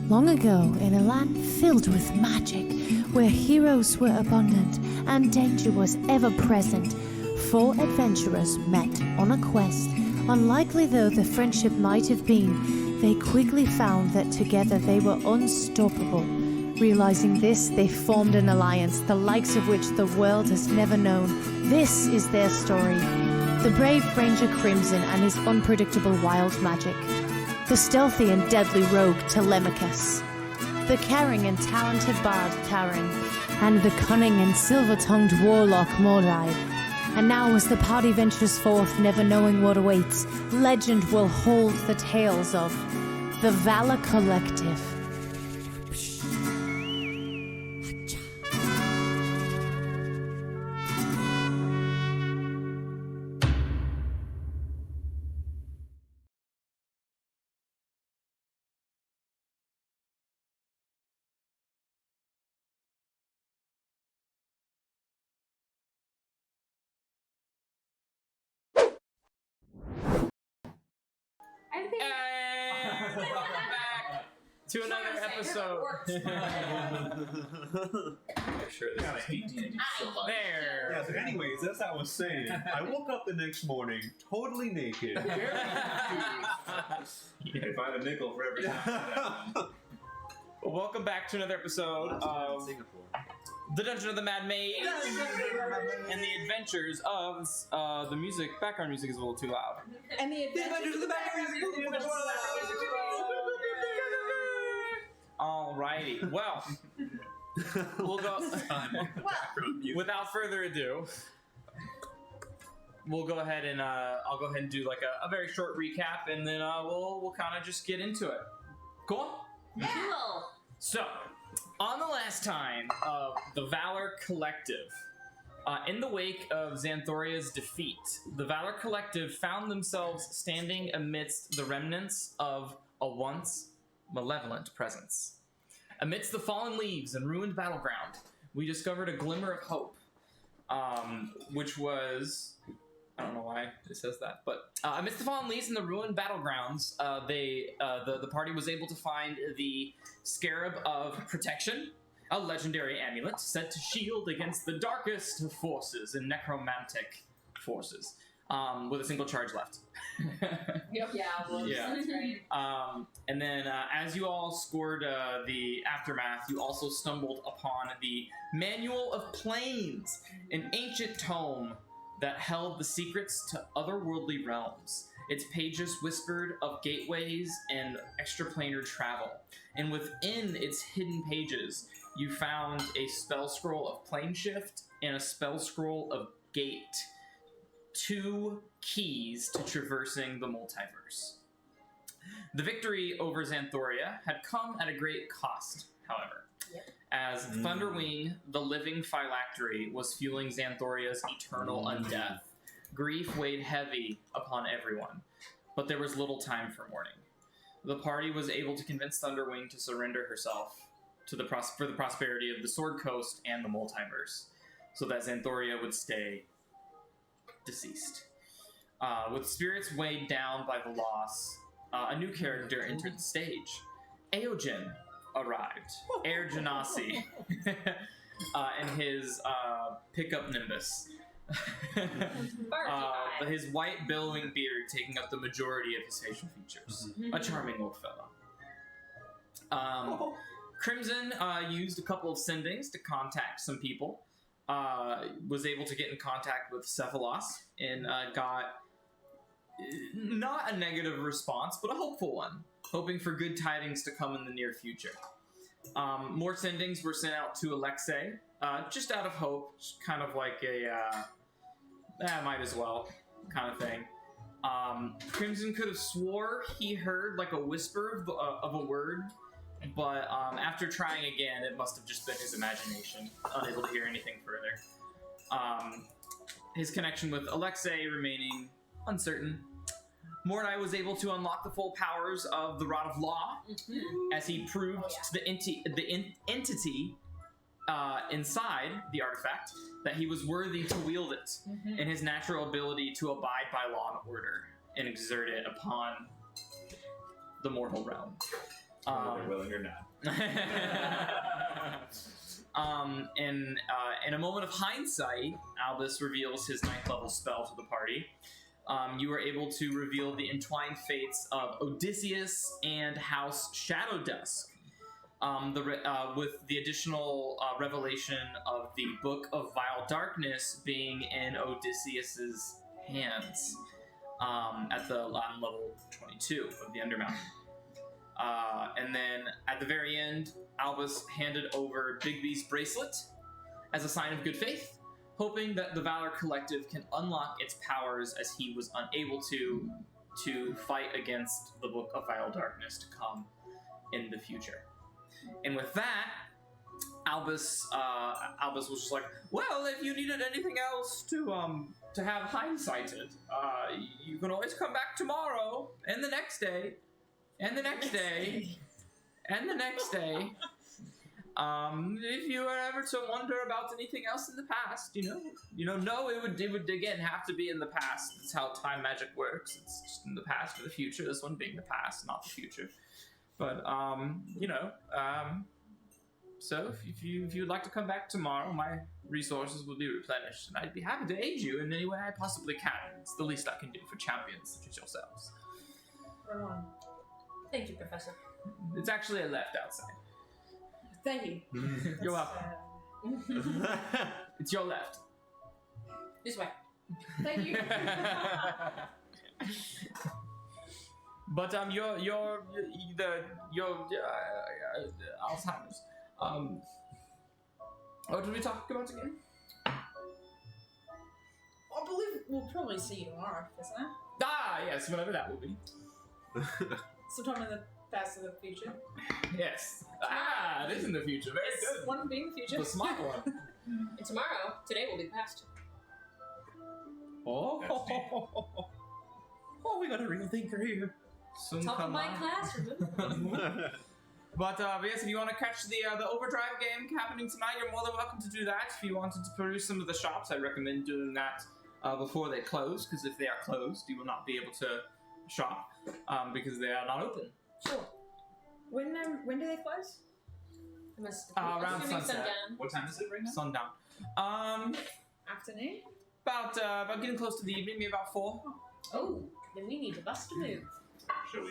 Long ago, in a land filled with magic, where heroes were abundant and danger was ever present, four adventurers met on a quest. Unlikely though the friendship might have been, they quickly found that together they were unstoppable. Realizing this, they formed an alliance, the likes of which the world has never known. This is their story. The brave Ranger Crimson and his unpredictable wild magic. The stealthy and deadly rogue Telemachus. The caring and talented bard Taran. And the cunning and silver-tongued warlock Mordai. And now as the party ventures forth, never knowing what awaits, legend will hold the tales of the Valor Collective. And welcome back to another episode. Sure, there. Yeah, so anyways, as I was saying, I woke up the next morning totally naked. If I had a nickel for every time. Welcome back to another episode of The Dungeon of the Mad Mage and the adventures of the music. Background music is a little too loud. And the adventures of the background music. Alrighty, well, we'll go. Without further ado, we'll go ahead and I'll go ahead and do like a very short recap, and then we'll kind of just get into it. Cool? Cool. So, on the last time of the Valor Collective, in the wake of Xanthoria's defeat, the Valor Collective found themselves standing amidst the remnants of a once malevolent presence. Amidst the fallen leaves and ruined battleground, we discovered a glimmer of hope, which was... I don't know why it says that, but amidst the fallen leaves and the ruined battlegrounds, the party was able to find the Scarab of Protection, a legendary amulet set to shield against the darkest of forces and necromantic forces, with a single charge left. Yep. Yeah. That's right. And then as you all scored the Aftermath, you also stumbled upon the Manual of Planes, an ancient tome that held the secrets to otherworldly realms. Its pages whispered of gateways and extraplanar travel. And within its hidden pages, you found a spell scroll of plane shift and a spell scroll of gate. Two keys to traversing the multiverse. The victory over Xanthoria had come at a great cost, however. As Thunderwing, the living phylactery, was fueling Xanthoria's eternal undeath, grief weighed heavy upon everyone, but there was little time for mourning. The party was able to convince Thunderwing to surrender herself to for the prosperity of the Sword Coast and the multiverse, so that Xanthoria would stay deceased. With spirits weighed down by the loss, a new character entered the stage. Aogen arrived. Air Genasi. And his pickup Nimbus. His white billowing beard taking up the majority of his facial features. A charming old fellow. Crimson used a couple of sendings to contact some people. Was able to get in contact with Cephalos and got not a negative response, but a hopeful one, hoping for good tidings to come in the near future. More sendings were sent out to Alexei, just out of hope, kind of like a, might as well kind of thing. Crimson could have swore he heard like a whisper of a word, but after trying again, it must have just been his imagination, unable to hear anything further. His connection with Alexei remaining uncertain. Mordai was able to unlock the full powers of the Rod of Law, as he proved to the entity inside the artifact that he was worthy to wield it, and his natural ability to abide by law and order and exert it upon the mortal realm. Whether they're willing or not. In a moment of hindsight, Albus reveals his 9th level spell to the party. You are able to reveal the entwined fates of Odysseus and House Shadow Dusk. With the additional revelation of the Book of Vile Darkness being in Odysseus's hands at the level 22 of the Undermountain. And then at the very end, Albus handed over Bigby's bracelet as a sign of good faith, hoping that the Valor Collective can unlock its powers as he was unable to fight against the Book of Vile Darkness to come in the future. And with that, Albus was just like, well, if you needed anything else to have hindsighted, you can always come back tomorrow, and the next day, and the next day, and the next day. If you were ever to wonder about anything else in the past, no, it would again have to be in the past. That's how time magic works. It's just in the past or the future. This one being the past, not the future. But so if you'd like to come back tomorrow, my resources will be replenished, and I'd be happy to aid you in any way I possibly can. It's the least I can do for champions such as yourselves. Thank you, Professor. It's actually a left outside. Thank you. You're welcome. It's your left. This way. Thank you. But your Alzheimer's. What did we talk about again? I believe we'll probably see you tomorrow, isn't it? Ah, yes, whatever that will be. Sometime in the past or the future. Yes. Ah, it is in the future. Very good. One being the future. The smart one. And tomorrow, today will be the past. Oh, we got a real thinker here. Top of my class, remember? But yes, if you want to catch the Overdrive game happening tonight, you're more than welcome to do that. If you wanted to peruse some of the shops, I recommend doing that before they close, because if they are closed, you will not be able to shop because they are not open. Sure. When do they close? Around Assuming sunset. sundown. What time is it right now? Sundown. Afternoon? About getting close to the evening, maybe about 4. Oh, then we need a bus to move. Shall we,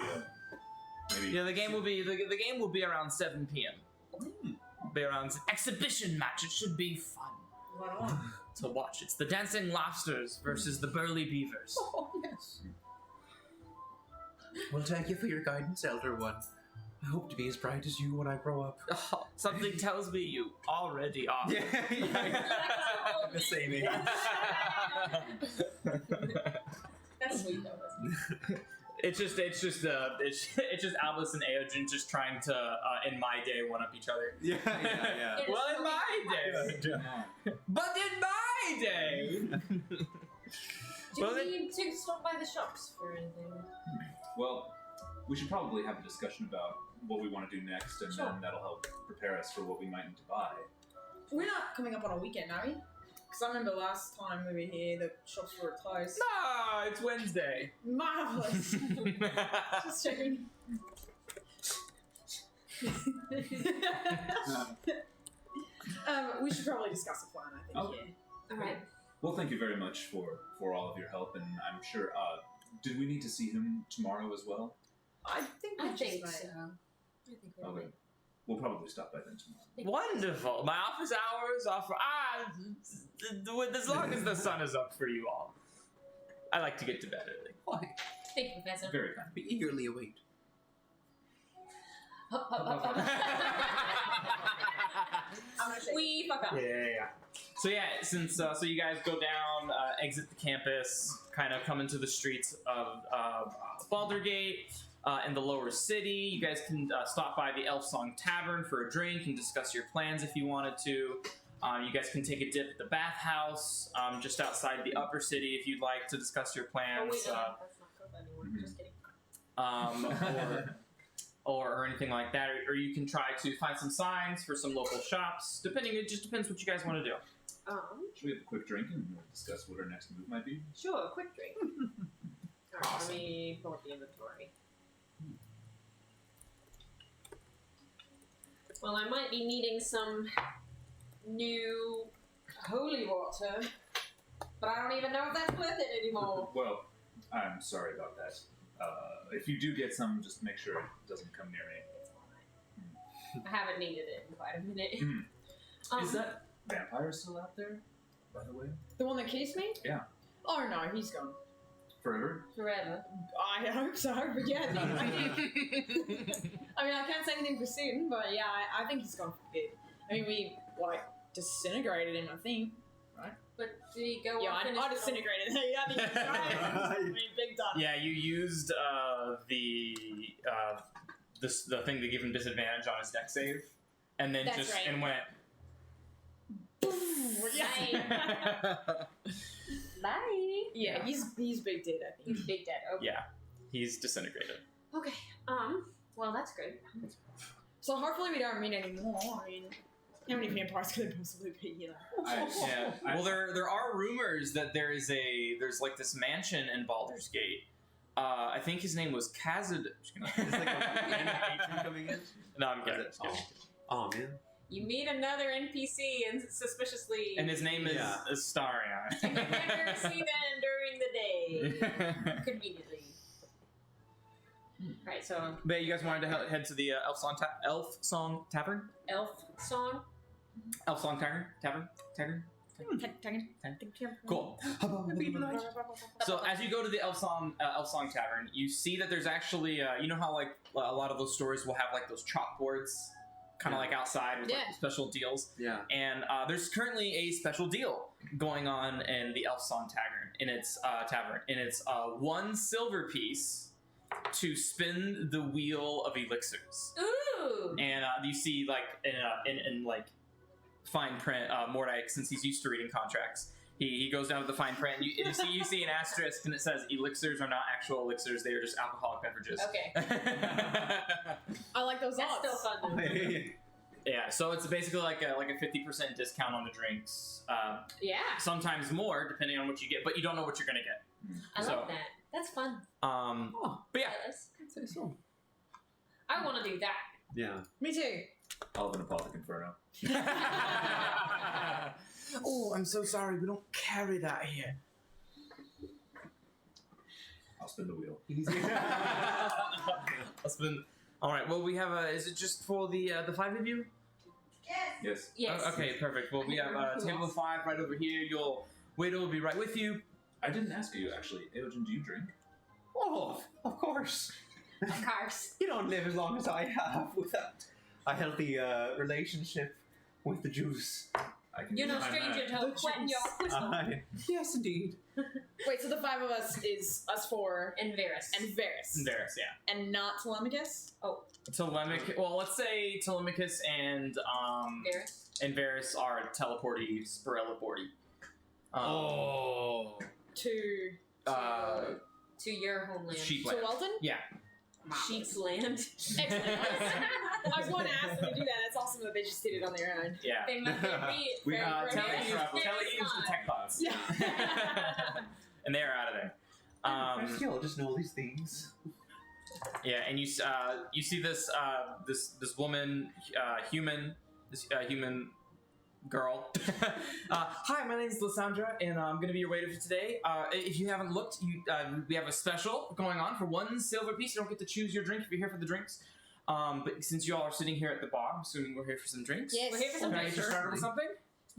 maybe... Yeah, the game will be around 7 p.m. Be around exhibition match. It should be fun Right on. to watch. It's the Dancing Lobsters versus the Burly Beavers. Oh, yes. Well, thank you for your guidance, Elder One. I hope to be as bright as you when I grow up. Oh, something tells me you already are. Yeah. The same age. That's sweet though. It's just Albus and Aogen just trying to in my day one up each other. Yeah. Well, in my day. But in my day. Do Well, you need to stop by the shops for anything? Well, we should probably have a discussion about what we want to do next, and Sure. then that'll help prepare us for what we might need to buy. We're not coming up on a weekend, are we? Because I remember last time we were here, the shops were closed. No, it's Wednesday. Marvelous. Just checking. We should probably discuss the plan, I think. Okay. Yeah. Alright. Well, thank you very much for all of your help, and I'm sure. Did we need to see him tomorrow as well? I think I we think just so. might. I think we're Okay. good. We'll probably stop by then tomorrow. Wonderful. My office hours offer as long as the sun is up for you all. I like to get to bed early. Why? Thank you, Professor. Very kind. We eagerly await. Hup, hup, hup, hup. I'm gonna shake. We fuck up. Yeah. So yeah, since so you guys go down, exit the campus, kind of come into the streets of Baldergate in the lower city. You guys can stop by the Elf Song Tavern for a drink and discuss your plans if you wanted to. You guys can take a dip at the bathhouse just outside the upper city if you'd like to discuss your Oh, plans. wait, no, that's not good anymore. Just kidding. Or anything like that, or you can try to find some signs for some local shops. It just depends what you guys want to do. Should we have a quick drink and we'll discuss what our next move might be? Sure, quick drink. Alright, Awesome. let me pull up the inventory. Well, I might be needing some new holy water, but I don't even know if that's worth it anymore. Well, I'm sorry about that. If you do get some, just make sure it doesn't come near me. It's fine. I haven't needed it in quite a minute. Is that vampire still out there, by the way? The one that kissed me? Yeah. Oh no, he's gone. Forever? Forever. I hope so, but yeah. I mean, I can't say anything for certain, but yeah, I think he's gone for good. I mean, we, like, disintegrated him, I think. But did he go Yeah, off in I his disintegrated him. Yeah, I think he's right. I mean, big time. Yeah, you used the thing to give him disadvantage on his deck save, and then That's just right. and went. Bye. Yeah, he's big dead, I think. He's big dead. Okay. Yeah, he's disintegrated. Okay. Well, that's good. So hopefully we don't meet anymore. I mean, how many vampires could there possibly be, you know? Yeah. Well, there are rumors that there's like this mansion in Baldur's Gate. I think his name was Kazad. Is like a random patron coming in? No, I'm kidding. Just kidding. Oh man. You meet another NPC and suspiciously. And his name is Yeah. Astarion. You never see them during the day. Conveniently. Right, so But you guys wanted to head to the Elf Song Tavern? elf song. Elf Song Tavern? Cool. So as you go to the Elf Song Tavern, you see that there's actually, you know how like a lot of those stores will have like those chalkboards, kind of like outside with like Yeah. special deals. Yeah. And there's currently a special deal going on in the Elf Song Tavern. In its tavern, and it's 1 silver piece to spin the wheel of elixirs. Ooh. And you see like in like fine print, Mordai, since he's used to reading contracts, he goes down to the fine print, and you see an asterisk, and it says elixirs are not actual elixirs; they are just alcoholic beverages. Okay. I like those That's odds. still fun though. Yeah, so it's basically like a 50% discount on the drinks. Yeah. Sometimes more, depending on what you get, but you don't know what you're gonna get. I So- love that. That's fun. But yeah. I'd say so. I want to do that. Yeah. Me too. I'll have an Apothic Inferno. Oh, I'm so sorry. We don't carry that here. I'll spin the wheel. I'll spin. All right. Well, we have a. Is it just for the 5 of you? Yes. Yes. Okay. Perfect. Well, we have a table of 5 right over here. Your waiter will be right with you. I didn't ask you, actually. Eogen, do you drink? Oh, of course. Of course. You don't live as long as I have without a healthy relationship with the juice. I can You're no do my stranger math. to wetting your whistle. Yes, indeed. Wait, so the 5 of us is us 4 And Varys. and Varys. Varys, yeah. And not Telemachus? Telemachus. Well, let's say Telemachus and Varys. are teleporty, Spirelliporty. To To your homeland. Sheepland. to Welton? Yeah. Sheep's land. Excellent. I was going to ask them to do that. It's awesome that they just did it on their own. Yeah. They must be We- very Telly used the tech bots. Yeah. And they are out of there. I still just know these things. Yeah, and you see this this woman, human girl. Hi, my name is Lysandra, and I'm gonna be your waiter for today. If you haven't looked, we have a special going on for 1 silver piece. You don't get to choose your drink if you're here for the drinks. But since you all are sitting here at the bar, I'm assuming we're here for some drinks. Yes. We're here for some Can I get you started with something?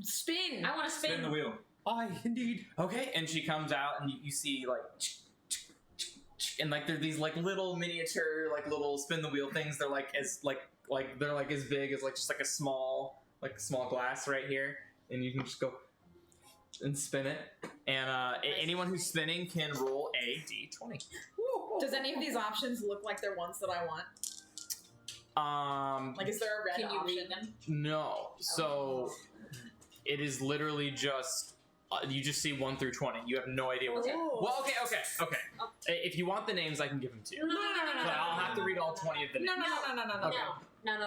Spin. I want to Spin the spin. wheel. Aye, indeed. Okay, and she comes out, and you see like, and like there's these like little miniature like little spin the wheel things. They're like as they're like as big as like just like a small glass right here, and you can just go and spin it. And anyone who's spinning can roll a d20. Does any of these options look like they're ones that I want? Like, is there a red Can you option? read them? No. So it is literally just you just see 1 through 20. You have no idea what's. Okay. Well, okay. If you want the names, I can give them to you. No. But I'll have to read all 20 of the names. No. Okay. No.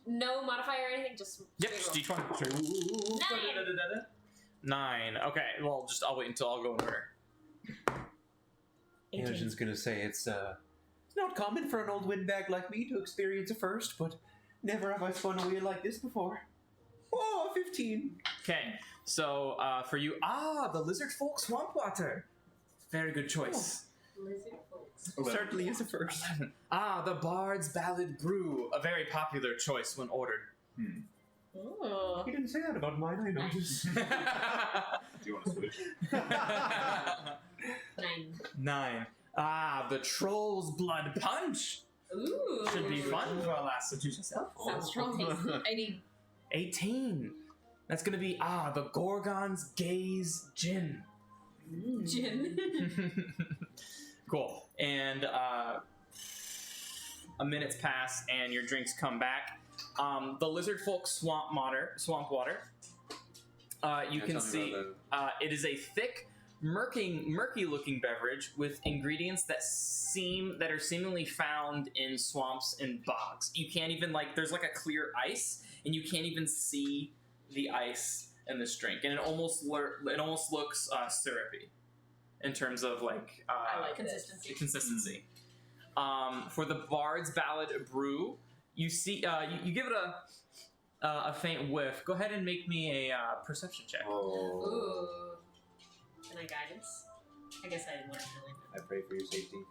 No modifier or anything. Just Yep, straight roll. just D20. 9. Okay, well, I'll wait until I'll go in order. Imogen's gonna say it's not common for an old windbag like me to experience a first, but Never have I spun a wheel like this before. Oh, 15. Okay, so for you, the lizard folk swamp water. Very good choice. Lizard folks. Certainly is a first. The Bard's Ballad Brew, a very popular choice when ordered. Oh. You didn't say that about mine, I noticed. Do you want to switch? 9. 9. The Troll's Blood Punch. Ooh. Should be fun for our last substitution self. Sounds strong. 80. 18. That's gonna be the Gorgon's Gaze Gin. Gin. Cool. And a minute's pass, and your drinks come back. The Lizard Folk swamp water. You can see it is a thick, murky-looking beverage with ingredients that are seemingly found in swamps and bogs. You can't even there's like a clear ice, and you can't even see the ice in this drink, and it almost looks syrupy in terms of I like consistency. For the Bard's Ballad Brew, you see you give it a faint whiff. Go ahead and make me a perception check. Oh. Ooh. Can I guidance? I guess I didn't learn really. I pray for your safety.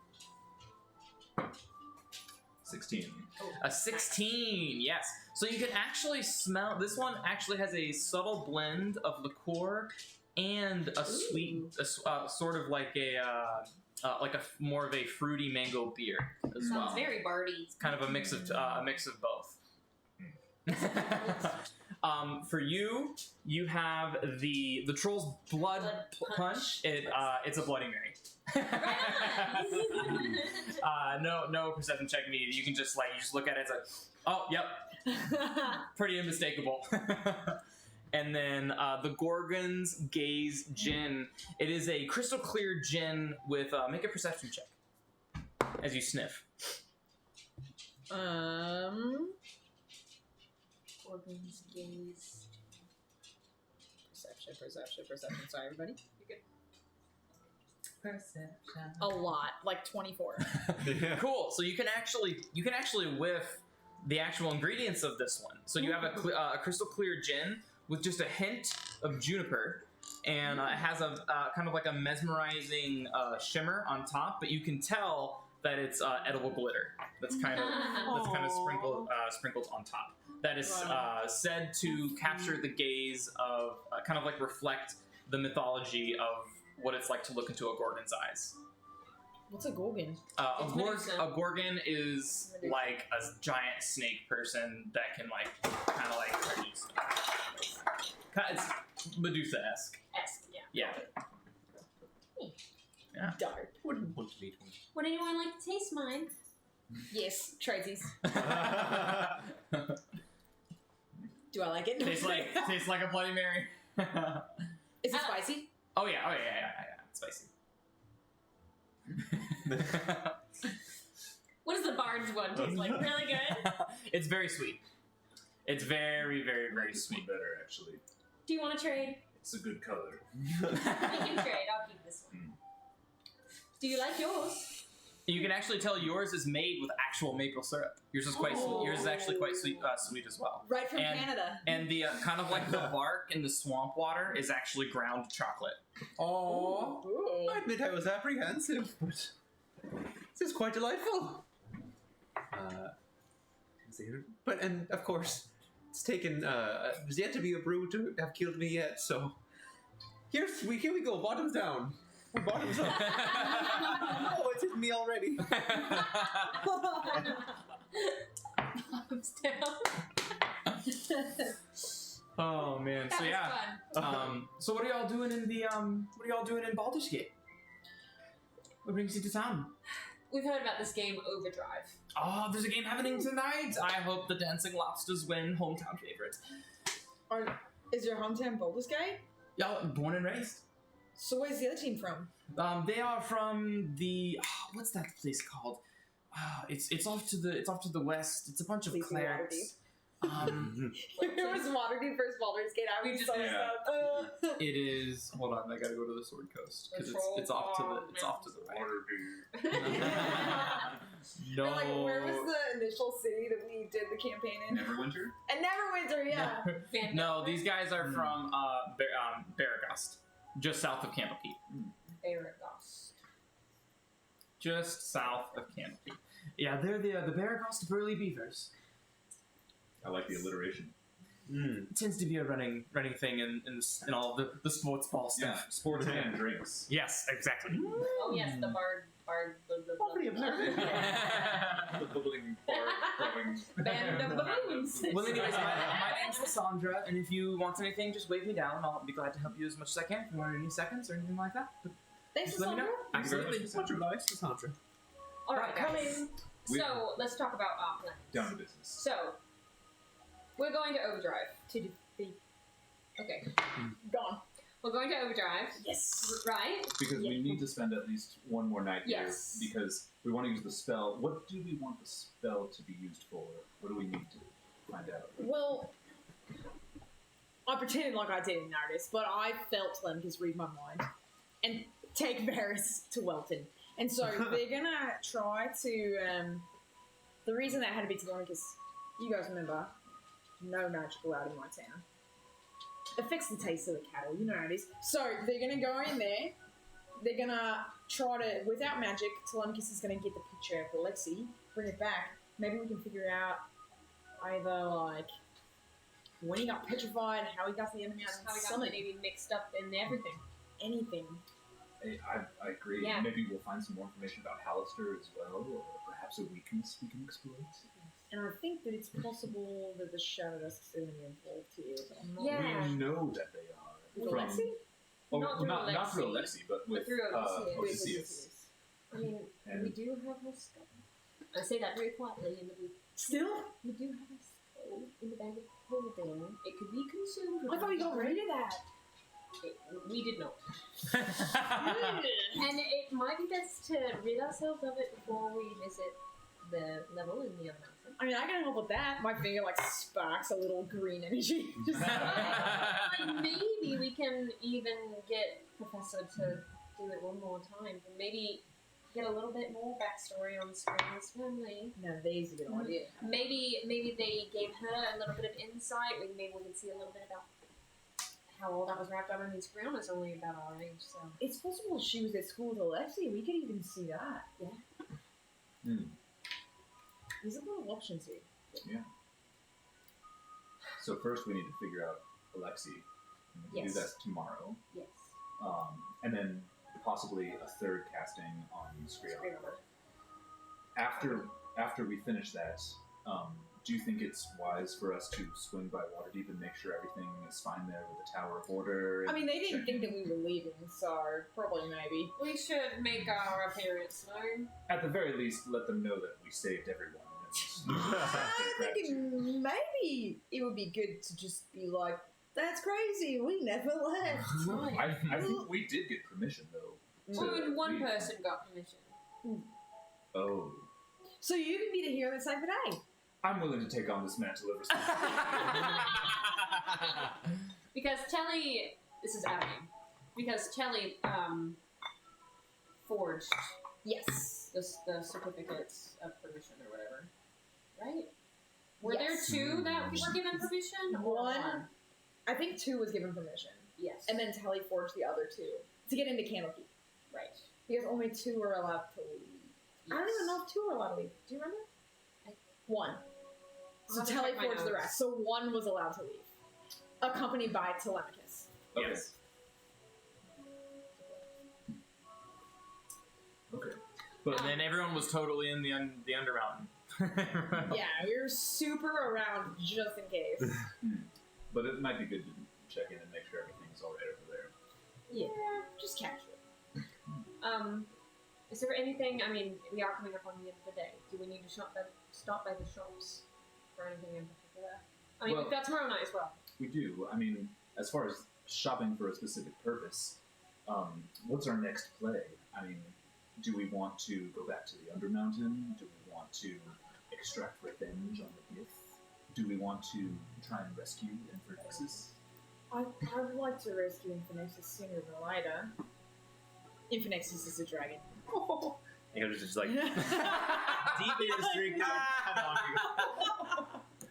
16. Oh, A 16, yes. So you can actually smell. This one actually has a subtle blend of liqueur and a sweet, sort of like a more of a fruity mango beer as Sounds well. very bardy. Kind of a mix of both. For you, you have the Troll's Blood Punch. It's a Bloody Mary. No perception check needed. You can just look at it. It's like, oh, yep, pretty unmistakable. And then the Gorgon's Gaze Gin. It is a crystal clear gin with make a perception check as you sniff. Organs, gaze. Perception. Sorry, everybody. You're good. Perception. A lot, like 24. Cool. So you can actually whiff the actual ingredients of this one. So you have a crystal clear gin with just a hint of juniper, and it has a kind of like a mesmerizing shimmer on top. But you can tell that it's edible glitter. That's kind of sprinkled on top. That is said to capture the gaze of kind of like reflect the mythology of what it's like to look into a Gorgon's eyes. What's a Gorgon? A Medusa. Gorgon is like a giant snake person that can kind of produce. It's Medusa-esque. Yeah. Yeah. Dark. Wouldn't want to meet one. Would anyone like to taste mine? Yes, Tracy's. Do I like it? Tastes like a Bloody Mary. Is it spicy? Oh yeah. It's spicy. What does the Bard's one taste like? Really good? It's very sweet. It's very, very, very This sweet. one better, actually. Do you want to trade? It's a good color. We can trade. I'll keep this one. Do you like yours? You can actually tell yours is made with actual maple syrup. Yours is quite sweet. Yours is actually quite sweet as well. Right from And- Canada. And the kind of like the bark in the swamp water is actually ground chocolate. Oh, Ooh. I admit I was apprehensive, but this is quite delightful. But and of course, it's taken. There's yet to be a brew to have killed me yet. So here we go. Bottoms down. Or bottoms up. Oh, it's hit me already. Thumbs down. Oh man. That So was yeah. fun. So what are y'all doing in Baldur's Gate? What brings you to town? We've heard about this game, Overdrive. Oh, there's a game happening tonight. I hope the Dancing Lobsters win. Hometown favorite. Is your hometown Baldur's Gate? Y'all born and raised. So where's the other team from? They are from the what's that place called? It's off to the west. It's a bunch of Please be clerics. It was Waterdeep versus Baldur's Gate. I was so sad. It is. Hold on, I gotta go to the Sword Coast because it's off to the right. Waterdeep. No. Like, where was the initial city that we did the campaign in? Neverwinter? And Neverwinter, yeah. No, these guys are from Baragast, just south of Canopi. Baragast. Just south of Canopi. Yeah, they're the Baragast Burly Beavers. I like the alliteration. It tends to be a running thing in all the sports ball Yeah, stuff. sports and drinks. Yes, exactly. Oh yes, the bard. Pretty observant. The bubbling bar, Band of baboons. Well, anyways, my name's Cassandra, and if you want anything, just wave me down. I'll be glad to help you as much as I can. If you want any seconds or anything like that, but Thanks, just let me know. Cassandra. Absolutely. Much obliged, Cassandra. All right, Come guys. in. So let's talk about our plans. down to business. So we're going to Overdrive to defeat. Okay, Gone. we're going to Overdrive, Yes. right? Because we need to spend at least one more night here. Yes. Because we want to use the spell. What do we want the spell to be used for? What do we need to find out? Well, I pretended like I didn't notice, but I felt Lemkus read my mind and take Varys to Welton. And so they're gonna try to. The reason that had to be to Lemkus, you guys remember, no magic allowed in my town. Affects the taste of the cattle, you know how it is. So they're gonna go in there. They're gonna try to, without magic, Telemachus is gonna get the picture of Alexi, bring it back. Maybe we can figure out either like when he got petrified, how he got to the end of the mountain, How we got something, maybe mixed up in everything. anything. I agree. Yeah. Maybe we'll find some more information about Hallister as well, or perhaps a weakness we can exploit. And I think that it's possible that the Shadow Dusk's going to be involved here. But I'm not Yeah. We know that they are. With from- Alexi? Oh, Not through not through Alexi, Alexi, but with through Odysseus. Odysseus. I mean, And- we do have a skull. I say that very quietly in the booth. Still? We do have a skull in the bag of holding. It could be consumed. I thought we got rid of that. We did not. Hmm. And it might be best to rid ourselves of it before we visit the level in the other mountain. I mean, I can help with that. My finger like sparks a little green energy. Just And maybe we can even get Professor to do it one more time. And maybe get a little bit more backstory on Scream's family. no, these are a good idea. Maybe they gave her a little bit of insight. Maybe we can see a little bit about how all that was wrapped up. I mean, Scream is only about our age, so. It's possible she was at school with Alexi. We could even see that. Yeah. There's a lot of options here. So first we need to figure out Alexi. And we can Yes. do that tomorrow. Yes. And then possibly a third casting on Skrilla. Screamer. After we finish that, do you think it's wise for us to swing by Waterdeep and make sure everything is fine there with the Tower of Order? I mean, they didn't check think in? that we were leaving, so probably maybe. We should make our appearance known. At the very least, let them know that we saved everyone. And I think maybe it would be good to just be like, that's crazy, we never left. I think we did get permission though. Well, to one leave. person got permission. Oh. So you can be the hero that saved the day. I'm willing to take on this mantle of responsibility. Because Telly, this is Abby. Because Telly forged Yes. the certificates of permission or whatever, right? Were Yes. there two that were given permission? Or One. I think 2 was given permission, Yes. and then Telly forged the other 2 to get into Candlekeep right. because only 2 were allowed to leave. I don't even know if 2 were allowed to leave. Do you remember? 1. I'll So have to Telly check my forged the notes. rest. So 1 was allowed to leave, accompanied by Telemachus. Okay. Yes. Okay. But then everyone was totally in the Undermountain. Yeah, we were super around just in case. But it might be good to check in and make sure everything's all right over there. Yeah, just casual. Is there anything? I mean, we are coming up on the end of the day. Do we need to stop by the shops for anything in particular? I mean, Well- we've got tomorrow night as well. We do. I mean, as far as shopping for a specific purpose, what's our next play? I mean, do we want to go back to the Undermountain? Do we want to extract revenge on the Myth? Do we want to try and rescue Infernexus? I would like to rescue Infernexus sooner than later. Infernexus is a dragon. It was just like deep beers drink now. Come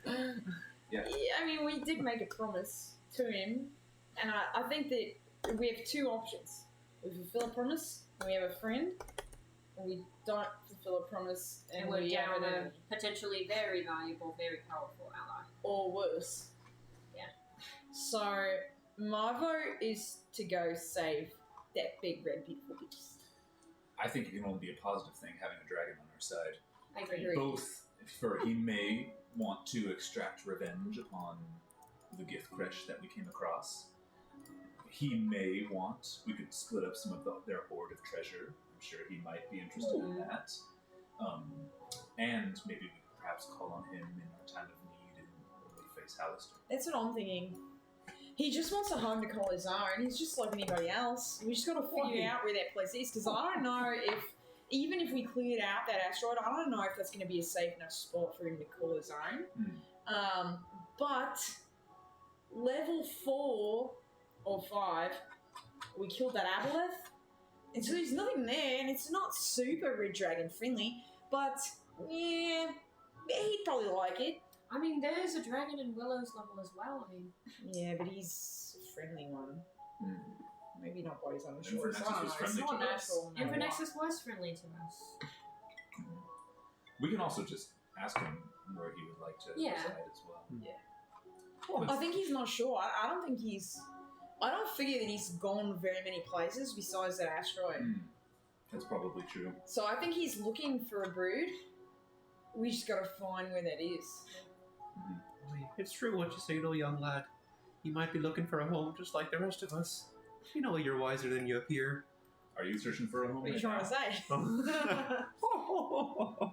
on, Yeah, I mean, we did make a promise to him, and I think that we have two options. We fulfill a promise, and we have a friend, and we don't fulfill a promise, and we're we have down an a enemy. potentially very valuable, very powerful ally. Or worse. Yeah. So, my vote is to go save that big red beautiful beast. I think it can only be a positive thing having a dragon on our side. I agree. Both for he may want to extract revenge upon the gift creche that we came across. He may want, we could split up some of their hoard of treasure. I'm sure he might be interested in that. And maybe we could perhaps call on him in our time of need and when we face Hallister. That's what I'm thinking. He just wants a home to call his own. He's just like anybody else. We just got to figure out where that place is, because I don't know if, even if we cleared out that asteroid, I don't know if that's going to be a safe enough spot for him to call his own. But level 4 or 5, we killed that aboleth, and so there's nothing there, and it's not super red dragon friendly, but yeah, he'd probably like it. I mean, there's a dragon in Willow's level as well. I mean, Yeah, but he's a friendly one. Maybe not by his own And choice. Vernexus I don't know. was It's friendly not to us. natural. and no. Vernexus was friendly to us. We can also just ask him where he would like to Yeah. reside as well. I think he's not sure. I don't think he's. I don't figure that he's gone very many places besides that asteroid. That's probably true. So I think he's looking for a brood. We just gotta find where that is. It's true what you say, though, young lad. You might be looking for a home just like the rest of us. You know you're wiser than you appear. Are you searching for a home? What are you right trying now? to say?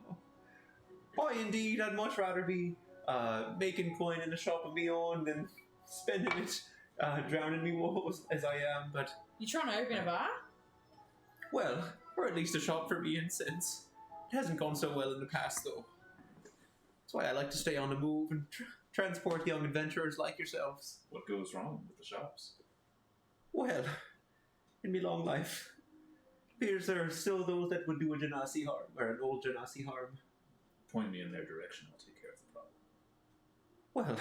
Why, indeed, I'd much rather be making coin in a shop of my own than spending it drowning me woes as I am. But, You trying to open a bar? well, or at least a shop for me incense. It hasn't gone so well in the past, though. That's why I like to stay on the move and transport young adventurers like yourselves. What goes wrong with the shops? Well, in my long life, it appears there are still those that would do a genasi harm, or an old genasi harm. Point me in their direction. I'll take care of the problem. Well,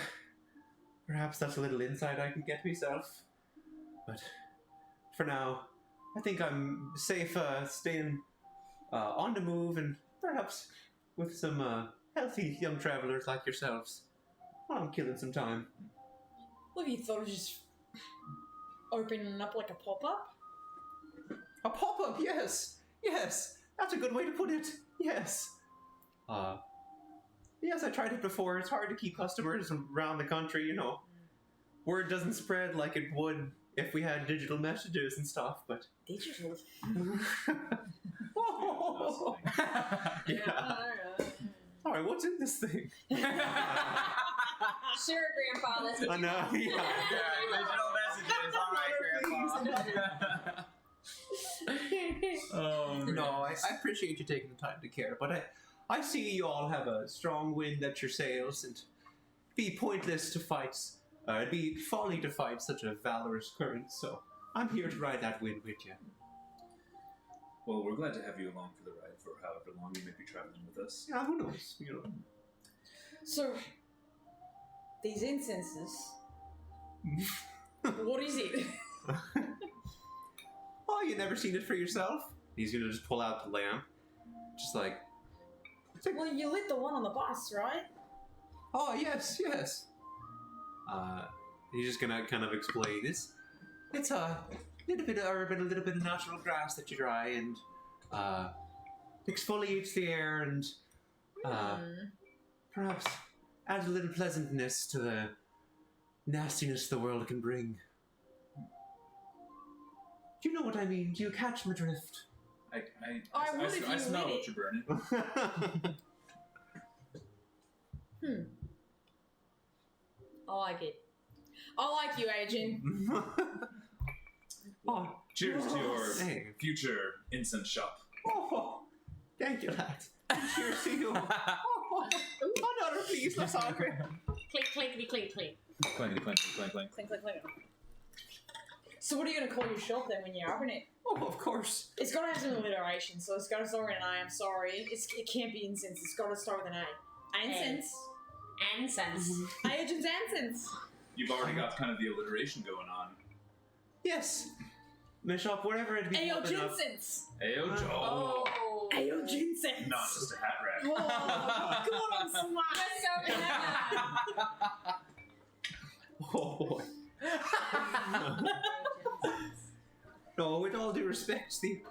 perhaps that's a little insight I can get myself. But for now, I think I'm safe staying on the move and perhaps with some healthy young travelers like yourselves while I'm killing some time. What have you thought of just opening up like a pop-up? A pop-up, yes! Yes! That's a good way to put it! Yes! Yes, I tried it before. It's hard to keep customers around the country, you know. Word doesn't spread like it would if we had digital messages and stuff, but... Digital. Oh! Yeah. Sorry, what's in this thing? Sure, Grandpa. Let's I know, yeah. Digital messages. All right, Grandpa. Oh, No, I appreciate you taking the time to care, but I see you all have a strong wind at your sails, and it'd be pointless to fight. It'd be folly to fight such a valorous current, so I'm here to ride that wind with you. Well, we're glad to have you along for the ride for however long you may be traveling with us. Yeah, who knows? You know. So, these incenses, what is it? Oh, you never seen it for yourself? He's gonna just pull out the lamp, just like. Well, you lit the one on the bus, right? Oh yes, yes. He's just gonna kind of explain this. It's a little bit of herb and a little bit of natural grass that you dry and exfoliates the air and perhaps adds a little pleasantness to the nastiness the world can bring. Do you know what I mean? Do you catch my drift? I would if I you smell lit what it. you're burning. I like it. I like you, Agent. Oh, Cheers to your Hey. future incense shop. oh, thank you, lad. Cheers to you. Another, please, Lasagre. Clink, clinkety, clink, clink. Clanky, clanky, clank, clank. Clink, clink, clink. So what are you going to call your shop then when you open it? Oh, of course. It's got to have some alliteration, so it's got to start with an I. I'm sorry. It can't be incense. It's got to start with an A. Incense. Ansense. Agent's Ansense. You've already got kind of the alliteration going on. Yes. Bishop, wherever it be. Ayo open up. Jinsense. Ayo, Joe. Oh. Ayo Jinsense. Not just a hat rack. Oh, God, I'm That's so bad. Oh boy. No, with all due respect, the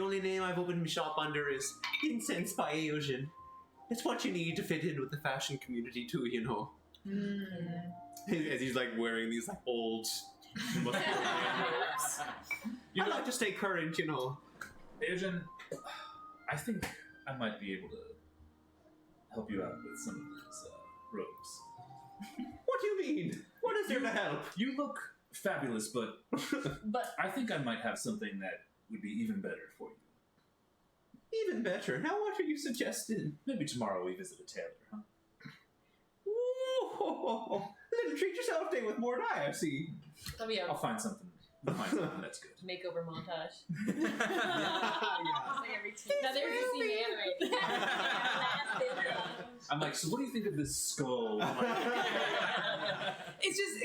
only name I've opened my shop under is Incense by Asian. It's what you need to fit in with the fashion community too, you know. As he's like wearing these like old muscular robes. I like to stay current, you know. Aogen, I think I might be able to help you out with some of these robes. What do you mean? What is there to help? You look fabulous, but But I think I might have something that would be even better for you. Even better. Now what are you suggesting? Maybe tomorrow we visit a tailor, huh? Ooh, little treat yourself day with more I see. that'll be a I'll find something. I'll find something that's good. makeover montage. Yeah. It's like every two. Now there's a scene animated. I'm like, so what do you think of this skull? It's just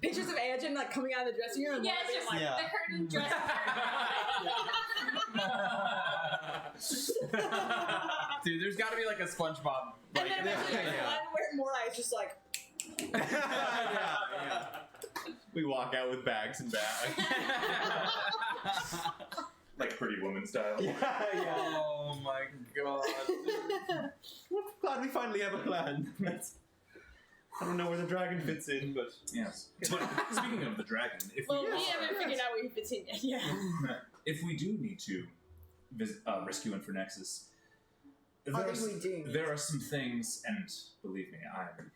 pictures of Aogen like coming out of the dressing room and Yeah, it's just like, Yeah. the curtain dress. Dude, there's got to be like a SpongeBob. and Like, then eventually yeah. one where Mordai is just like, yeah. We walk out with bags and bags. Like Pretty Woman style. Yeah. oh my god. Well, glad we finally have a plan. I don't know where the dragon fits in, but Yes. But speaking of the dragon, if well, we we haven't figured out where he fits in yet. Yeah. if we do need to rescue Infernexus, I think we do. There are some things, and believe me, I'm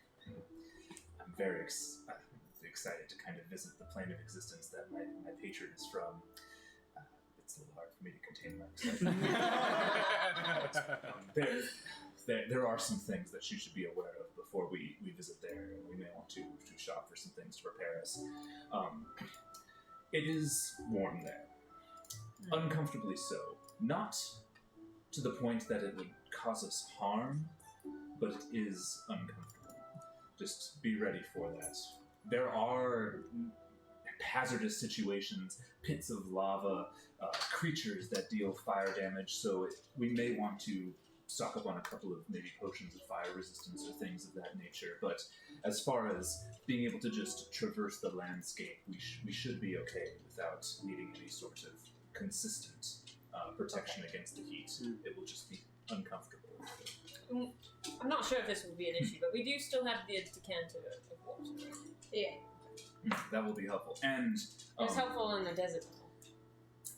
very excited to kind of visit the plane of existence that my patron is from. It's a little hard for me to contain myself. There are some things that you should be aware of before we visit there, and we may want to shop for some things to prepare us. It is warm there. Uncomfortably so. Not to the point that it would cause us harm, but it is uncomfortable. Just be ready for that. There are hazardous situations, pits of lava, creatures that deal fire damage, so we may want to stock up on a couple of maybe potions of fire resistance or things of that nature. But as far as being able to just traverse the landscape, we should be okay without needing any sort of consistent protection against the heat. It will just be uncomfortable. I'm not sure if this will be an issue, but we do still have the decanter of water. Yeah. That will be helpful. And It's helpful in the desert.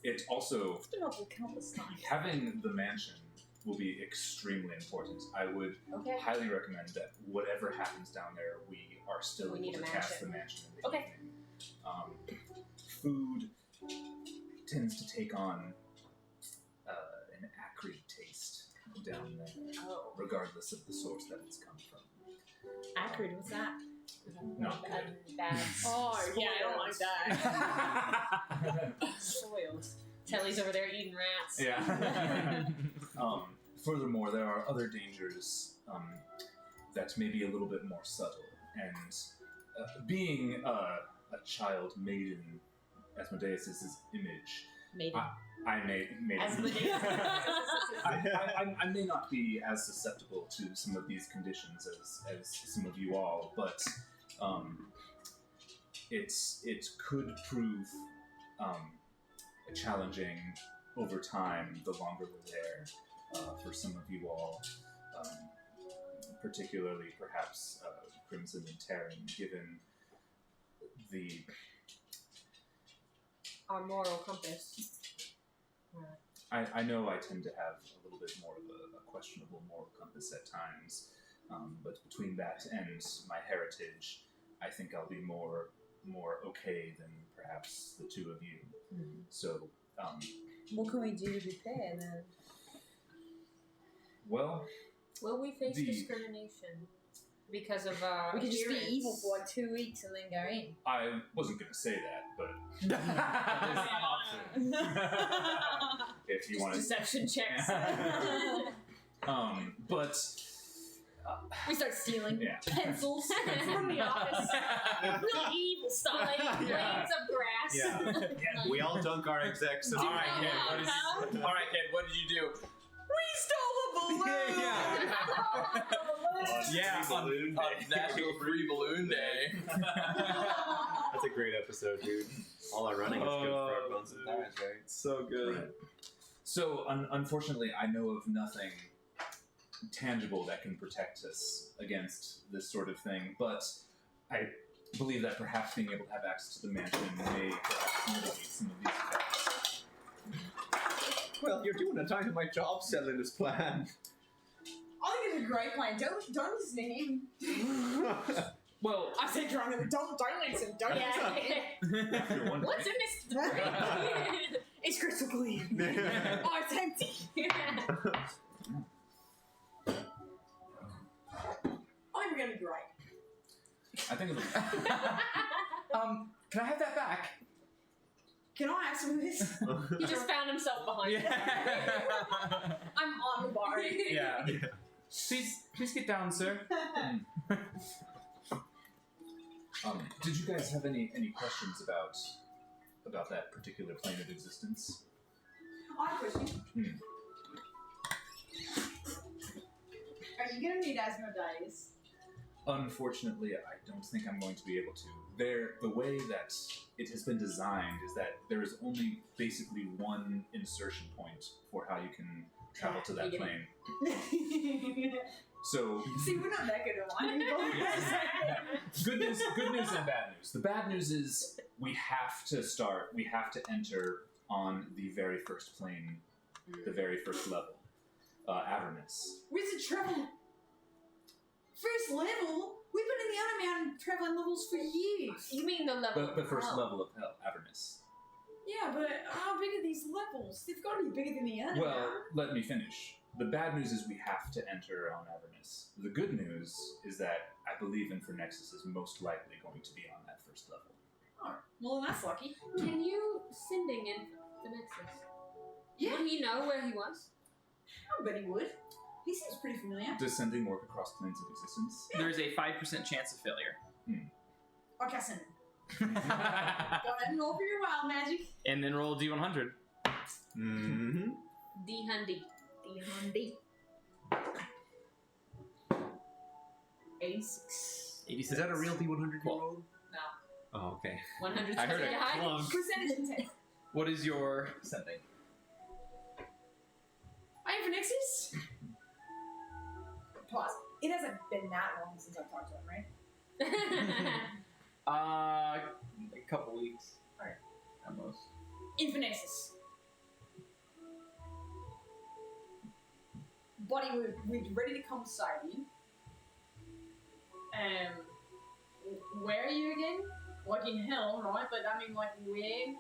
it also, It's been helpful countless times. having the mansion will be extremely important. I would Okay. highly recommend that whatever happens down there, we are still We able need to a cast the mansion. mansion in the Okay. evening. Food tends to take on an acrid taste down there, Oh. regardless of the source that it's come from. Acrid, what's that? Not good. Bad. Oh, yeah, I don't like that. Soiled. Telly's over there eating rats. Yeah. Furthermore, there are other dangers that may be a little bit more subtle. And being a child made in Asmodeus' image, Maiden. I may Asmodeus. I may not be as susceptible to some of these conditions as some of you all, but it could prove challenging over time the longer we're there for some of you all, particularly perhaps Crimson and Terran, given the Our moral compass. I know I tend to have a little bit more of a questionable moral compass at times, but between that and my heritage, I think I'll be more okay than perhaps the two of you. So, What can we do to prepare then? well, Will we face The- discrimination? because of We could just be appearance. evil for like 2 weeks and then go in. I wasn't going to say that, but That is an option. if you want to. Deception checks. But We start stealing Yeah. pencils from the office. Really evil stuff. Blades of grass. Yeah. We all dunk our execs. All right, kid. What did you do? We stole a balloon! Yeah, on National Free Balloon Day. That's a great episode, dude. All our running is good for our bones and thighs, right? So good. So, unfortunately, I know of nothing tangible that can protect us against this sort of thing, but I believe that perhaps being able to have access to the mansion may perhaps mitigate some of these effects. Well, you're doing a dynamite job selling this plan. I think it's a great plan. Don't listen to him. Well, I said don't listen. Don't Yeah. if you're wondering, What's in this? It's crystal clear. Oh, it's empty. I'm gonna be great. I think it'll Can I have that back? Can I have some of this? He just found himself behind it. I'm on the bar. Yeah. Please get down, sir. Did you guys have any questions about that particular plane of existence? I have a question. Are you gonna need Asmodeus? Unfortunately, I don't think I'm going to be able to. The way that it has been designed is that there is only basically one insertion point for how you can travel to that plane. So, See, we're not that good at lying. good news and bad news. The bad news is we have to enter on the very first plane, the very first level, Avernus. Wizard travel. First level? We've been in the Undermountain traveling levels for years. You mean the level? The first of level of hell, Avernus. Yeah, but how big are these levels? They've got to be bigger than the Undermountain. Well, let me finish. The bad news is we have to enter on Avernus. The good news is that I believe Infernexus is most likely going to be on that first level. Oh, well, that's lucky. Can you sending in the Nexus? Yeah, Would he know where he was? I bet he would. He seems pretty familiar. Does sending work across planes of existence? There's a 5% chance of failure. Okay, send him. Go ahead and roll for your wild magic. And then roll a D100. Mm-hmm. D Hundy. D-Hundy. 86. 86. Is that a real D100 you Cool. rolled? No. Oh, okay. 100. I heard it high. clunk. Percentage attack. What is your sending? I am for Nexus. Pause. It hasn't been that long since I've talked to him, right? A couple weeks. Alright. At most. Infinexus. Buddy, we're ready to come save you. Where are you again? Like in hell, right? But I mean, like where?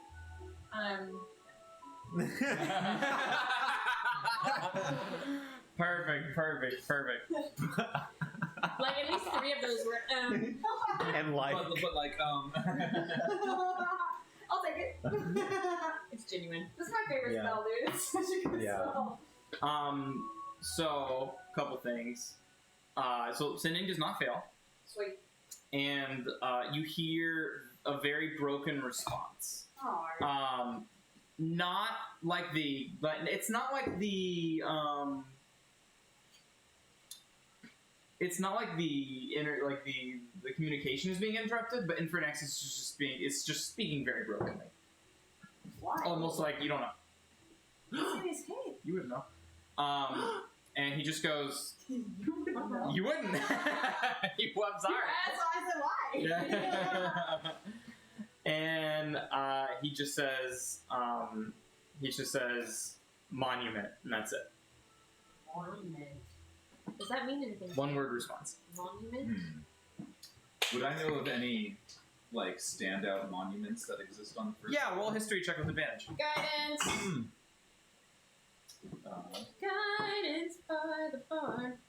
Perfect. Like at least 3 of those were. And life. But like, I'll take it. It's genuine. This is my favorite Yeah. spell, dude. It's such a good Yeah. spell. So couple things. So sending does not fail, Sweet. and you hear a very broken response. Oh. Not like the, but it's not like the, it's not like the the communication is being interrupted, but Infernexus is just speaking very brokenly, Why? almost like you don't know. It's in his head. You wouldn't know. And he just goes, You wouldn't know. "You wouldn't." I'm sorry. That's why I said why. Yeah. And he just says, monument, and that's it. Monument. Does that mean anything? One word response. Monument? would I know of any like standout monuments that exist on the first? Yeah, roll a history check with advantage. Guidance. Uh, Guidance by the bar.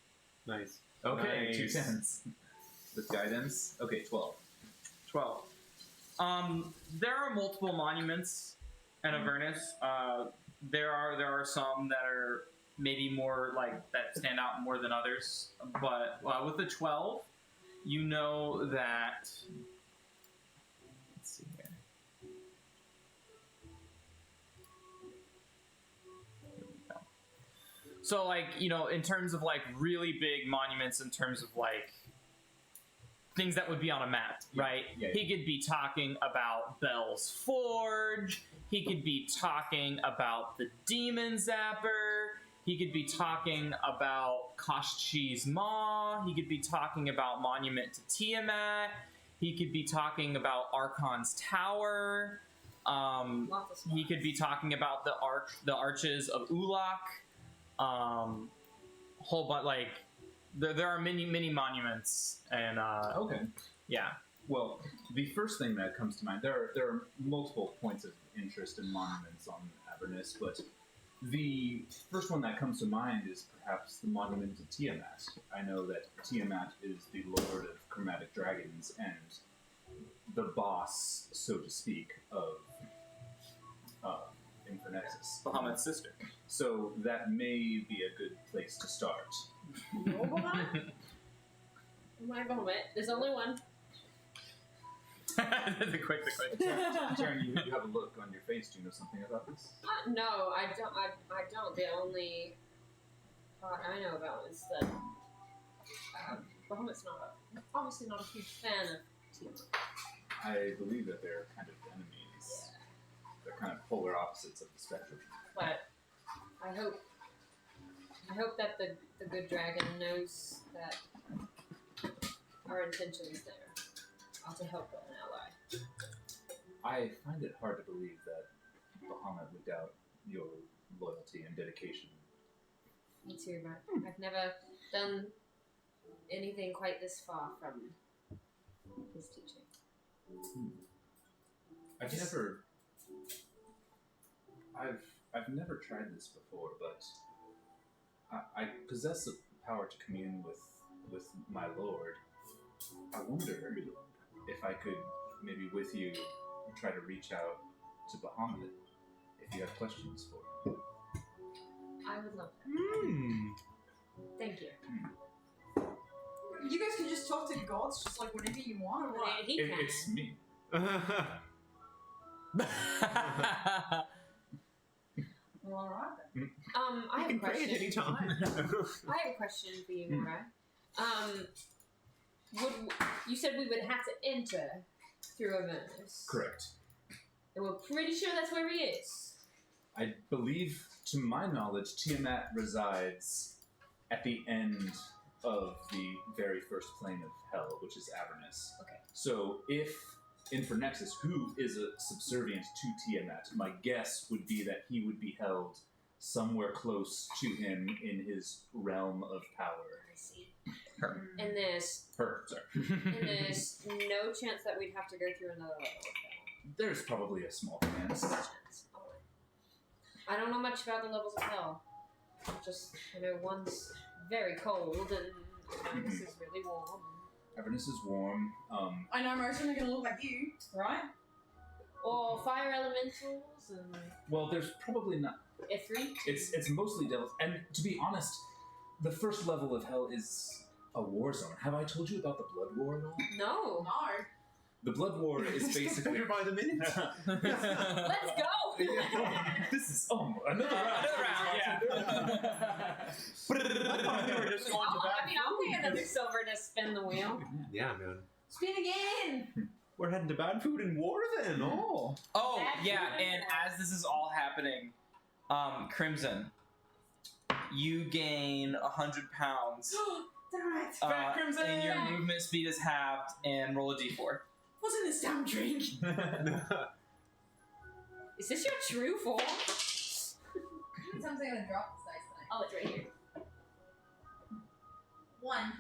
Nice. Okay, Nice. 2 10s. with guidance. Okay, 12. 12. There are multiple monuments in Avernus. There are some that are maybe more like that stand out more than others. But with the 12, you know that. Let's see here. So, like, you know, in terms of like really big monuments, in terms of like things that would be on a map, right? Yeah. He could be talking about Bell's Forge. He could be talking about the Demon Zapper. He could be talking about Koshchi's Maw. He could be talking about Monument to Tiamat. He could be talking about Archon's Tower. Lots of spots. He could be talking about the Arches of Ulak. Whole bunch, like there are many monuments, and Okay. yeah. Well, the first thing that comes to mind, there are multiple points of interest in monuments on Avernus, but the first one that comes to mind is perhaps the monument to Tiamat. I know that Tiamat is the lord of chromatic dragons and the boss, so to speak, of Infernexus. Bahamut's sister. So that may be a good place to start. Your Bahamut? My Bahamut. There's only one. the quick. Jaren, you have a look on your face. Do you know something about this? No, I don't. I don't. The only part I know about is that Bahamut's obviously not a huge fan of Tiamat. I believe that they're kind of enemies. They're kind of polar opposites of the spectrum. But I hope that the good dragon knows that our intention is there, to help an ally. I find it hard to believe that Bahamut would doubt your loyalty and dedication. Me too, but I've never done anything quite this far from his teaching. I've never tried this before, but I possess the power to commune with my lord. I wonder if I could maybe with you try to reach out to Bahamut if you have questions for him. I would love that. Thank you. You guys can just talk to gods just like whenever you want, or what? He can. It's me. Well, alright then. I have a question. any time. I have a question for you, Mora. You said we would have to enter through Avernus. Correct. And we're pretty sure that's where he is. I believe, to my knowledge, Tiamat resides at the end of the very first plane of hell, which is Avernus. Okay. So if Infernexus, who is subservient to Tiamat, my guess would be that he would be held somewhere close to him in his realm of power. I see. Her. And there's Sorry. no chance that we'd have to go through another level of hell. There's probably a small chance. No chance. Alright. I don't know much about the levels of hell. I know one's very cold and this is really warm. Avernus is warm. I know most of them are gonna look like you, right? Or fire elementals and Well, there's probably not. Ithri. It's mostly devils. And to be honest, the first level of hell is a war zone. Have I told you about the Blood War at all? No. No. The Blood War is basically. Better by the minute. Let's go! This is another round. Another round, yeah. I thought we were just going to I'll pay another silver to spin the wheel. Yeah, man. Spin again! We're heading to bad food and war then. Oh. Oh, That's yeah, really and nice. as this is all happening, Crimson, you gain 100 pounds. Damn it! Uh, Crimson! and your movement speed is halved, and roll a d4. What's in this damn drink? Is this your true form? Sometimes I'm gonna drop this dice tonight. Oh, it's right here. 1.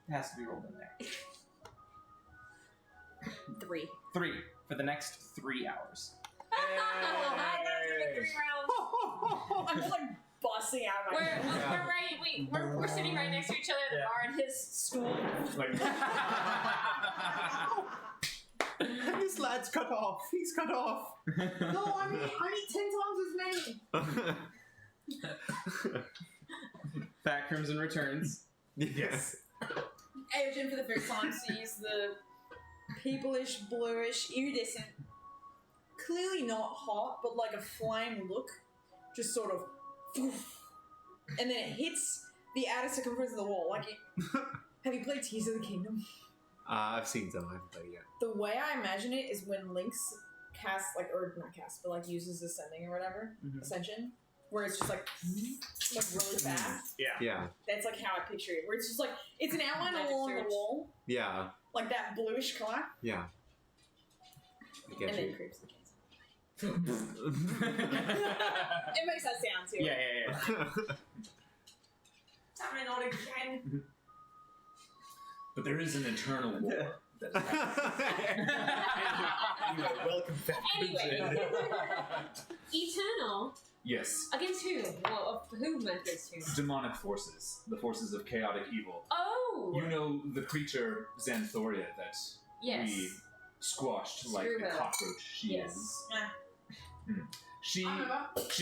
It has to be rolled in there. 3. 3 for the next 3 hours. I thought it was 3 rounds. I'm just like busting out my We're right. we're sitting right next to each other at the bar, and his stool. Like, This lad's cut off. He's cut off. No, I need 10 times as many. Fat Crimson returns. Yes. Aogen for the first time sees the peopleish, bluish, iridescent, clearly not hot, but like a flame look, just sort of, and then it hits the outer circumference of the wall. Like, have you played Tears of the Kingdom? I've seen some. I haven't played yet. The way I imagine it is when Lynx casts, like, or not casts, but like uses Ascending or whatever, Ascension, where it's just like really fast. Yeah. That's like how I picture it, where it's just like, it's an outline Magic along the surge. wall, Yeah. like that bluish color, Yeah. I get and then you. creeps the kids. It makes that sound too. Yeah. Happening on again. but there is an internal war that is happening. Welcome back. Anyway, Eternal Yes. against who? Well, who against who? Demonic forces. The forces of chaotic evil. Oh, You know the creature Xanthoria that yes. we squashed like Screw the her. cockroach she Yes. is. Ah. She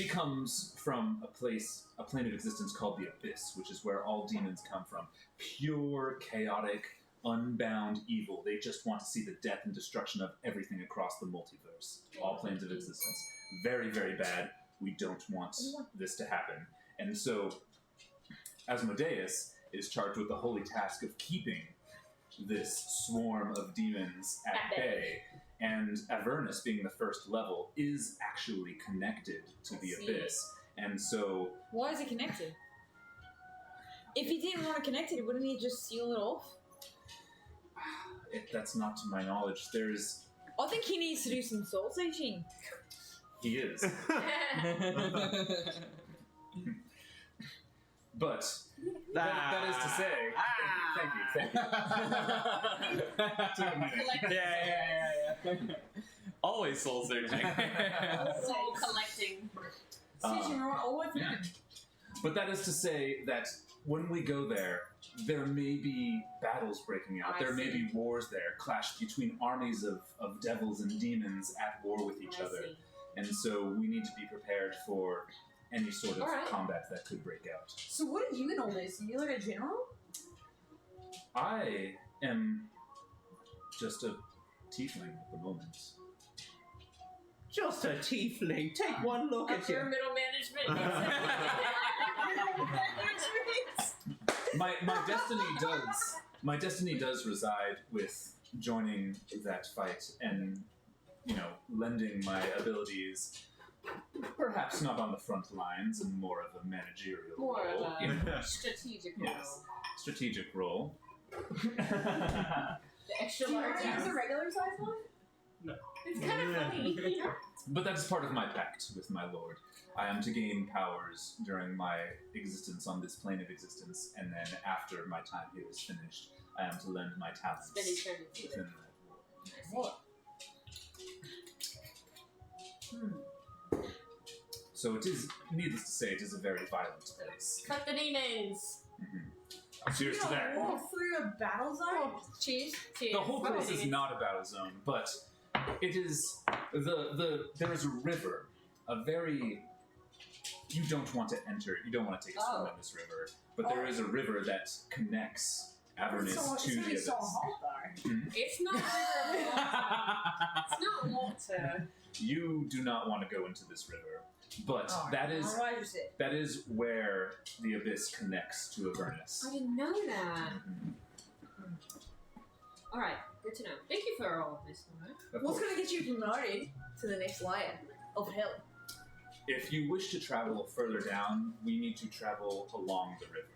comes from a plane of existence called the Abyss, which is where all demons come from. Pure, chaotic, unbound evil. They just want to see the death and destruction of everything across the multiverse. All planes of existence. Very, very bad. We don't want this to happen. And so, Asmodeus is charged with the holy task of keeping this swarm of demons at bay. And Avernus, being the first level, is actually connected to the See. Abyss. And so, Why is it connected? If he didn't want to connect it, wouldn't he just seal it off? that's not to my knowledge. There's... I think he needs to do some soul searching. He is. But that is to say, thank you. Took a minute. Yeah. Always soul searching. Soul collecting. Searching right all the way Yeah. through. But that is to say that when we go there, there may be battles breaking out. I There may see. be wars there, clash between armies of devils and demons at war with each I other. see. And so we need to be prepared for any sort of Alright. combat that could break out. So what are you in all this? Are you like a general? I am just a tiefling at the moment. Just a tiefling. Take one look at Upper you. middle management. My destiny does reside with joining that fight and, lending my abilities, perhaps not on the front lines and more of a managerial More of role. a strategic role. Yes. Strategic role. The extra large. use a regular size one? It's kind of funny. But that's part of my pact with my lord. I am to gain powers during my existence on this plane of existence, and then after my time here is finished, I am to lend my talents Spend eternity within there. that world. So it is, needless to say, it is a very violent place. Cut the demons. Cheers to that. Walk through a battle zone? Cheers. Cheers. The whole place Cut the is demons. not a battle zone, but it is there is a river, a very you don't want to enter. You don't want to take a swim in this river, but there is a river that connects Avernus to the Abyss. It's not river water. It's not water. You do not want to go into this river, but that is where the Abyss connects to Avernus. I didn't know that. All right, good to know. Thank you for all of this. Of What's course. going to get you promoted to the next layer of hell? If you wish to travel further down, we need to travel along the river.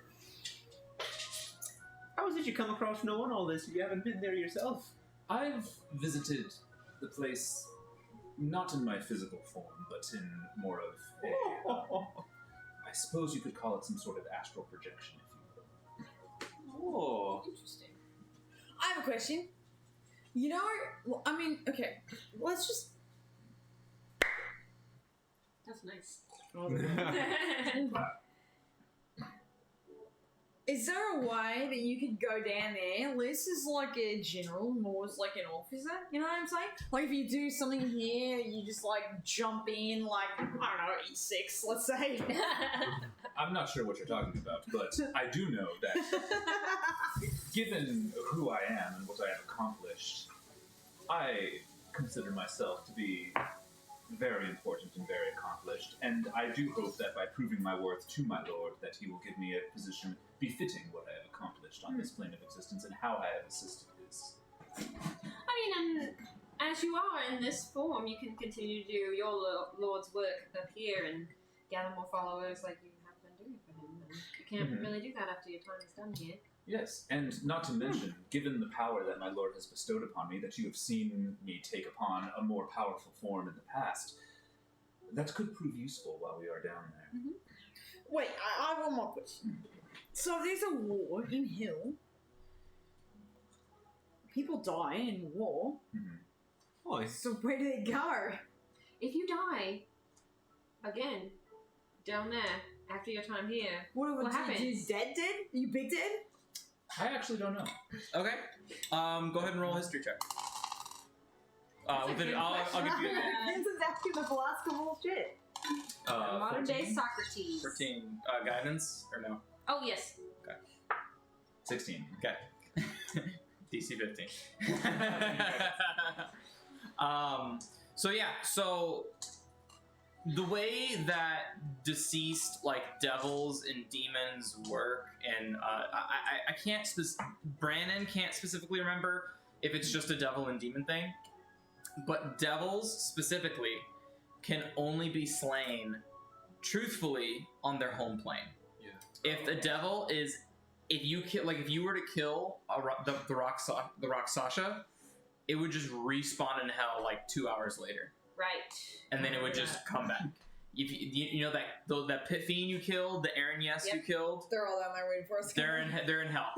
How did you come across knowing all this if you haven't been there yourself? I've visited the place not in my physical form, but in more of a, I suppose you could call it some sort of astral projection, if you will. Oh. Interesting. I have a question. You know, well, I mean, okay, let's just... That's nice. Is there a way that you could go down there, less as like a general, more as like an officer? You know what I'm saying? Like if you do something here, you just like jump in, like, I don't know, E6, let's say. I'm not sure what you're talking about, but I do know that given who I am and what I have accomplished, I consider myself to be very important and very accomplished, and I do hope that by proving my worth to my lord, that he will give me a position befitting what I have accomplished on this plane of existence and how I have assisted his. I mean, and as you are in this form, you can continue to do your lord's work up here and gather more followers like you have been doing for him. And you can't really do that after your time is done here. Yes, and not to mention, given the power that my lord has bestowed upon me, that you have seen me take upon a more powerful form in the past, that could prove useful while we are down there. Wait, I have one more question. So if there's a war in Hill, people die in war, so where do they go? If you die, again, down there, after your time here, what happens? You dead? Are you big dead? I actually don't know. Okay. Go ahead and roll a history check. I'll give you This is actually the basketball shit. Modern day 14? Socrates. 13 guidance or no? Oh, yes. 16. Okay. DC 15. So the way that deceased like devils and demons work, and I can't Brandon can't specifically remember if it's just a devil and demon thing, but devils specifically can only be slain truthfully on their home plane. Yeah. If the devil is, if you were to kill the rock Sasha, it would just respawn in hell like 2 hours later. Right. And then it would just come back. If you know that pit fiend you killed, the Aaron you killed, They're all down there waiting for us. they're in hell.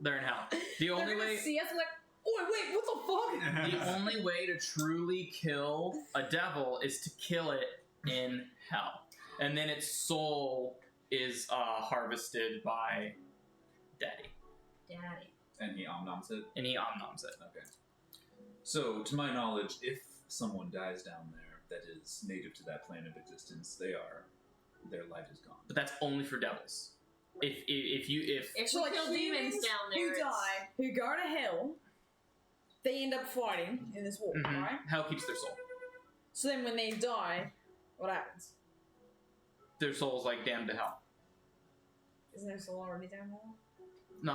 They're in hell. The only way see us like, oh wait, what the fuck? the only way to truly kill a devil is to kill it in hell, and then its soul is harvested by Daddy. And he omnoms it? And he omnoms it. Okay. So, to my knowledge, if someone dies down there that is native to that plane of existence, their life is gone. But that's only for devils. If So like kill demons down there, who die, who go to hell, they end up fighting in this war, right? hell keeps their soul. So then when they die, what happens? Their soul's like damned to hell. Isn't their soul already down there? No.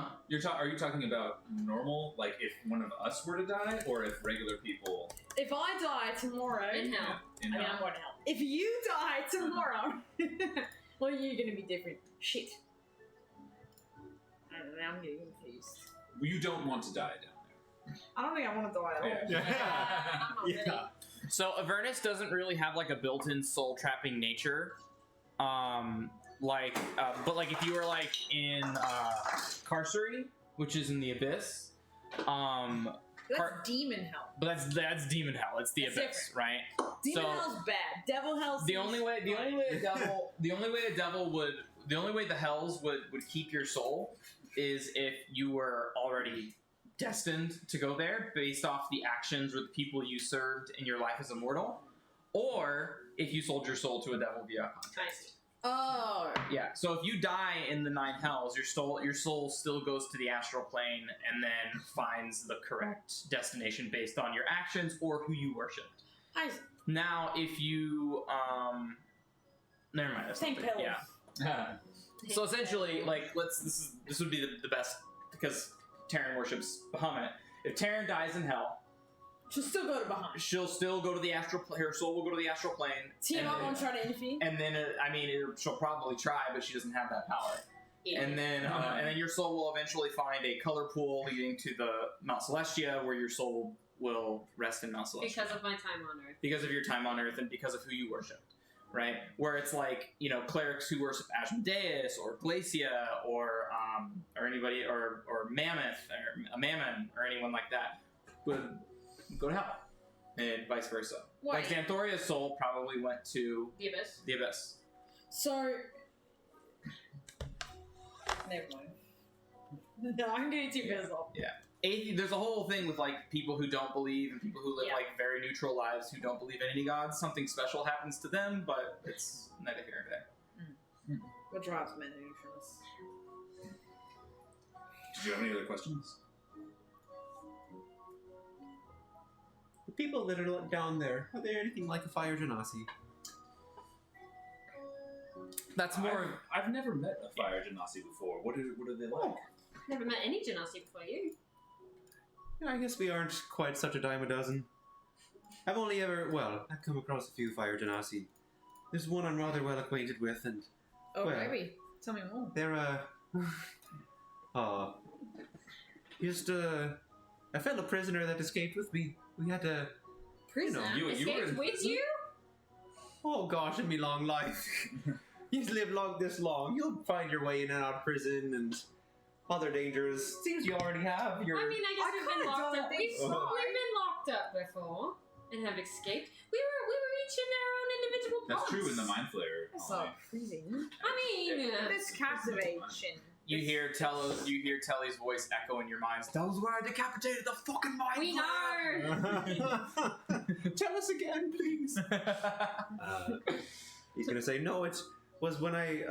Are you talking about normal, like if one of us were to die, or if regular people? If I die tomorrow, in hell. In I mean, hell? I'm going to hell. If you die tomorrow, well, you're going to be different. Shit. I don't know, I'm getting confused. You don't want to die down there. I don't think I want to die at all. Yeah. I'm not ready. So Avernus doesn't really have like a built-in soul trapping nature. But like if you were like in Carcery, which is in the Abyss, That's demon hell. but that's demon hell. It's the That's Abyss, right? Demon So- hell's bad. Devil hell's The only way the hells would keep your soul is if you were already destined to go there based off the actions or the people you served in your life as a mortal, or if you sold your soul to a devil via a contract. I see. Oh. Yeah. So if you die in the 9 hells, your soul still goes to the astral plane and then finds the correct destination based on your actions or who you worshipped. I see. Now, if you never mind. That's Saint something- Pillar. Yeah. So essentially, like, this would be the best because Terran worships Bahamut. If Terran dies in hell, She'll still go to behind. she'll still go to the astral. Her soul will go to the astral plane. Team up won't try to interfere. And then, she'll probably try, but she doesn't have that power. Yeah. And then your soul will eventually find a color pool leading to the Mount Celestia, where your soul will rest in Mount Celestia. Because of my time on Earth. Because of your time on Earth and because of who you worshipped, right? Where it's like, clerics who worship Asmodeus or Glacia or anybody or Mammoth or a Mammon or anyone like that would go to hell, and vice versa. Wait. Like Xanthoria's soul probably went to The Abyss. the Abyss. So, Never mind. No, I'm getting too pissed off. There's a whole thing with like people who don't believe and people who live Yeah. like very neutral lives who don't believe in any gods. Something special happens to them, but it's neither here nor there. What drives men to neutrals? Did you have any other questions? The people that are down there, are they anything like a fire genasi? That's more. I've never met a fire genasi before. What are they like? Never met any genasi before you. Yeah, I guess we aren't quite such a dime a dozen. I've only ever, well, I've come across a few fire genasi. There's one I'm rather well acquainted with, and Oh, Well. maybe. Tell me more. they're, just, a fellow prisoner that escaped with me. We had to, Prison. you were Escaped in with prison? you? oh gosh, in me long life. You live long this long, you'll find your way in and out of prison and other dangers. Seems you already have your... I mean, I guess I we've been kinda locked don't up. think We've so. been locked up before and have escaped. We were each in our own individual pods. That's true in the Mind Flayer That's colony. not freezing. I mean, This captivation. You hear Telly's voice echo in your minds. That was where I decapitated the fucking mind. we know. Tell us again, please. He's gonna say, no, it was when I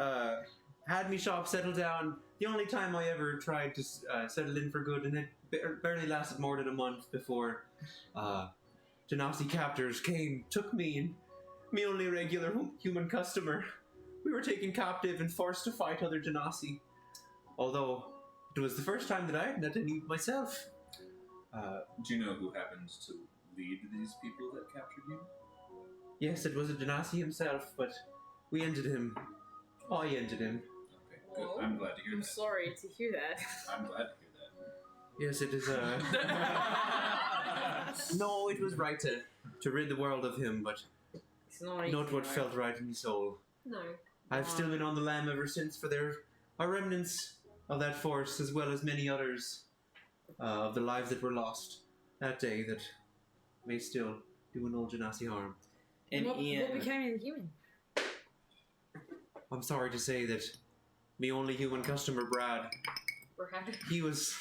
had me shop settled down. The only time I ever tried to settle in for good, and it barely lasted more than a month before Genasi captors came, took me, and me only regular human customer. We were taken captive and forced to fight other Genasi. Although it was the first time that I had met any myself. Do you know who happened to lead these people that captured you? Yes, it was a Genasi himself, but we ended him. I ended him. Okay, good. Whoa. I'm glad to hear I'm that. sorry to hear that. I'm glad to hear that. Yes, it is. No, it was right to rid the world of him, but It's not not easy, what right? felt right in his soul. No. I've still been on the lam ever since, for there are remnants of that force, as well as many others of the lives that were lost that day that may still do an old Genasi harm. And what Ian, became of the human? I'm sorry to say that me only human customer, Brad, Brad. he was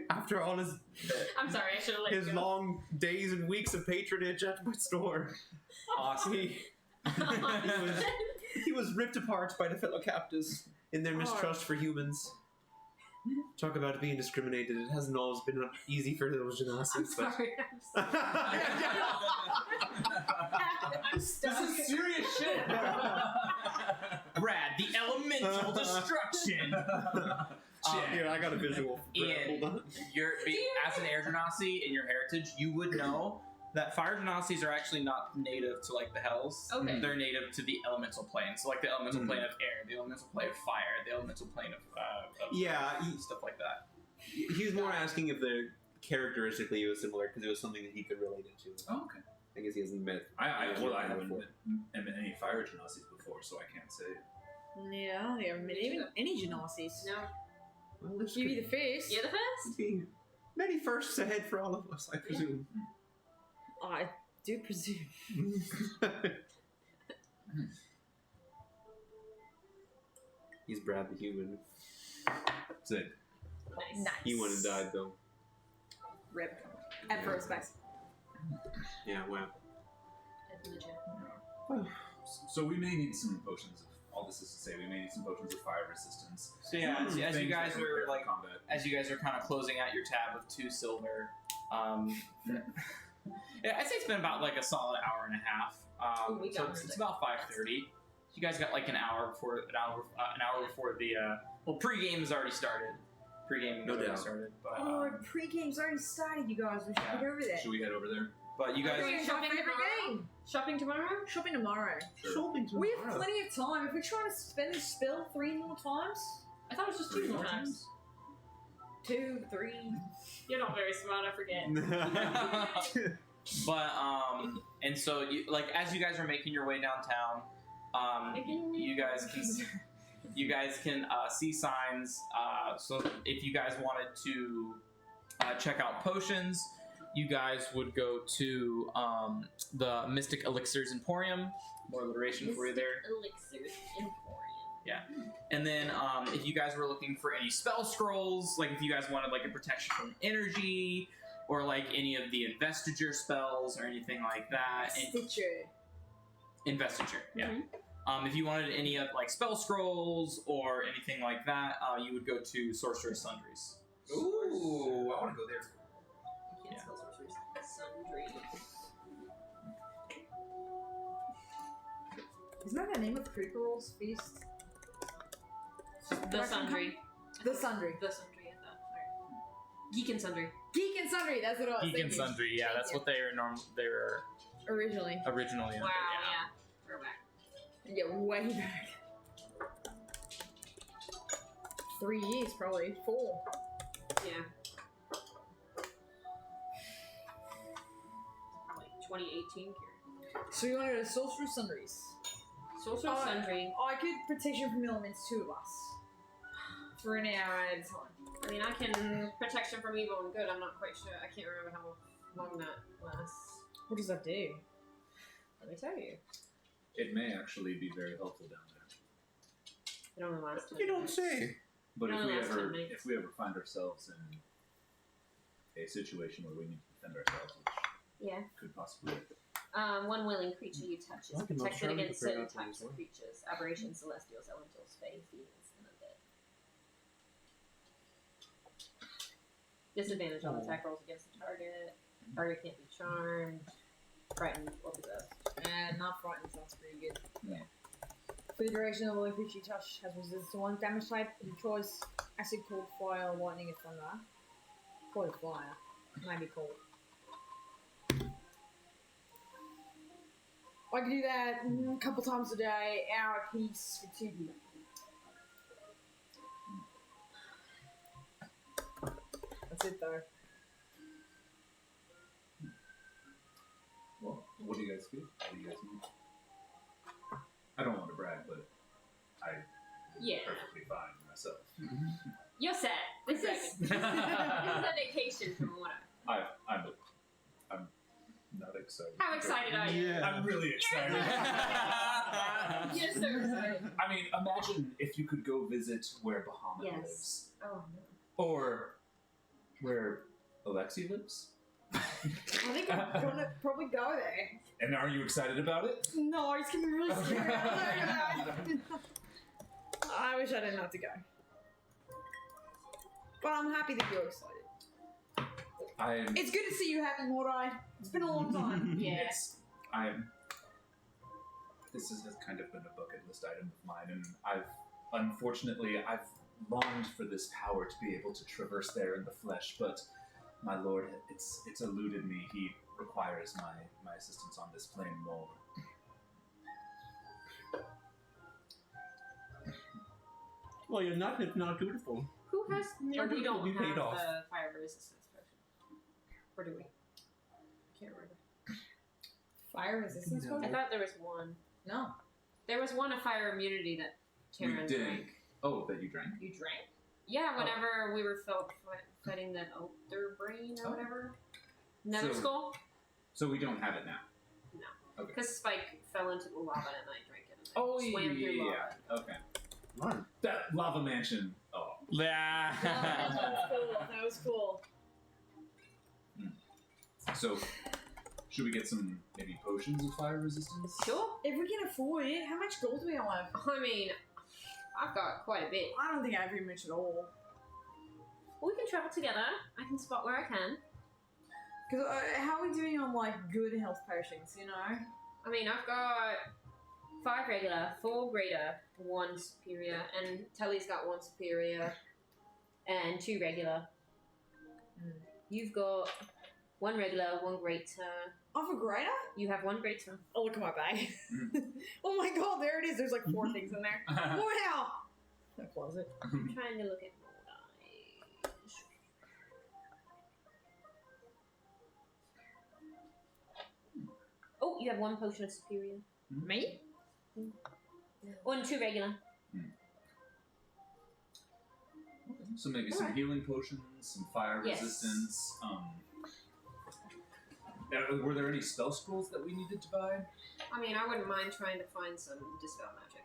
after all his I'm sorry, I should have let his you go. long days and weeks of patronage at my store. awesome. He was ripped apart by the fellow captives in their mistrust for humans. Talk about being discriminated. It hasn't always been easy for those I'm Genasis, but sorry. I'm stuck. This is serious shit. Brad, the elemental destruction. Here, I got a visual. Ian, Hold on. as an air genasi in your heritage, you would know that fire genasis are actually not native to like the hells. Okay. They're native to the elemental plane. So like the elemental Mhm. plane of air, the elemental plane of fire, the elemental plane of Yeah, stuff like that. he was more asking if the characteristically it was similar because it was something that he could relate it to. Oh, okay. I guess he hasn't met. I haven't before. met any fire genasis before, so I can't say. Yeah, they haven't been even any Genasis. No. Well, there's Give you the face. You're the first? be many firsts ahead for all of us, I presume. I do presume. He's Brad the human. Sick. Nice. Nice. He went and died though. Rip. At first base. Yeah, wow. As in the gym. So we may need some potions of. All this is to say, we may need some potions of fire resistance. So yeah, as you Things guys that were prepare for like, combat. as you guys are kind of closing out your tab of 2 silver, yeah, I'd say it's been about like a solid hour and a half. Oh, we So got it's it. about 5:30. You guys got like an hour before the well, pregame has already started. Pregame No has already doubt. started, but Oh, pre-game's already started, you guys. We should Yeah. get over there. Should we head over there? but you guys. Okay. It's Shopping our favorite tomorrow? game. Shopping tomorrow? Shopping tomorrow. Shopping We have plenty of time. If we're trying to spend this spell 3 more times, I thought it was just 2 more times. 2, 3. You're not very smart, I forget. But and so you like as you guys are making your way downtown, you guys can see signs. So if you guys wanted to check out potions, you guys would go to the Mystic Elixirs Emporium. More alliteration for you there. Elixir Emporium. Yeah. And then if you guys were looking for any spell scrolls, like if you guys wanted like a protection from energy, or like any of the investiture spells or anything like that. Investiture, yeah. Mhm. If you wanted any of like spell scrolls or anything like that, you would go to Sorcerer's Sundries. Ooh, I want to go there. You can't spell sorceries. Sundries. Isn't that the name of Creeperall's feast? The Sundry. The Sundry. The Sundry, I thought. Sorry. Geek and Sundry. Geek and Sundry, that's what I was Geek thinking. and Sundry, yeah, that's what they were Originally. originally under, Wow, yeah. yeah. Throwback. Yeah, way back. 3 years, probably. 4. Yeah. Probably 2018 here. So we want to go to Sorcerer's Sundries. Sorcerer Sundry. I could protection from elements, 2 of us. For an hour at a time. I mean, I can protection from evil and good. I'm not quite sure. I can't remember how long that lasts. What does that do? Let me tell you. It may actually be very helpful down there. It only lasts 10 You don't minutes. say. But No, that's 10 minutes. if we ever find ourselves in a situation where we need to defend ourselves, which Yeah. could possibly One willing creature you touch is I can protected try to against prepare certain that types as well. of creatures. Aberrations, celestials, elementals, fae, fiends, and undead. Disadvantage on attack rolls against the target. Target can't be charmed, frightened, or possessed. And not frightened sounds pretty good. Yeah. For the duration of the willing creature you touch has resistance to 1 damage type of your choice. Acid, cold, fire, lightning, and thunder. Cold fire. Maybe cold. I can do that a couple times a day, hour a piece for 2 people. That's it though. Well, what do you guys feel? What do you guys need? I don't want to brag, but I'm Yeah. perfectly fine myself. You're set. This is a vacation from what I'm not excited. How excited are you? Yeah. I'm really excited. You're so excited. I mean, imagine if you could go visit where Bahamut Yes. lives. Oh no. Or where Alexi lives. I think I'm gonna probably go there. And are you excited about it? No, it's gonna be really scary. I wish I didn't have to go. But I'm happy that you're excited. It's good to see you happy, Mordai. It's been a long time. Yeah. This has kind of been a bucket list item of mine, and I've longed for this power to be able to traverse there in the flesh, but my lord, it's eluded me. He requires my assistance on this plane more. Well, you're not beautiful. Who has? Our We dude don't will be have paid off. the fire resistance potion, or do we? I can't remember. Fire resistance No. I potion? thought there was one. No. There was one of fire immunity that We Taryn drank. drank. Oh, that you drank? You drank? Yeah, whenever we were fighting that Elder Brain or Oh. whatever. Nether So- Skull? So we don't have it now. No. Okay. Because Spike fell into the lava and I drank it. And I Oh, swam through lava. yeah. Okay. Darn. That lava mansion. Oh. Yeah. That was cool. So, should we get some maybe potions of fire resistance? Sure. If we can afford it, how much gold do we all have? I mean, I've got quite a bit. I don't think I have very much at all. We can travel together. I can spot where I can. Because how are we doing on like good health potions, you know? I mean, I've got 5 regular, 4 greater, 1 superior, and Tully's got 1 superior and 2 regular. You've got 1 regular, 1 greater. Oh, for greater? You have 1 greater. Oh, look at my bag. Oh my god, there it is. There's like 4 things in there. Wow! That closet. I'm trying to look at Mordai. Oh, you have 1 potion of superior. Me? 1, 2 regular. So maybe some Alright. healing potions, some fire Yes. resistance. Were there any spell scrolls that we needed to buy? I mean, I wouldn't mind trying to find some dispel magic.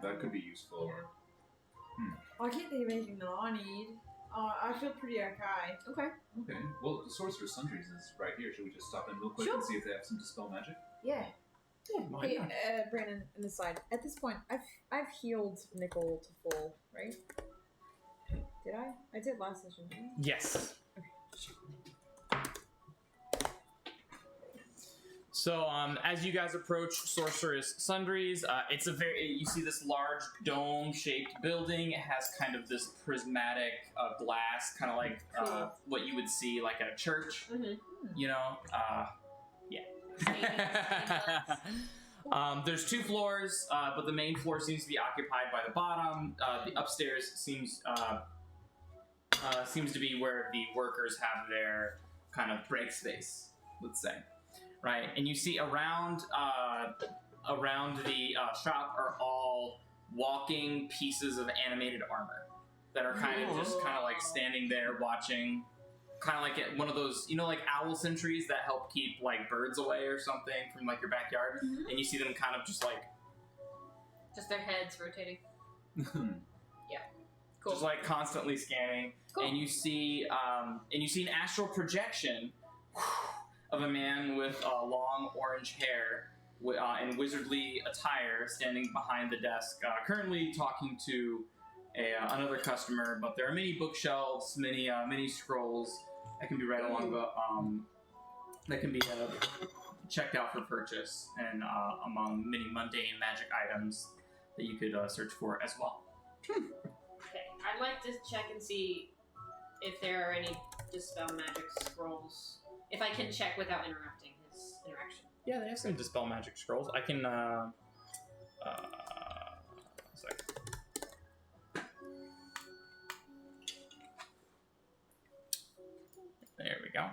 That could be useful. Yeah. I can't think of anything that I need. I feel pretty okay. Okay. Okay. Well, the Sorcerer's Sundries is right here. Should we just stop in real quick Sure. and see if they have some Dispel Magic? Yeah. Yeah, why Hey, not? Brandon, on the side. At this point, I've healed Nickel to full, right? Did I? I did last session. Didn't I? Yes. So, as you guys approach Sorcerer's Sundries, it's you see this large dome-shaped building. It has kind of this prismatic glass, kind of like Cool. what you would see like at a church. Mm-hmm. You know, there's 2 floors, but the main floor seems to be occupied by the bottom. The upstairs seems to be where the workers have their kind of break space, let's say, right? And you see around the shop are all walking pieces of animated armor that are kind of just kind of like standing there watching. Kind of like one of those, like owl sentries that help keep like birds away or something from like your backyard, and you see them kind of just like, Just their heads rotating. Cool. just like constantly scanning, Cool. and you see an astral projection of a man with long orange hair and wizardly attire standing behind the desk, currently talking to another customer. But there are many bookshelves, many scrolls that can be read along the that can be checked out for purchase, and among many mundane magic items that you could search for as well. Okay. I'd like to check and see if there are any Dispel Magic scrolls. If I can check without interrupting his interaction. Yeah, they have some Dispel Magic scrolls. I can, sorry. There we go.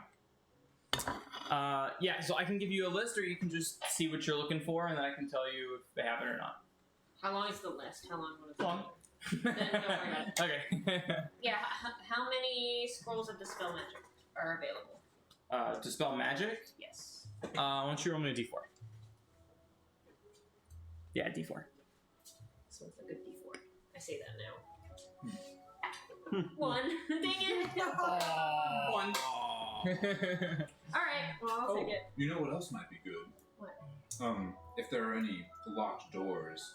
Yeah, so I can give you a list, or you can just see what you're looking for, and then I can tell you if they have it or not. How long is the list? How long will it be? Long. Then don't worry about it. Okay. Yeah, how many scrolls of Dispel Magic are available? Dispel Magic? Yes. Why don't you roll me a d4? Yeah, d4. This one's a good D4. I say that now. 1. Dang it! 1. Alright, well, I'll take it. You know what else might be good? What? If there are any locked doors,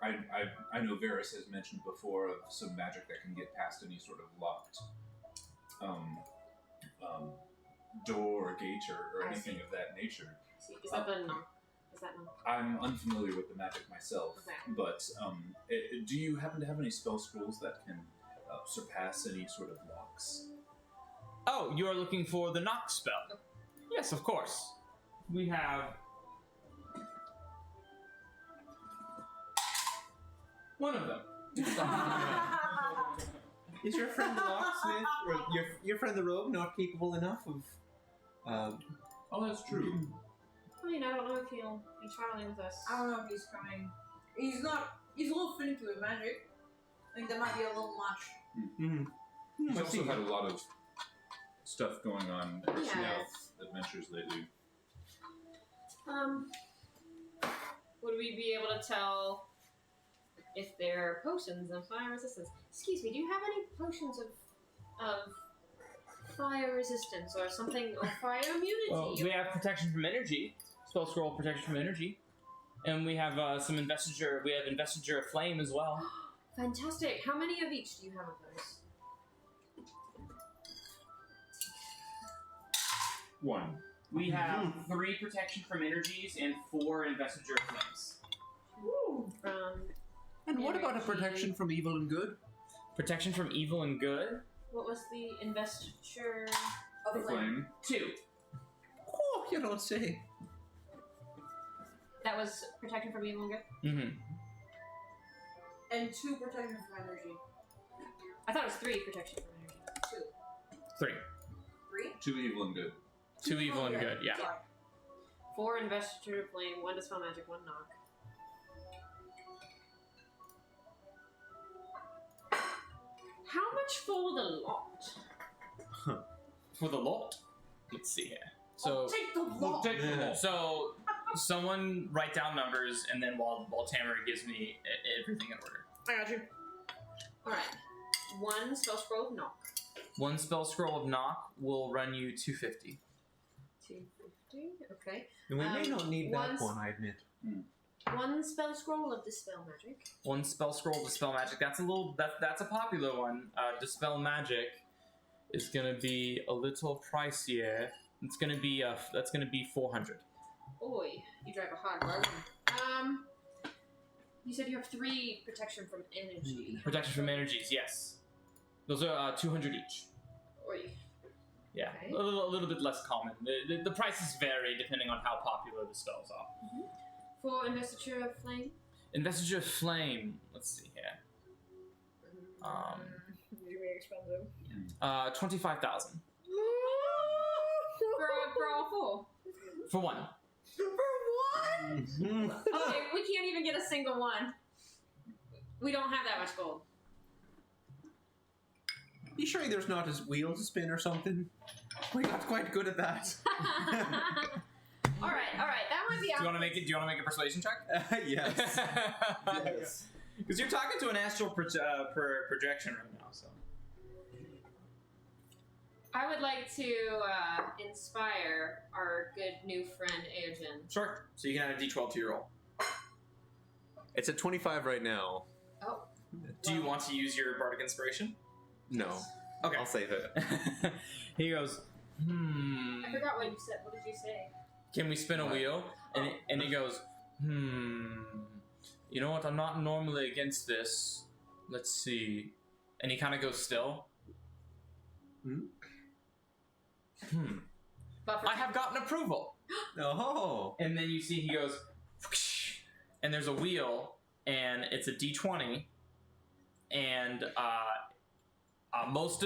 I know Varys has mentioned before of some magic that can get past any sort of locked door or gate or I anything see. of that nature. See, is that the knock? Is that knock? I'm unfamiliar with the magic myself, Okay. but do you happen to have any spell scrolls that can surpass any sort of locks? Oh, you are looking for the knock spell? Yes, of course. We have one of them. Is your friend the locksmith or your friend the rogue not capable enough of? Oh, that's true. I mean, I don't know if he'll be traveling with us. I don't know if he's coming. He's a little finicky with magic. I think that might be a little much. He's also had a lot of stuff going on Yes. adventures lately. Would we be able to tell if there are potions of fire resistance? Excuse me, do you have any potions of fire resistance or something, or fire immunity? Well, we have protection from energy, spell scroll protection from energy, and we have some investiture. We have investiture of flame as well. Fantastic. How many of each do you have of those? 1. We have 3 protection from energies and 4 investiture of flames. And what about a Energy. protection from evil and good? Protection from evil and good? What was the investiture? Of flame. 2. Oh, you don't say. That was protection from evil and good? Mm-hmm. And 2 protection from energy. I thought it was 3 protection from energy. 3. 3? 2 evil and good. 2 evil and good, yeah. Sorry. 4 investiture of flame, 1 dispel magic, 1 knock. How much for the lot? For the lot? Let's see here. So, Take the lot. so Someone write down numbers, and then while Tamara gives me everything in order. I got you. Alright. 1 spell scroll of knock. 1 spell scroll of knock will run you 250. 250. Okay. And we may not need that once- one, I admit. 1 spell scroll of dispel magic. 1 spell scroll of dispel magic. That's a popular one. Dispel magic is gonna be a little pricier. It's gonna be that's gonna be 400. Oi, you drive a hard bargain. You said you have 3 protection from energy. Protection from energies, yes. Those are 200 each. Oi. Yeah, Okay. a little bit less common. The prices vary depending on how popular the spells are. For investiture of flame. Investiture of Flame. Let's see here. Really expensive. 25,000 For all 4. for 1. Okay, we can't even get a single one. We don't have that much gold. You sure there's not a wheel to spin or something? We got quite good at that. Alright, that might be Do you want to make it? Do you want to make a persuasion check? Yes. Yes. Because you're talking to an astral projection right now, so. I would like to inspire our good new friend Aogen. Sure. So you can add a d12 to your roll. It's at 25 right now. Oh. Do you want to use your bardic inspiration? No. Okay. I'll save it. He goes, I forgot what you said. What did you say? Can we spin a wheel? And he goes, you know what? I'm not normally against this. Let's see. And he kind of goes still. Buffer. I have gotten approval. Oh. And then you see he goes, whoosh, and there's a wheel, and it's a d20, and most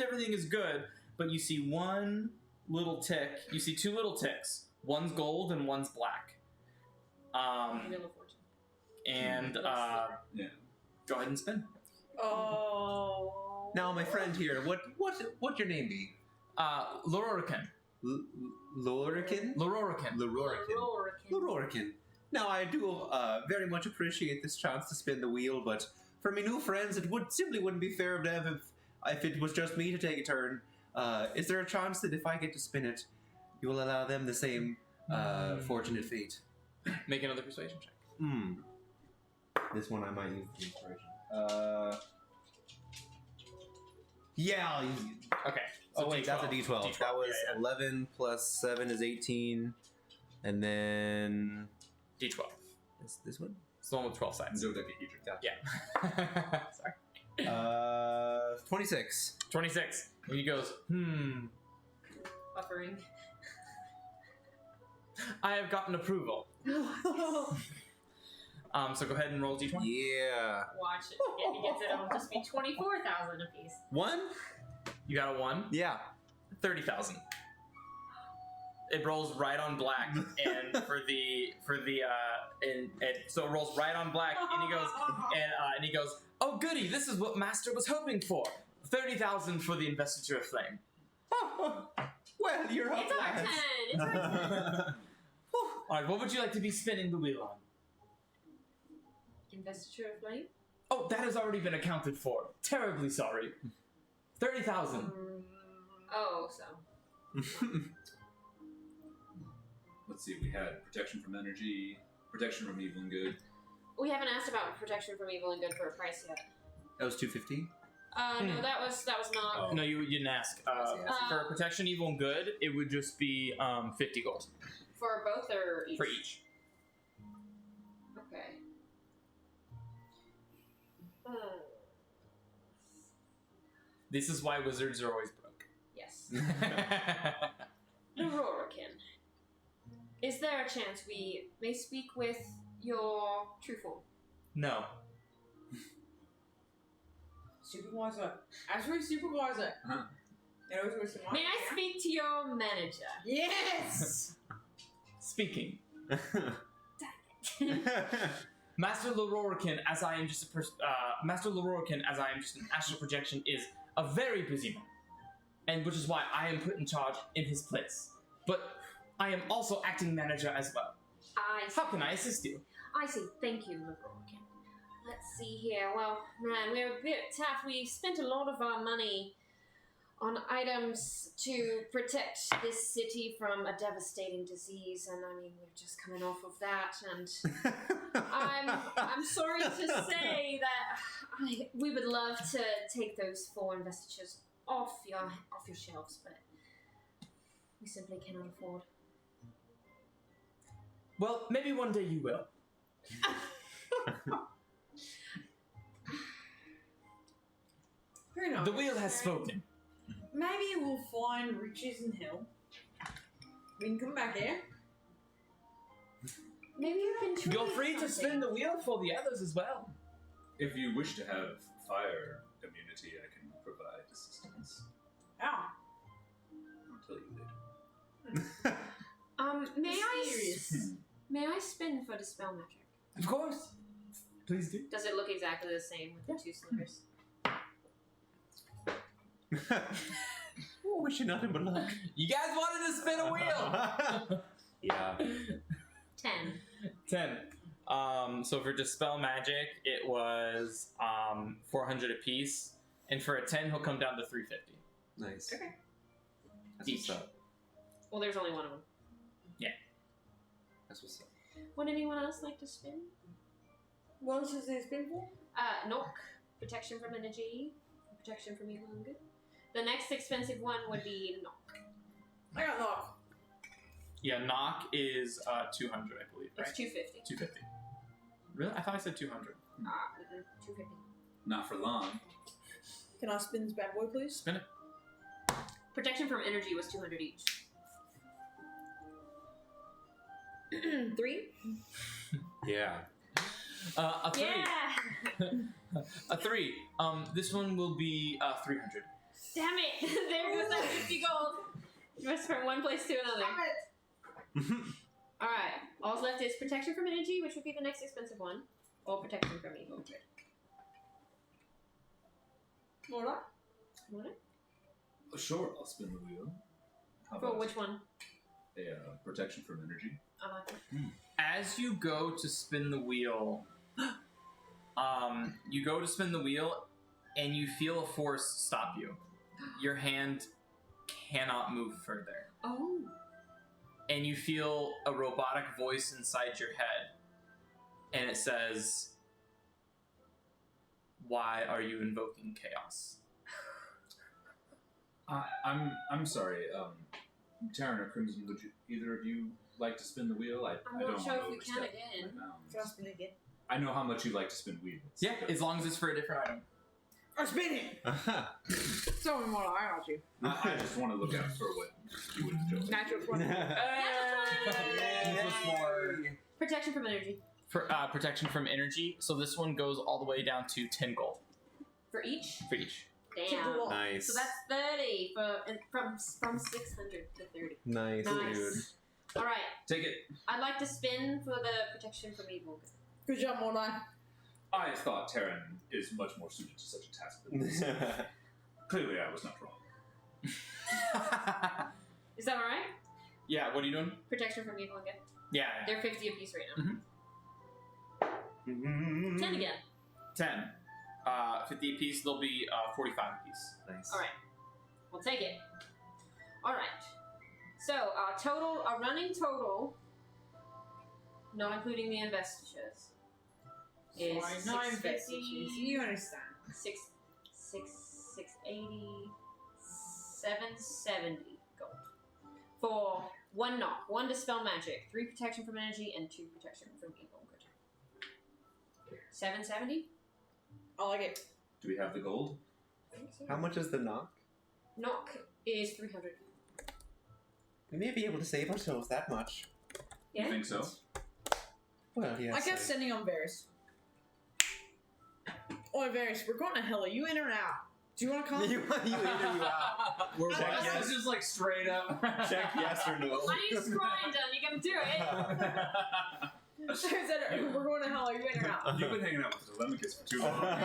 everything is good, but you see one little tick. You see 2 little ticks. One's gold and one's black. Wheel of Fortune. And Yeah. go ahead and spin. Oh. Now, my friend here, what's your name be? Lororican. Lororican? Lororican. Lororican. Lororican. Now, I do very much appreciate this chance to spin the wheel, but for my new friends, it simply wouldn't be fair of them if it was just me to take a turn. Is there a chance that if I get to spin it, you will allow them the same fortunate fate? Make another persuasion check. This one I might use the inspiration. Yeah, I'll use it. Okay. Oh wait, that's a D12. D12. That was Yeah, 11 plus 7 is 18, and then D12. this one. It's the one with 12 sides. Dodecahedron. Yeah. Sorry. 26. 26. And he goes, Buffering. I have gotten approval. So go ahead and roll d20. Yeah. Watch it. If he gets it, it'll just be 24,000 apiece. 1? You got a 1? Yeah. 30,000. It rolls right on black, and so it rolls right on black, and he goes, oh goody, this is what Master was hoping for. 30,000 for the investiture of flame. Well, you're up It's our last. turn. It's our turn. All right, what would you like to be spinning the wheel on? Investiture of flame. Oh, that has already been accounted for. Terribly sorry. 30,000. Oh, so. Let's see, we had protection from energy, protection from evil and good. We haven't asked about protection from evil and good for a price yet. That was 250. No, that was not. No, you didn't ask. For protection, evil, and good, it would just be 50 gold For both or each? for each. Okay. This is why wizards are always broke. Yes. Aurorican. Is there a chance we may speak with your true form? No. Supervisor. Actually, supervisor. Huh. It always goes to my May I speak to your manager? Yes! Speaking. Master Lororican, as I am just an astral projection, is a very busy man, and which is why I am put in charge in his place. But I am also acting manager as well. I How can I assist you? I see. Thank you, McGorkin. Let's see here. Well, man, we're a bit tough. We spent a lot of our money on items to protect this city from a devastating disease, and I mean, we're just coming off of that, and I'm sorry to say that we would love to take those 4 investitures off your shelves, but we simply cannot afford. Well, maybe one day you will. Who knows? The wheel has spoken. Maybe we'll find riches in hell. We can come back here. Maybe you can try You're free to something. spin the wheel for the others as well. If you wish to have fire immunity, I can provide assistance. How? I'll tell you later. May I spin for dispel magic? Of course. Please do. Does it look exactly the same with the 2 slivers? Oh, wish you nothing but luck. You guys wanted to spin a wheel. Yeah. 10. 10. So for dispel magic, it was 400 apiece, and for a 10, he'll come down to 350 Nice. Okay. That's each. what's up. Well, there's only one of them. That's what's up. Would anyone else like to spin? What else is there spin for? Knock, protection from energy, protection from evil and good. The next expensive one would be knock. I got knock. Yeah, knock is 200, I believe, right? It's 250. 250. Really? I thought I said 200. 250. Not for long. Can I spin this bad boy, please? Spin it. Protection from energy was 200 each. 3. Yeah. A 3. Yeah! A 3. This one will be 300. Damn it! There goes that 50 gold! Just from one place to another. Alright, all's left is protection from energy, which would be the next expensive one, or protection from evil. Alright. What? Sure, I'll spin the wheel. How For about which one? a protection from energy? I like it. As you go to spin the wheel, you go to spin the wheel, and you feel a force stop you. Your hand cannot move further. Oh. And you feel a robotic voice inside your head, and it says, "Why are you invoking chaos?" I'm sorry, Taryn or Crimson, would you either of you like to spin the wheel? I I'm don't not sure want if to we can overstep again. my bounds. Can I spin it again? I know how much you like to spin wheels. Yeah, as long as it's for a different item. I spin it! Tell me more, I got you. I just want to look out for what you would enjoy. Natural 20. This was for Protection from energy. protection from energy. So this one goes all the way down to 10 gold For each? for each. Damn. Nice. So that's 30 from 600 to 30. Nice, Nice. dude. Alright, Take it. I'd like to spin for the protection from evil. Good job, Mordai. I thought Taryn is much more suited to such a task than this. Clearly, I was not wrong. Is that alright? Yeah, what are you doing? Protection from evil and good. Yeah, They're 50 apiece right now. Mm-hmm. 10 again. 10. 50 apiece, they'll be 45 apiece. Nice. Alright. We'll take it. Alright. So, our running total, not including the investitures, is Sorry, not 650. investitures. You understand. 680, 770 gold. For 1 knock, 1 dispel magic, 3 protection from energy, and 2 protection from evil. Good. 770? I like it. Do we have the gold? I think so. How much is the knock? Knock is 300. We may be able to save ourselves that much. Yeah? You think so? Well, yes. I kept sending on Varys. Oi, Varys, we're going to hell. Are you in or out? Do you want to come? you in or you out? We're Check yes. This is like straight up. Check yes or no. I need a scrying done. You gotta do it. I said, we're going to hell. Are you in or out? You've been hanging out with the Telemachus for too long.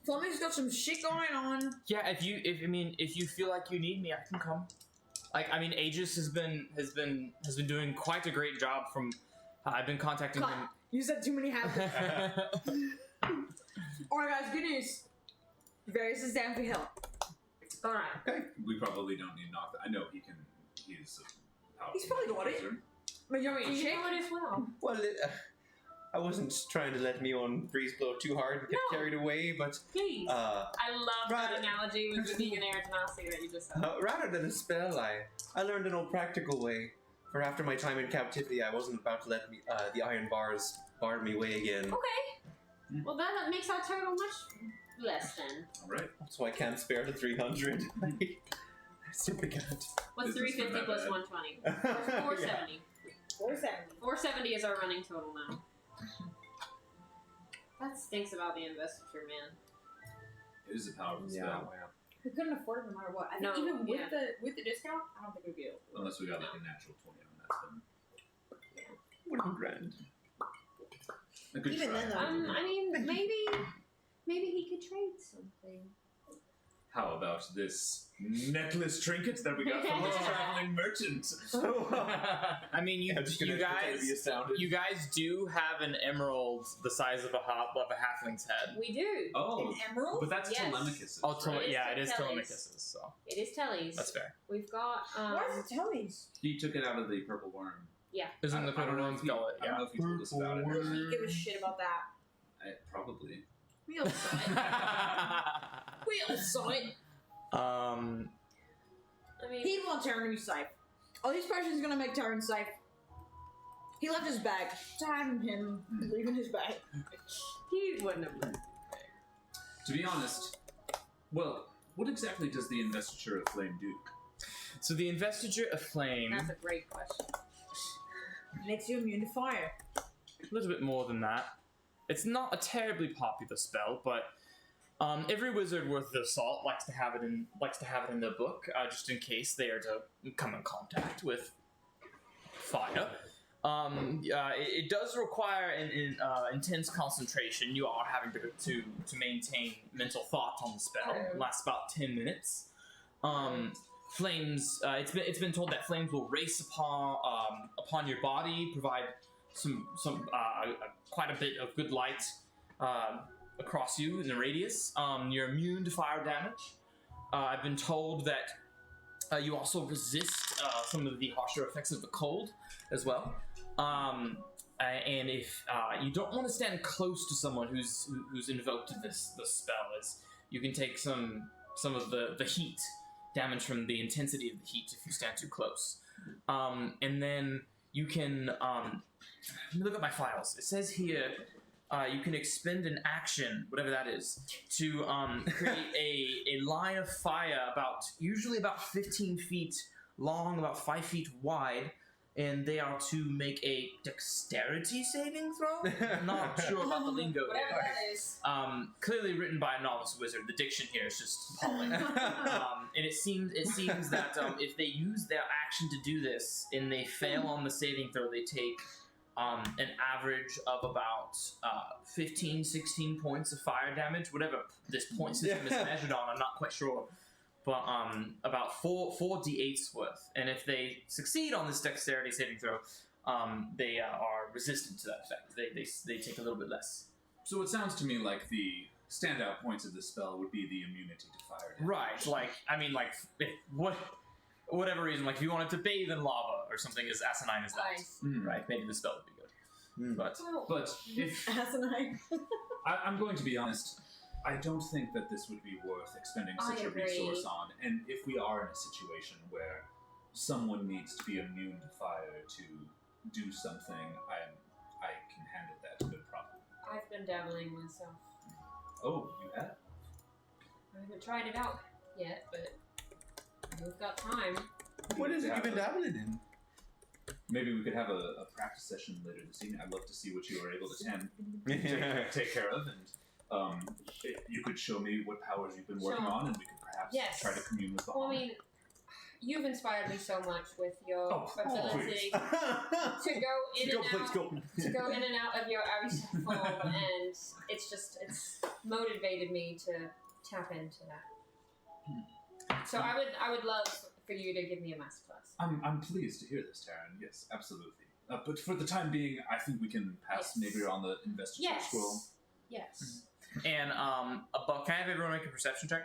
Fleming's got some shit going on. Yeah, if you feel like you need me, I can come. Like, I mean, Aegis has been doing quite a great job. From I've been contacting Cut. him. You said too many houses. Alright, guys, good news. Varys is down for help. Alright. We probably don't need knock. I know he can. He's a powerful He's probably got it. wizard. But you want me to You check? know it as well. Well, I wasn't trying to let me on breeze blow too hard and get No. carried away, but Please. I love that Right. analogy with the vegan air tenacity that you just said. rather than a spell, I learned an old practical way. For after my time in captivity, I wasn't about to let the iron bars bar me way again. Okay. Well, that makes our total much less then. All right. So I can't spare the 300. I simply can't. What's Business 350 not plus bad. 120? Yeah. 470. 470. 470 is our running total now. That stinks about the investiture, man. It is a powerful Yeah. spell. We couldn't afford it no matter what. I think No, even yeah. with the discount, I don't think we'd be able to. Unless we got like a natural 20 on that spell. 1 grand. A good Even try. then, though. I mean, maybe he could trade something. How about this necklace trinket that we got from this traveling merchant? I mean, you guys do have an emerald the size of a halfling's head. We do. Oh, An emerald? but that's Yes. Telemachus. Oh, It is it is Telemachus. Telemachus's, so It is Telly's. that's fair. We've got. Why is it Telly's? He took it out of the purple worm. Isn't the I don't purple know one's if he- gullet? I don't know if he told us about it. He give a shit about that. Probably. We all saw it. We all saw it. I mean, He'd want Taryn to be safe. Oh, this person's gonna make Taryn safe. He left his bag. Time him leaving his bag. he wouldn't have been. To be honest, well, what exactly does the investiture of flame do? So the investiture of flame, That's a great question. Makes you immune to fire. a little bit more than that. It's not a terribly popular spell, but every wizard worth their salt likes to have it in their book, just in case they are to come in contact with fire. It does require an intense concentration. You are having to maintain mental thought on the spell. It lasts about 10 minutes. Flames. It's been told that flames will race upon your body, provide some quite a bit of good light across you in the radius. You're immune to fire damage. I've been told that you also resist some of the harsher effects of the cold as well. And if you don't want to stand close to someone who's invoked this spell, as you can take some of the heat damage from the intensity of the heat if you stand too close. And then you can let me look at my files. It says here you can expend an action, whatever that is, to create a line of fire usually about 15 feet long, about 5 feet wide, and they are to make a dexterity saving throw. I'm not sure about the lingo Whatever here. that is. Clearly written by a novice wizard. The diction here is just appalling. And it seems that if they use their action to do this and they fail on the saving throw, they take an average of about 15, 16 points of fire damage. Whatever this point system is measured on, I'm not quite sure. But about 4 d8s worth. And if they succeed on this dexterity saving throw, they are resistant to that effect. They take a little bit less. So it sounds to me like the standout points of this spell would be the immunity to fire damage. Right, whatever reason, like if you wanted to bathe in lava or something as asinine as that, Nice. right? Maybe the spell would be good. But But if Asinine. I'm going to be honest, I don't think that this would be worth expending I such a agree. resource on. And if we are in a situation where someone needs to be immune to fire to do something, I can handle that no problem. I've been dabbling myself. Oh, you have? I haven't tried it out yet, but we've got time. What is it you've been dabbling in? Maybe we could have a practice session later this evening. I'd love to see what you are able to take care of, and you could show me what powers you've been working on, and we could perhaps Yes. try to commune with Well, I Bahamut. mean, you've inspired me so much with your Oh, ability to go in and out. To go in and out of your Arisat form, and it's motivated me to tap into that. So I would love for you to give me a masterclass. I'm pleased to hear this, Taryn. Yes, absolutely. But for the time being, I think we can pass Yes. maybe on the investiture scroll. Yes. And can I have everyone make a perception check?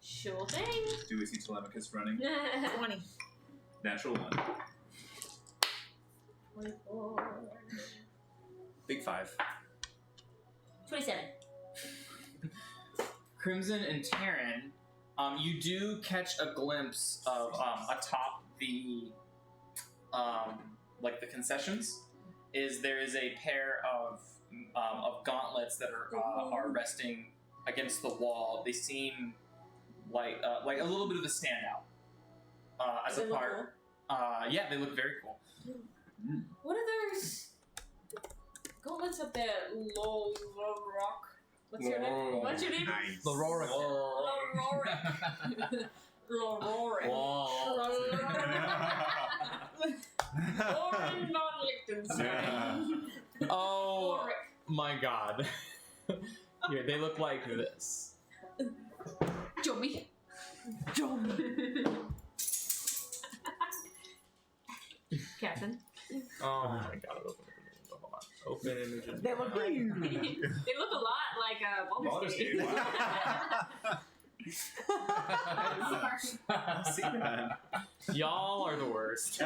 Sure thing. Do we see Telemachus running? 20. Natural 1. 24. Big 5. 27. Crimson and Terran, you do catch a glimpse of atop the like the concessions. There is a pair of gauntlets that are resting against the wall. They seem like a little bit of a standout as They a look part. Yeah, they look very cool. What are those gauntlets up there? Rock. What's your name? What's your name? Nice. L'Aurora. Lororic. Orin von Liechtenstein. Oh Oric. my god. Here, they look like this. Jummy. Captain. Oh my god. Hold on. Open images. They look great. They look a lot like Baldur's Baldur's Gate. Gate. See that? Y'all are the worst.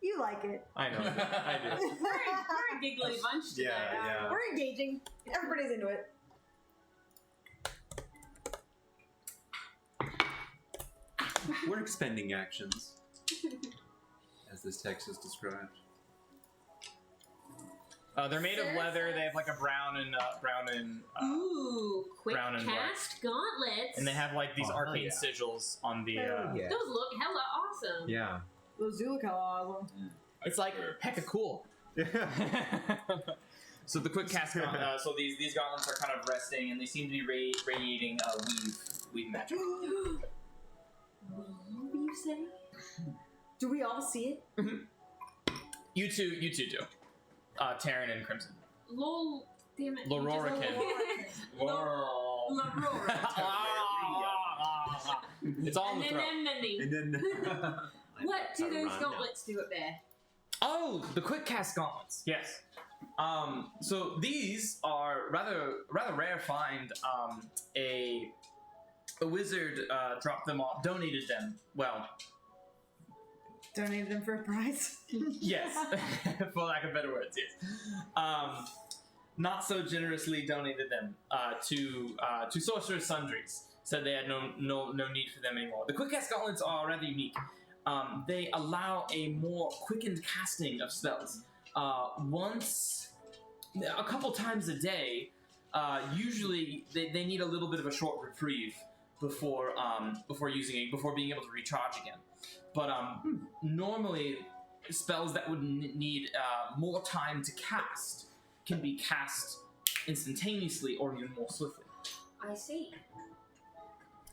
You like it. I know. I do. We're a giggly bunch today. Yeah. We're engaging. Everybody's into it. We're expending actions, as this text is described. They're made of leather. They have like a brown and Ooh, quick brown and cast gauntlets. and they have like these Oh, hell arcane yeah. sigils on the. Hell yeah. Those look hella awesome. Yeah. Those do look hella awesome. It's like hecka cool. So the quick cast so these gauntlets are kind of resting, and they seem to be radiating weave magic. What do you say? Do we all see it? You two do. Terran and Crimson. Lol. Damn it. L'Aurorican. L'Aurora. It's all in the throat. And then. What do Gotta those run gauntlets do up there? Oh, the quick cast gauntlets. Yes. So these are rather rare find. A wizard dropped them off, donated them. Well, Donated them for a prize. yes, for lack of better words, yes. Not so generously donated them to Sorcerer's Sundries. Said they had no need for them anymore. The quick cast gauntlets are rather unique. They allow a more quickened casting of spells. A couple times a day. Usually, they need a little bit of a short reprieve before being able to recharge again. But normally, spells that would need more time to cast can be cast instantaneously or even more swiftly. I see.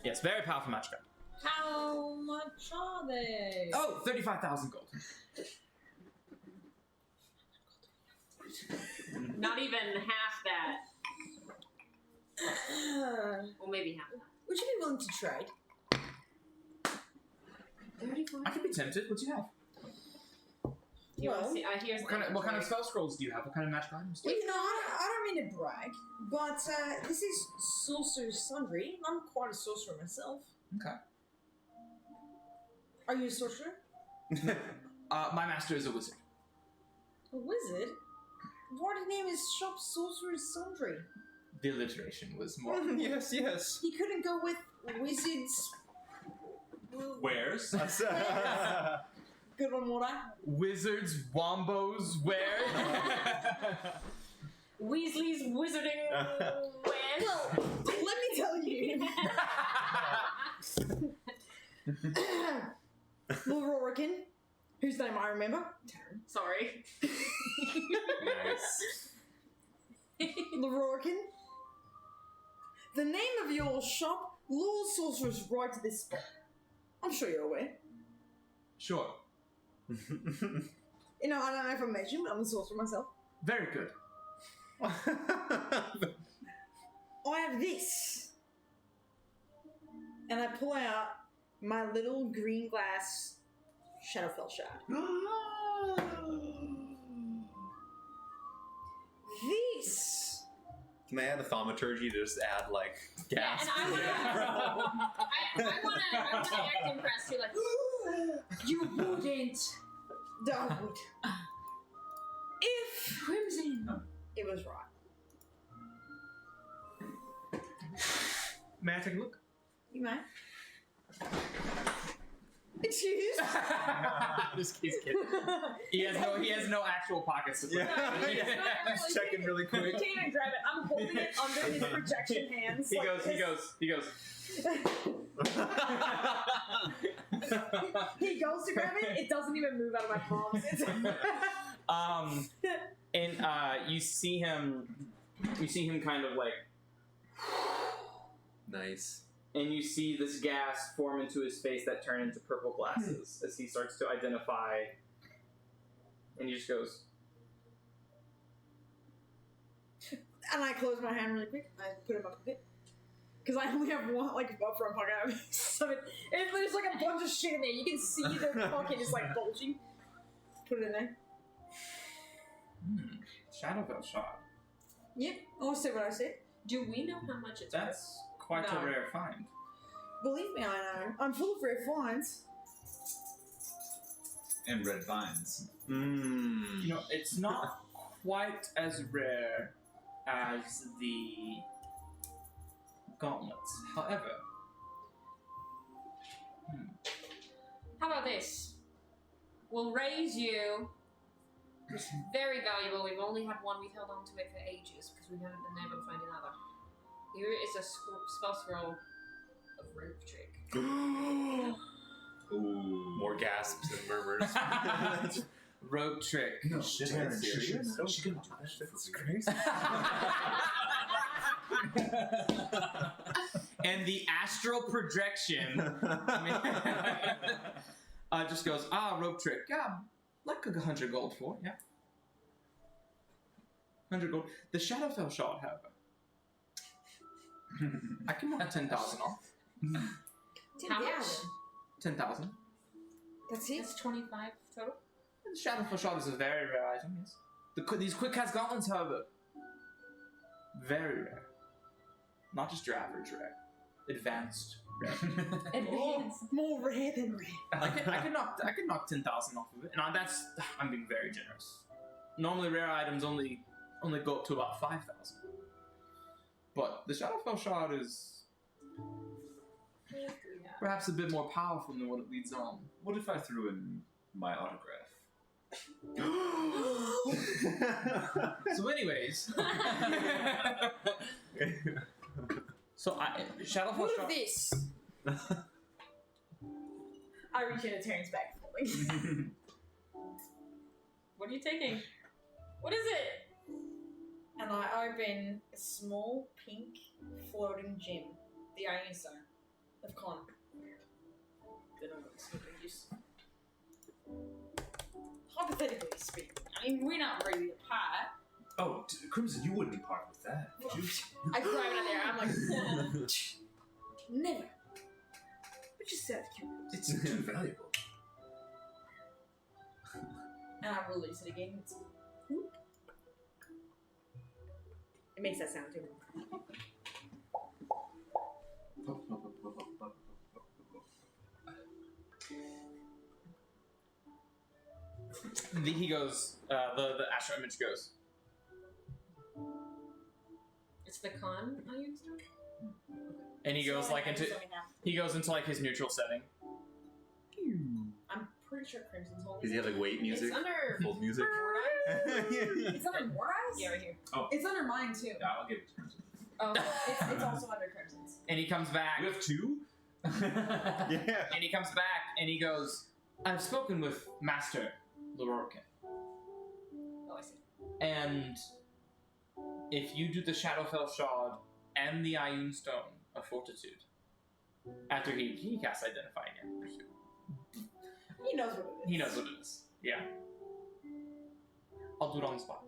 Yes, very powerful magic. How much are they? Oh, 35,000 gold. Not even half that. Or maybe half that. Would you be willing to trade? 35. I could be tempted. What do you have? You want to Well, see? Here's What kind of spell scrolls do you have? What kind of magic items do you You know, I don't mean to brag, but this is Sorcerer's Sundry. I'm quite a sorcerer myself. have? Okay. Are you a sorcerer? My master is a wizard. A wizard? What name is shop Sorcerer's Sundry? The alliteration was more. Yes. He couldn't go with wizards. Wares? Good one, Water. Wizards, wombos, where? Weasley's wizarding wares. Well, let me tell you. L'Aurorican, whose name I remember. Sorry. Nice. L'Aurorican. The name of your shop, Lord Sorcerer's, right to this spot. I'm sure you're aware. Sure. You know, I don't know if I'm mentioned, but I'm a sorcerer myself. Very good. I have this. and I pull out my little green glass Shadowfell shard. This. Can they add the thaumaturgy to just add like gas? And I wanna act impressed too, like you wouldn't. Don't. If Crimson. it was right. May I take a look? You might. Excuse. Just he's kidding. He has no actual pockets to put it in. Just checking really You quick. can't even grab it. I'm holding it under his projection hands. He like goes. this. He goes to grab it. It doesn't even move out of my palms. And you see him kind of like, Nice. and you see this gas form into his face that turn into purple glasses as he starts to identify, and he just goes, And I close my hand really quick. I put it in my pocket. Because I only have one, like, up front pocket. So there's like a bunch of shit in there. You can see the pocket is like bulging. Put it in there. Shadowfell shot. Yep. I'll say what I said. Do we know how much it's That's quite No. a rare find. Believe me, I know. I'm full of rare finds. And red vines. Mmm. You know, it's not quite as rare as the gauntlets. However, How about this? We'll raise you. It's very valuable. We've only had one. We've held on to it for ages because we haven't been able to find another. Here is a spell scroll of rope trick. Ooh. More gasps and murmurs. rope trick. No, Shit, Darren, that's she serious? couldn't- she couldn't do that That's for crazy. And the astral projection just goes, rope trick. Yeah, like 100 gold for it, yeah. 100 gold. The Shadowfell shot, however, I can knock 10,000 off. How much? 10,000. That's it? That's 25 total. The Shadowfell shot is a very rare item, yes. These quick cast gauntlets, however, very rare. Not just your average rare. Advanced rare. More rare than rare. I can knock 10,000 off of it, and I'm being very generous. Normally, rare items only go up to about 5,000, but the Shadowfell shard is perhaps a bit more powerful than what it leads on. What if I threw in my autograph? So, anyways, Shadowfell What of shard. this? I reach in and turns back fully. What are you taking? What is it? And I open a small pink floating gem, the Iron Stone of Con. That I'm going to use. Hypothetically speaking, I mean, we're not really apart. Oh, Crimson, you wouldn't part with that, would you? I grab it out there, I'm like, never. But just out of curiosity. It's too valuable. And I release it again. It's whoop. It makes that sound too. He goes. The astral image goes. It's the con I used. And he goes into like his neutral setting. I'm pretty sure Crimson's holding Does he have like wait music? It's under Full music? It's under Mordai's? Yeah, right here. It's under mine too. Yeah, I'll give it to Crimson. Oh, It's also under Crimson's. And he comes back. We have two? Yeah. And he comes back and he goes, I've spoken with Master Lororkin. oh, I see. And if you do the Shadowfell Shard and the Ioun Stone of Fortitude, after he casts Identify again. He knows what it is. He knows what it is. Yeah. I'll do it on the spot.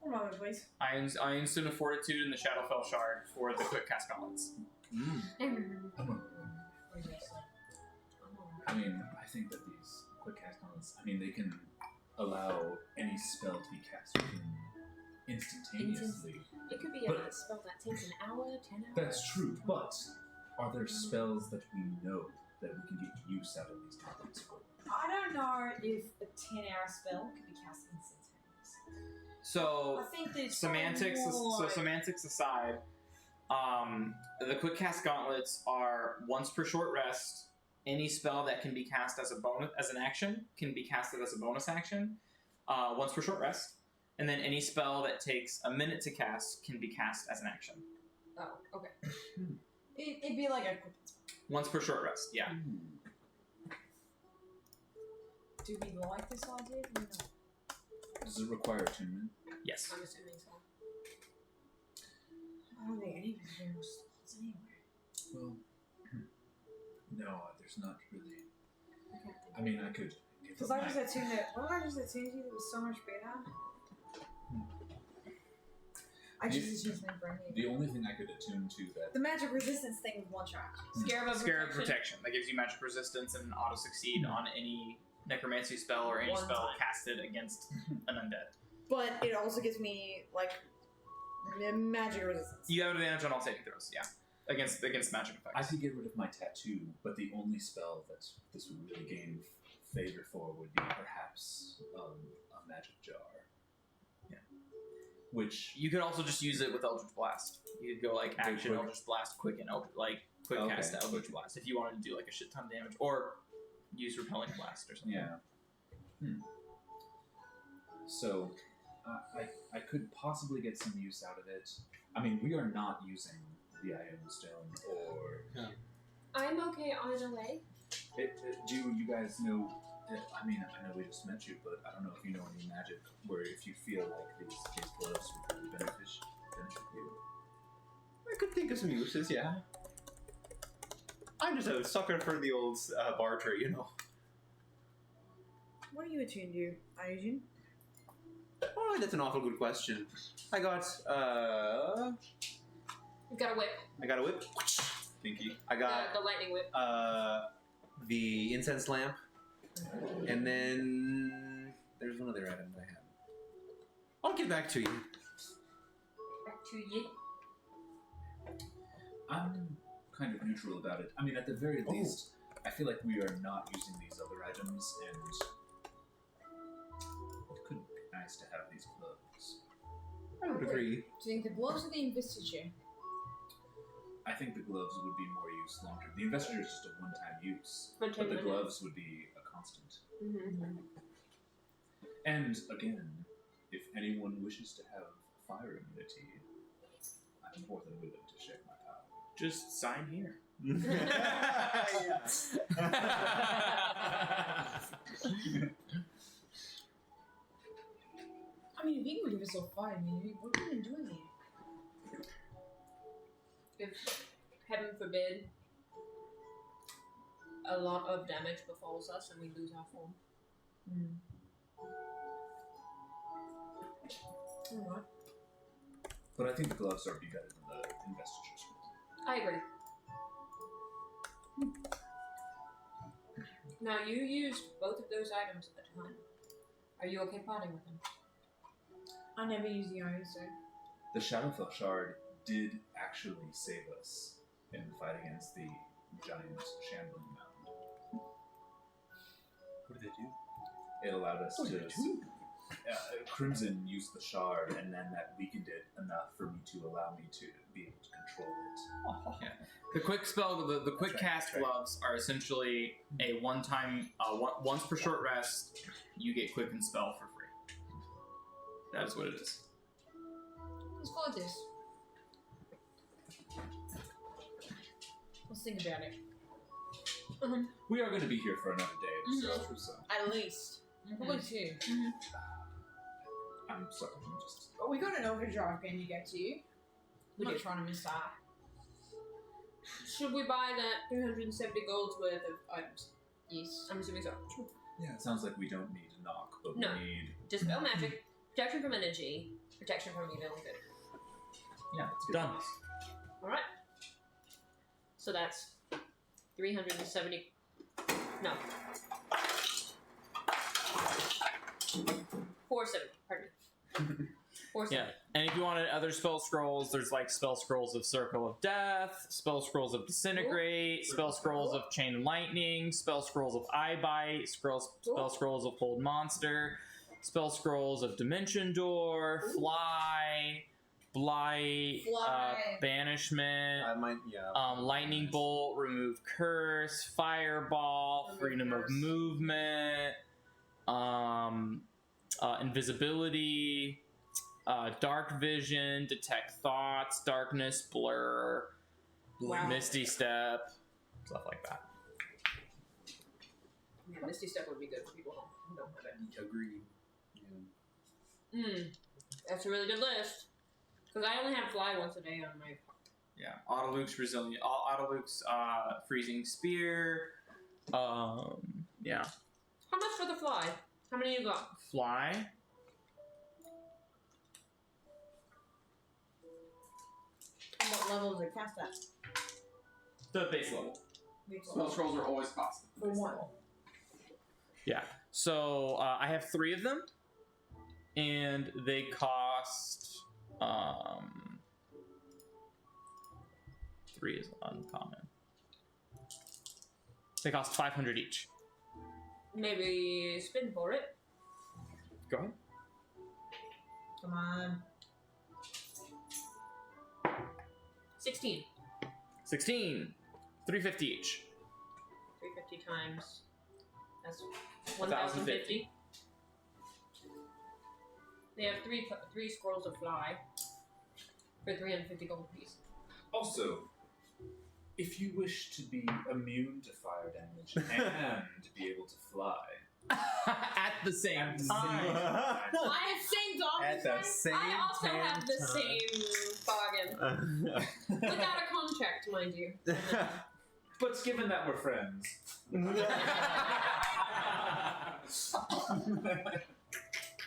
What am I order, please. Iron Stone of Fortitude and the Shadowfell Shard for the quick cast gauntlets. I mean, I think that these quick cast gauntlets, I mean, they can allow any spell to be cast instantaneously. It could be But- a spell that takes an hour, 10 hours. That's true, but are there spells that we know that we can get use out of these gauntlets for? I don't know if a 10-hour spell could be cast instantaneously. So I think there's semantics. more like- Semantics aside, the quick cast gauntlets are once per short rest. Any spell that can be cast as a bonus, as an action, can be casted as a bonus action, once per short rest. And then any spell that takes a minute to cast can be cast as an action, Oh, okay. It'd be like a quick once per short rest. Yeah. Do we like this idea? Do we not? Does it require attunement? Yes. I'm assuming so. I don't think any of us are slots anyway. Well, no, there's not really. I can't think. I mean, I could. give Because up I just my- attuned it. What did I just attune to that was so much better? I just attuned something brand new. The only thing I could attune to that. The magic resistance thing with one shot. Scarab of Scarab protection. Protection. That gives you magic resistance and an auto succeed on any necromancy spell or any One spell time. casted against an undead. But it also gives me, like, magic resistance. You have advantage on all saving throws. Yeah. Against magic effects. I could get rid of my tattoo, but the only spell that this would really gain favor for would be perhaps a magic jar. Yeah. Which You could also just use it with Eldritch Blast. You could go like action quick. Eldritch Blast, quick and quick Okay. cast Eldritch Blast if you wanted to do like a shit ton of damage, or use Repelling Blast or something. yeah. So I could possibly get some use out of it. I mean, we are not using the Iron Stone or. I'm okay either way. Do you guys know? I mean, I know we just met you, but I don't know if you know any magic where if you feel like these gloves would really benefit you. I could think of some uses, yeah. I'm just a sucker for the old barter, you know. What are you attuned to, Asian? Oh, that's an awful good question. I got We've got a whip. a whip. Thinky. I got The lightning whip. the incense lamp, and then there's one other item that I have. I'll get back to you. Back to you. I'm kind of neutral about it. I mean, at the very least, I feel like we are not using these other items, and it could be nice to have these gloves. I would agree. Do you think the gloves or the investiture? I think the gloves would be more use long term. The investiture is just a one-time use, For 10 but the minutes. gloves would be a constant. Mm-hmm. And again, if anyone wishes to have fire immunity, I'm more than willing to share my power. Just sign here. I mean, if you can give us all fire, I mean, what are we even doing here? If, heaven forbid, a lot of damage befalls us and we lose our form. Alright. But I think the gloves are be better than the investitures. I agree. Now, you used both of those items at a time. Are you okay parting with them? I never use the iron stone. The Shadowfell Shard did actually save us in the fight against the giant shambling mound. What did they do? It allowed us to. Crimson used the shard, and then that weakened it enough for me to allow me to be able to control it. The quick spell, the quick That's right, cast that's right. gloves are essentially a one-time, once per short rest, you get quick and spell for free. That is what it is. Let's call it this. Let's think about it. We are going to be here for another day, so At least. Probably two. I'm sorry. I'm just. But we got an overdrive pen to get to. I'm not trying to miss that. Should we buy that 370 gold's worth of items? Yes. I'm assuming so. Yeah, it sounds like we don't need a knock, but No. we need. Dispel magic, protection from energy, Protection from evil. Good. Yeah, that's good. Done. All right. So that's 370. No. 470. Pardon me. 470. Yeah, and if you wanted other spell scrolls, there's like spell scrolls of Circle of Death, spell scrolls of Disintegrate, spell scrolls of Chain Lightning, spell scrolls of Eye Bite, spell scrolls of Hold Monster, spell scrolls of Dimension Door, Fly, Blight, Banishment, I might, yeah. Lightning Bolt, Remove Curse, Fireball, Freedom of Movement, Invisibility, Dark Vision, Detect Thoughts, Darkness, Blur, Wow. Misty Step, stuff like that. Yeah, Misty Step would be good for people who don't have it. Agreed. That's a really good list. Because I only have Fly once a day on my. Yeah, Autoluke's Resilient, Autoluke's Freezing Spear, yeah. How much for the Fly? How many you got? Fly. And what level does it cast at? The base level. Spell scrolls are always cost. For one. Yeah. So I have 3 of them, and they cost 3 is uncommon. They cost 500 each. Maybe spin for it. Go ahead. Come on. 16. 16. 350 each. 350 times. That's 1,050. 1,050. They have three scrolls of Fly for 350 gold apiece. Also, if you wish to be immune to fire damage and be able to fly At the same at the time. same time, I have same dog. At the same I also have the time. same bargain. Without a contract, mind you. but given that we're friends,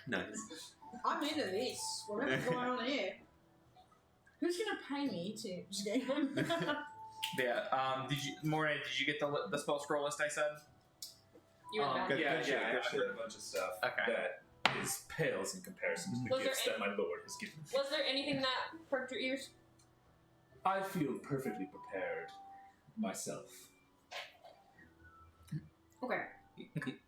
Nice. I'm into this. Whatever's going on here. Who's gonna pay me to just get Yeah. Did you, Moray? Did you get the spell scroll list I said? You and that. good yeah, shit, I good I've shit. heard a bunch of stuff Okay. that is pales in comparison to the Was there gifts that my lord has given me. Was there anything that perked your ears? I feel perfectly prepared myself. Okay.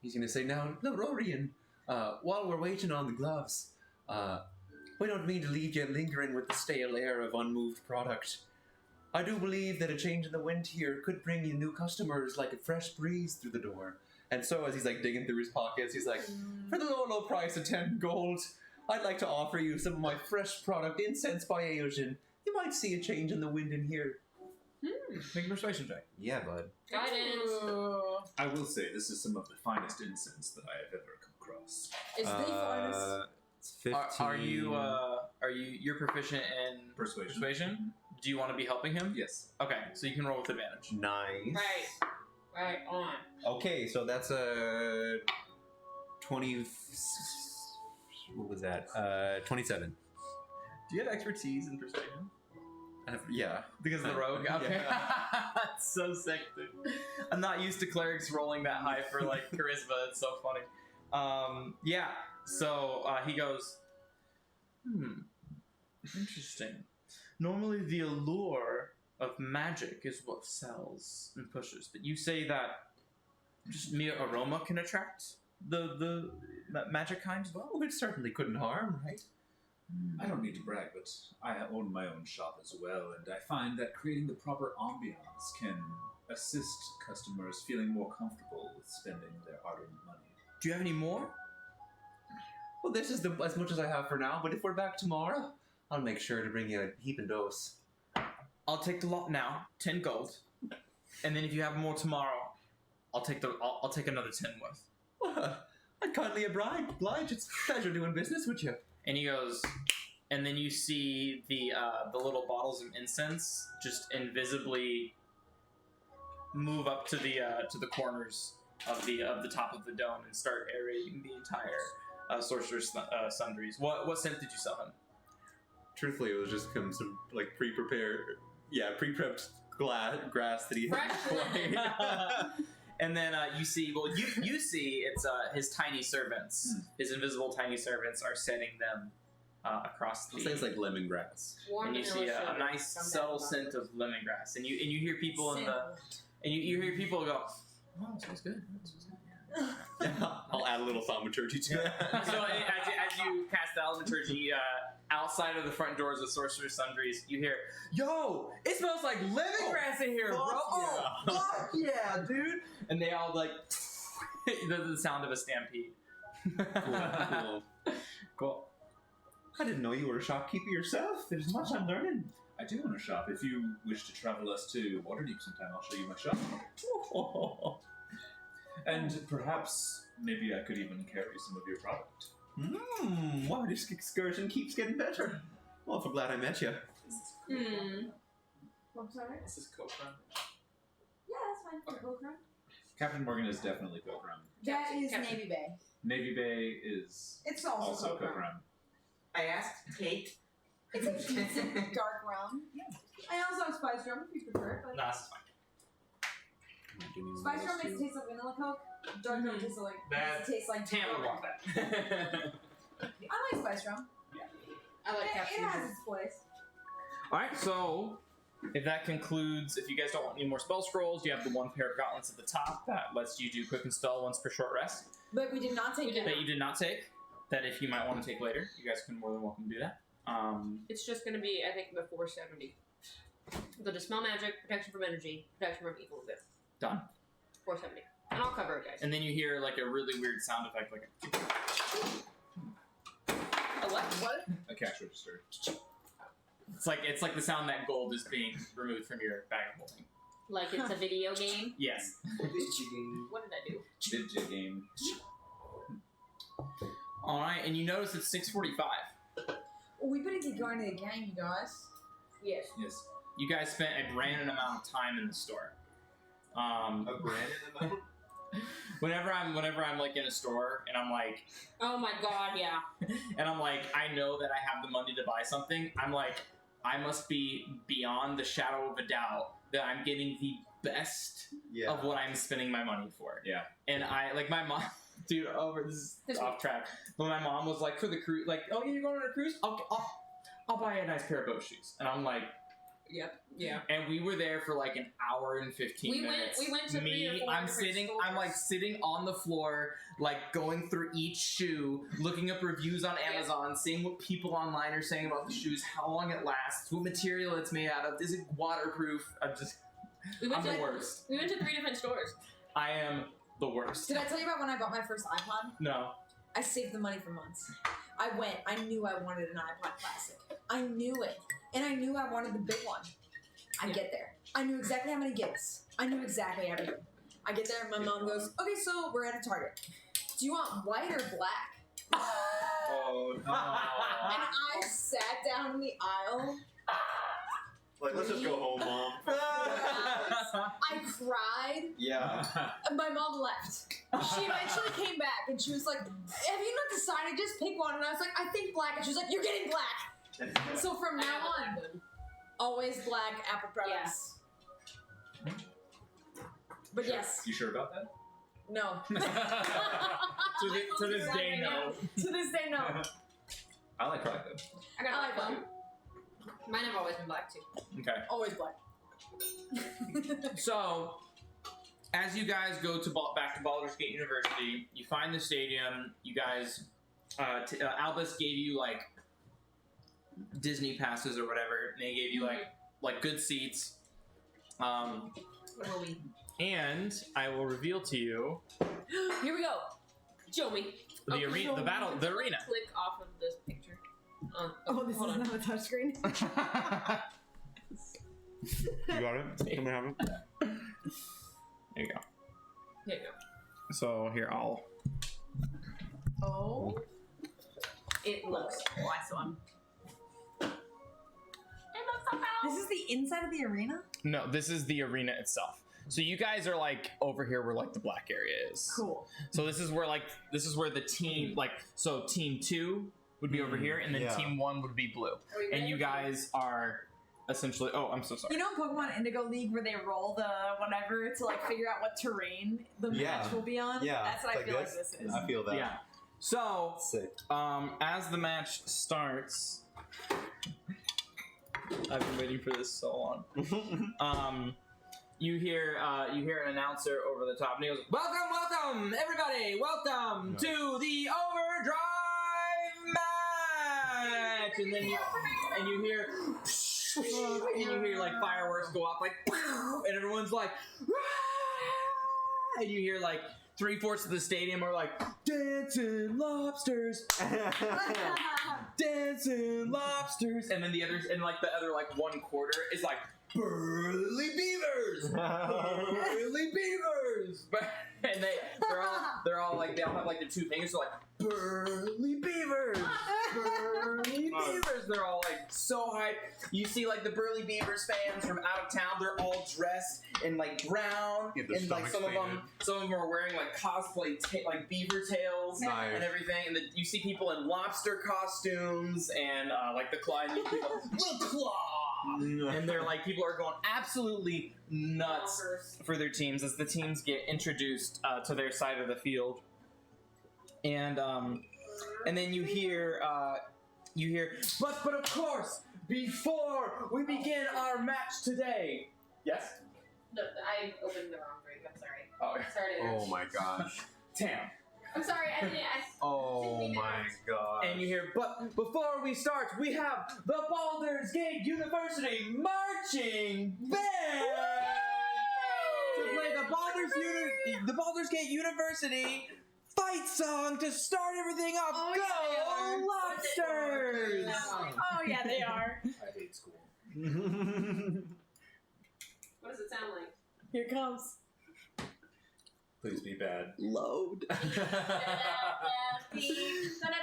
He's gonna say, now, Rorian, while we're waiting on the gloves, we don't mean to leave you lingering with the stale air of unmoved product. I do believe that a change in the wind here could bring you new customers like a fresh breeze through the door. And so as he's like digging through his pockets, he's like, for the low price of 10 gold, I'd like to offer you some of my fresh product, incense by Aosian. You might see a change in the wind in here. Make a persuasion check. Yeah, bud. Guidance. I will say this is some of the finest incense that I have ever come across. Is the finest. It's 15. Are you you're proficient in Persuasion. persuasion? Do you want to be helping him? Yes. Okay, so you can roll with advantage. Nice. Right on. Okay, so that's a 20. What was that? 27. Do you have expertise in persuasion? Yeah. Because of the rogue? Okay. That's so sick, dude. I'm not used to clerics rolling that high for like charisma. It's so funny. Yeah. So he goes, interesting. Normally the allure of magic is what sells and pushes, but you say that just mere aroma can attract the magic kind as well? Well, it certainly couldn't harm, right? I don't need to brag, but I own my own shop as well, and I find that creating the proper ambiance can assist customers feeling more comfortable with spending their hard-earned money. Do you have any more? Well, this is as much as I have for now, but if we're back tomorrow, I'll make sure to bring you a heaping dose. I'll take the lot now, 10 gold, and then if you have more tomorrow, I'll take another 10 worth. I'd kindly oblige. It's a pleasure doing business with you. And he goes, and then you see the little bottles of incense just invisibly move up to the corners of the top of the dome and start aerating the entire sorcerer's sundries. What scent did you sell him? Truthfully, it was just some like pre-prepared, pre-prepped grass that he Fresh linen. And then you see, you see it's his tiny servants, his invisible tiny servants are setting them across the. Things like lemongrass. Warm And you see vanilla a sugar. nice Come subtle back. scent of lemongrass, and you hear people in the, and you hear people go, "Oh, it smells good." I'll add a little thaumaturgy to it. So as you cast the thaumaturgy outside of the front doors of Sorcerer's Sundries, you hear, "Yo, it smells like lemongrass in here, bro! Fuck yeah, dude!" And they all like the sound of a stampede. Cool. Cool. I didn't know you were a shopkeeper yourself. There's much I'm learning. I do own a shop. If you wish to travel us to Waterdeep sometime, I'll show you my shop. And perhaps, maybe I could even carry some of your product. Wow, this excursion keeps getting better. Well, I'm glad I met you. Hmm. I'm sorry? This is Cobra. Yeah, that's fine. Pilgrim. Captain Morgan is definitely Pilgrim. That is Captain. Navy Bay. Navy Bay is It's also, also Pilgrim. I asked Kate. It's a dark rum. I also have spice rum if you prefer, but Nah, this is fine. spice rum makes it taste like vanilla Coke. Dark rum tastes like tastes like Tam would want that. I like spice rum. I like It Captain. has its place. Alright, so if that concludes, if you guys don't want any more spell scrolls, you have the one pair of gauntlets at the top that lets you do quick and spell once per short rest. But we did not take it. That you did not take, that if you might want to take later, you guys can more than welcome to do that. It's just going to be, I think, the 470. The Dispel Magic, Protection from Energy, Protection from Evil and Good. Done. 470. And I'll cover it, guys. And then you hear like a really weird sound effect, like A what? What? A cash register. it's like the sound that gold is being removed from your bag of holding. Like it's a video game? Yes. What did I do? Video game. All right, and you notice it's 6:45. Well, we better get going to the game, you guys. Yes. Yes. You guys spent a random amount of time in the store. A granite amount? Whenever I'm like in a store and I'm like, Oh my god, yeah. and I'm like, I know that I have the money to buy something. I'm like, I must be beyond the shadow of a doubt that I'm getting the best of what I'm spending my money for. Yeah. And I like my mom, dude. This is off track. But my mom was like, for the cruise, like, oh, you're going on a cruise? I'll buy a nice pair of boat shoes. And I'm like, Yep. Yeah. and we were there for like an hour and 15 minutes. We went to 3 or 4 I'm different sitting. stores. I'm like sitting on the floor, like going through each shoe, looking up reviews on Amazon, seeing what people online are saying about the shoes, how long it lasts, what material it's made out of, is it waterproof? I'm the worst. We went to 3 different stores. I am the worst. Did I tell you about when I bought my first iPod? No. I saved the money for months. I knew I wanted an iPod Classic. I knew it. And I knew I wanted the big one. I get there. I knew exactly how many gigs. I knew exactly everything. I get there and my mom goes, okay, so we're at a Target. Do you want white or black? Oh, no. And I sat down in the aisle. Like, let's just go home, Mom. I cried. Yeah. And my mom left. She eventually came back and she was like, have you not decided? Just pick one. And I was like, I think black. And she was like, you're getting black. So from now on, always black Apple products. Yeah. But yes, You sure about that? no. to this day, no. To this day, no. I like black though. I got I a like black black. one. Mine have always been black too. Okay. Always black. So, as you guys go to back to Baldur's Gate University, you find the stadium. You guys, Albus gave you like Disney passes or whatever. And they gave you like good seats. What will we? And I will reveal to you Here we go. Show me. the arena, the arena. Click off of this picture. Oh, this hold is on. not a touchscreen. You got it? Somebody have it? There you go. There you go. So here I'll. Oh. It looks awesome. It looks so This is the inside of the arena? No, this is the arena itself. So you guys are like over here where like the black area is. Cool. So this is where the team so team 2 would be over here, and then yeah. team 1 would be blue. And you guys are essentially. Oh, I'm so sorry. You know in Pokemon Indigo League where they roll the whatever to like figure out what terrain the match will be on? Yeah. That's what I like feel like this is. I feel that. Yeah. So, Sick. as the match starts, I've been waiting for this so long. You hear an announcer over the top, and he goes, "Welcome, everybody! Welcome to the Overdrive match!" And then you hear, like fireworks go off, like, and everyone's like, "Rah!" And you hear like 3/4 of the stadium are like, "Dancing lobsters, dancing lobsters," and then the others, and like the other like 1/4 is like, "Burly beavers, burly beavers," and they're all like, they all have like the 2 fingers, so like, "Burly beavers, burly beavers." They're all like so hyped. You see like the Burly Beavers fans from out of town. They're all dressed in like brown, and like some of them are wearing like cosplay like beaver tails and everything. And you see people in lobster costumes and like the claw, and people the claw, and they're like, people are going absolutely nuts for their teams as the teams get introduced to their side of the field. And then you hear, but of course, before we begin our match today. Yes? No, I opened the wrong drink. I'm sorry. Oh, Sorry. Oh my gosh. Tam. I'm sorry. I didn't Oh my god. And you hear, but before we start, we have the Baldur's Gate University Marching Band to play the Baldur's Gate University fight song to start everything off. Oh, Go yeah, Lobsters! Oh yeah, they are. I hate school. What does it sound like? Here it comes. Please be bad. Load.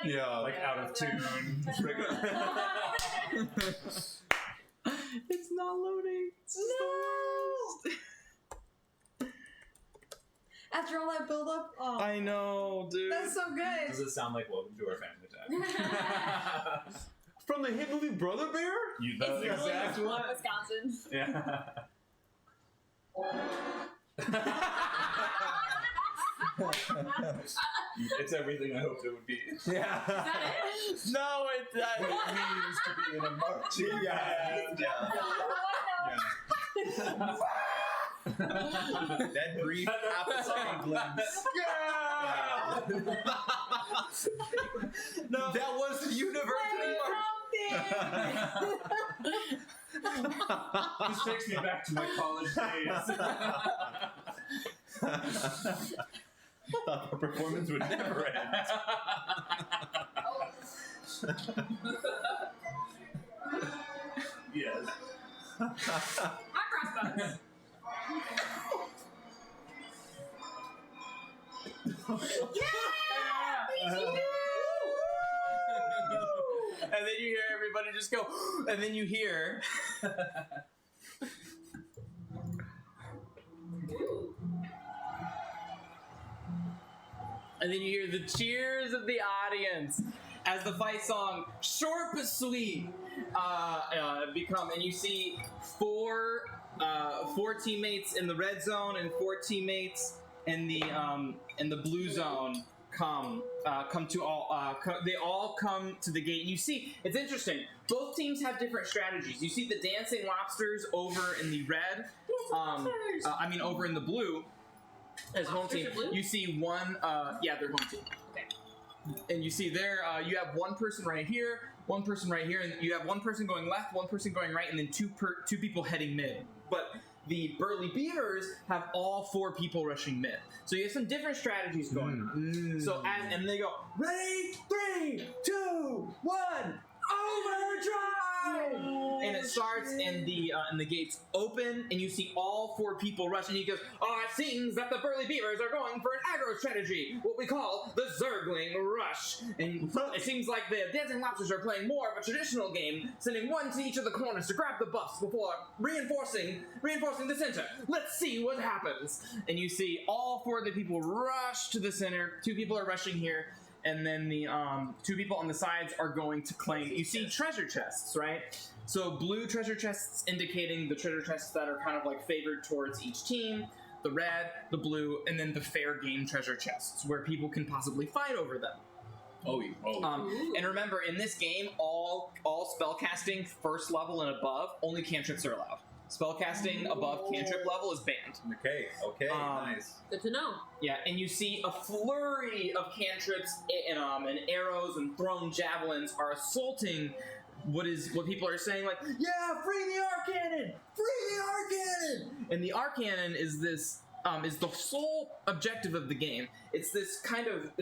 Yeah, like out of tune. It's not loading. No. After all that build up, oh, I know, dude. that's so good. Does it sound like Welcome to Our Family Time? From the hit movie Brother Bear? You It's know really exact from one. Wisconsin. Yeah. It's everything I hoped it would be. Yeah. No, it doesn't. It means to be in a marching band. That brief half a second glimpse. No, That was the university This takes me back to my college days. Thought the performance would never end. Yes. Hot crossbones. And then you hear everybody just go, and then you hear. And then you hear the cheers of the audience as the fight song, short but sweet, become, and you see four teammates in the red zone and 4 teammates in the blue zone they all come to the gate. And you see, it's interesting. Both teams have different strategies. You see the dancing lobsters over in the red. Over in the blue. As home team, you see one. They're home team. Okay. And you see there, you have one person right here, one person right here, and you have one person going left, one person going right, and then two people heading mid. But the Burly Beavers have all 4 people rushing mid. So you have some different strategies going on. So and they go, ready, 3, 2, 1, overdrive! And it starts, and the gates open, and you see all 4 people rush, and he goes, it seems that the Burly Beavers are going for an aggro strategy, what we call the Zergling Rush. And it seems like the Dancing Lobsters are playing more of a traditional game, sending one to each of the corners to grab the buffs before reinforcing the center. Let's see what happens. And you see all 4 of the people rush to the center, 2 people are rushing here, and then the 2 people on the sides are going to claim. You see treasure chests, right? So blue treasure chests indicating the treasure chests that are kind of like favored towards each team. The red, the blue, and then the fair game treasure chests where people can possibly fight over them. And remember, in this game, all spellcasting first level and above, only cantrips are allowed. Spellcasting above cantrip level is banned. Okay, nice. Good to know. Yeah, and you see a flurry of cantrips and arrows and thrown javelins are assaulting what people are saying, like, yeah, free the Arcannon! Free the Arcannon! And the Arcannon is this is the sole objective of the game. It's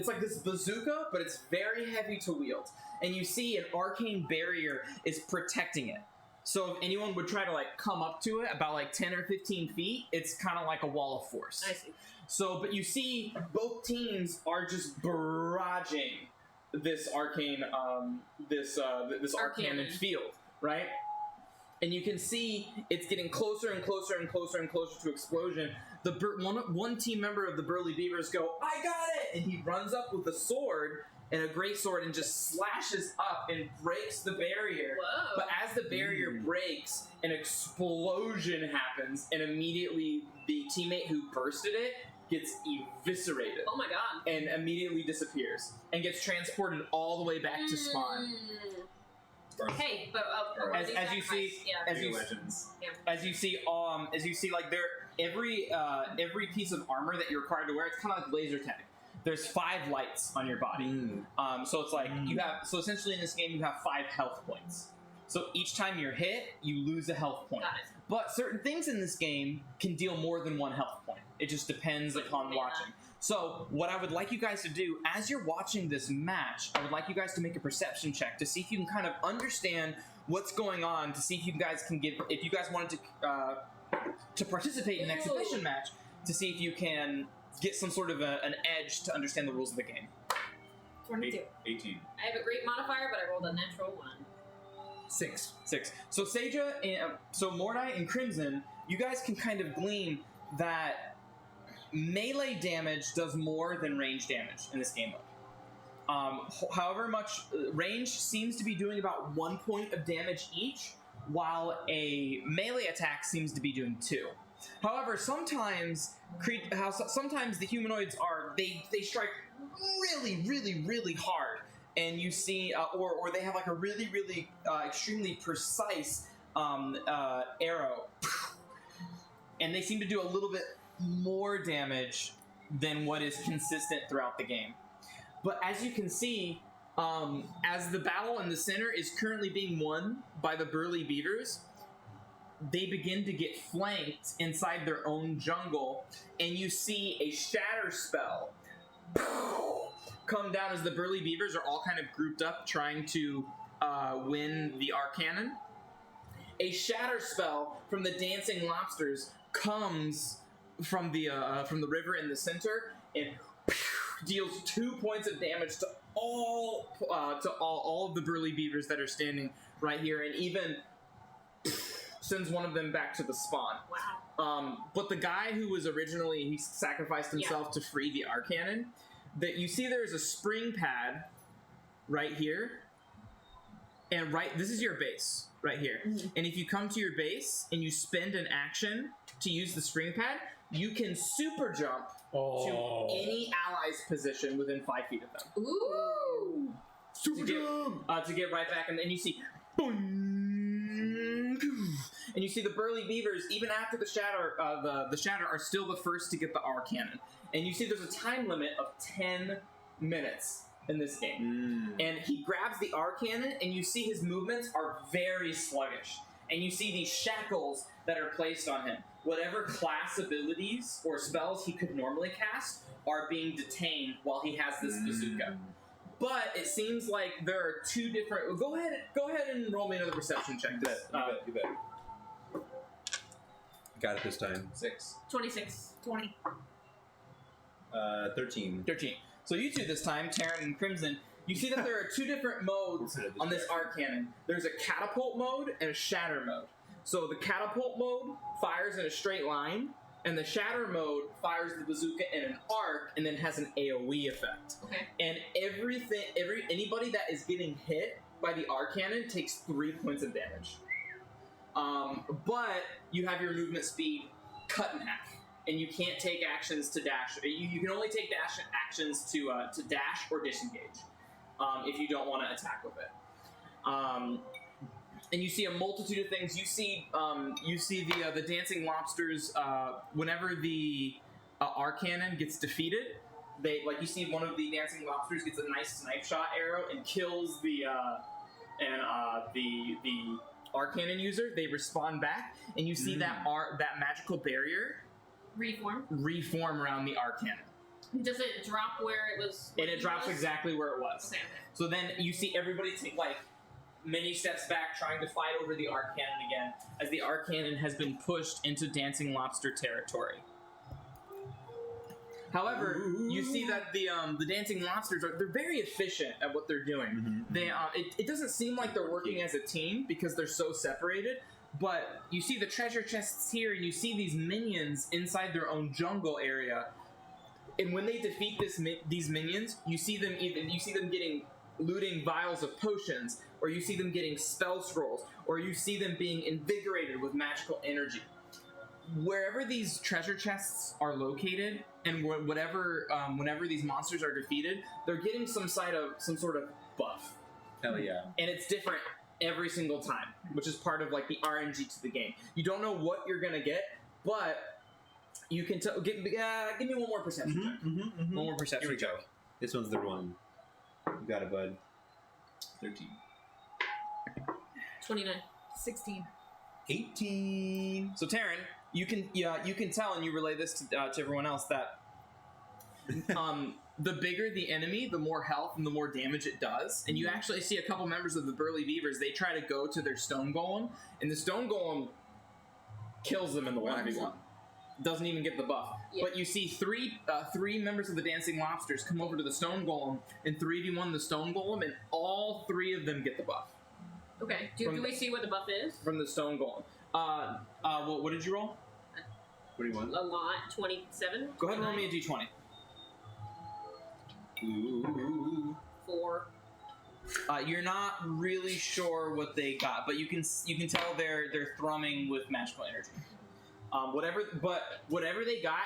like this bazooka, but it's very heavy to wield. And you see an arcane barrier is protecting it. So if anyone would try to like come up to it about like 10 or 15 feet, it's kind of like a wall of force. I see. So, but you see both teams are just barraging this arcane, this Arcannon field, right? And you can see it's getting closer and closer and closer and closer to explosion. One team member of the Burly Beavers go, I got it! And he runs up with a sword and a great sword and just slashes up and breaks the barrier. Whoa. But as the barrier breaks, an explosion happens, and immediately the teammate who bursted it gets eviscerated. Oh my god. And immediately disappears and gets transported all the way back to spawn. Hey, but As you see, like every piece of armor that you're required to wear, it's kind of like laser tag. There's 5 lights on your body. So it's like so essentially in this game you have 5 health points. So each time you're hit, you lose a health point. Got it. But certain things in this game can deal more than 1 health point. It just depends upon watching. So what I would like you guys to do, as you're watching this match, I would like you guys to make a perception check to see if you can kind of understand what's going on, to see if you guys can if you guys wanted to participate in an exhibition match, to see if you can get some sort of an edge to understand the rules of the game. 22. 18. I have a great modifier, but I rolled a natural 1. 6. So Seja, so Mordai and Crimson, you guys can kind of glean that melee damage does more than range damage in this game mode. However much range seems to be doing about 1 point of damage each, while a melee attack seems to be doing 2. However, sometimes the humanoids they strike really, really, really hard, and you see, or they have like a really, really extremely precise arrow, and they seem to do a little bit more damage than what is consistent throughout the game. But as you can see, as the battle in the center is currently being won by the Burly Beavers, they begin to get flanked inside their own jungle, and you see a shatter spell come down as the Burly Beavers are all kind of grouped up trying to win the Arcannon. A shatter spell from the Dancing Lobsters comes from the river in the center and deals 2 points of damage to all of the Burly Beavers that are standing right here, and even sends one of them back to the spawn. Wow. But the guy who was originally, he sacrificed himself to free the Arcannon. That you see, there's a spring pad right here, and this is your base right here. And if you come to your base and you spend an action to use the spring pad, you can super jump to any ally's position within 5 feet of them. Ooh! To get right back, and then you see, boing, and you see the Burly Beavers, even after the shatter, are still the first to get the Arcannon. And you see there's a time limit of 10 minutes in this game. And he grabs the Arcannon, and you see his movements are very sluggish. And you see these shackles that are placed on him. Whatever class abilities or spells he could normally cast are being detained while he has this bazooka. But it seems like there are 2 different... Go ahead and roll me another perception check. You bet. Got it this time. 6. 26. 20. 13. 13. So you 2 this time, Terran and Crimson, you see that there are 2 different modes on this Arcannon. There's a catapult mode and a shatter mode. So the catapult mode fires in a straight line, And the shatter mode fires the bazooka in an arc and then has an AoE effect. Okay. And anybody that is getting hit by the arc cannon takes 3 points of damage. But you have your movement speed cut in half, and you can't take actions to dash. You can only take actions to dash or disengage if you don't want to attack with it. And you see a multitude of things. You see the dancing lobsters. Whenever the arc cannon gets defeated, you see one of the dancing lobsters gets a nice snipe shot arrow and kills the arc cannon user. They respawn back, and you see that magical barrier reform around the arc cannon. Does it drop where it was? And it drops exactly where it was. Okay. So then you see everybody take many steps back, trying to fight over the arc cannon again, as the arc cannon has been pushed into dancing lobster territory. However, you see that the dancing lobsters they're very efficient at what they're doing. They it doesn't seem like they're working as a team because they're so separated. But you see the treasure chests here, and you see these minions inside their own jungle area. And when they defeat these minions, you see them looting vials of potions, or you see them getting spell scrolls, or you see them being invigorated with magical energy. Wherever these treasure chests are located, and whenever these monsters are defeated, they're getting some sort of buff. Hell yeah. And it's different every single time, which is part of the RNG to the game. You don't know what you're gonna get, but you can tell. Give me one more perception check. One more perception Here we check. go. This one's the one. You got it, bud. 13. 29. 16. 18. So Taryn, you can tell, and you relay this to everyone else, that the bigger the enemy, the more health and the more damage it does. And you actually see a couple members of the Burly Beavers. They try to go to their stone golem, and the stone golem kills them in the 1v1. Doesn't even get the buff. Yeah. But you see three members of the dancing lobsters come over to the stone golem and 3v1 the stone golem, and all 3 of them get the buff. Okay. Do we see what the buff is? From the stone golem. What did you roll? What do you want? A lot. 27. Go ahead and roll me a d20. Ooh. 4. You're not really sure what they got, but you can tell they're thrumming with magical energy. Whatever they got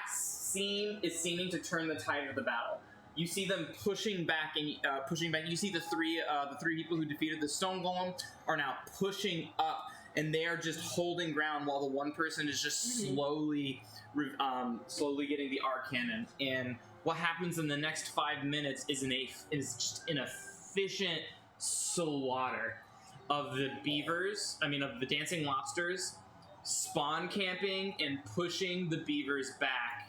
is seeming to turn the tide of the battle. You see them pushing back. You see the three people who defeated the stone golem are now pushing up, and they are just holding ground while the one person is just slowly getting the arc cannon. And what happens in the next 5 minutes is just an efficient slaughter of the beavers. Of the dancing lobsters, spawn camping and pushing the beavers back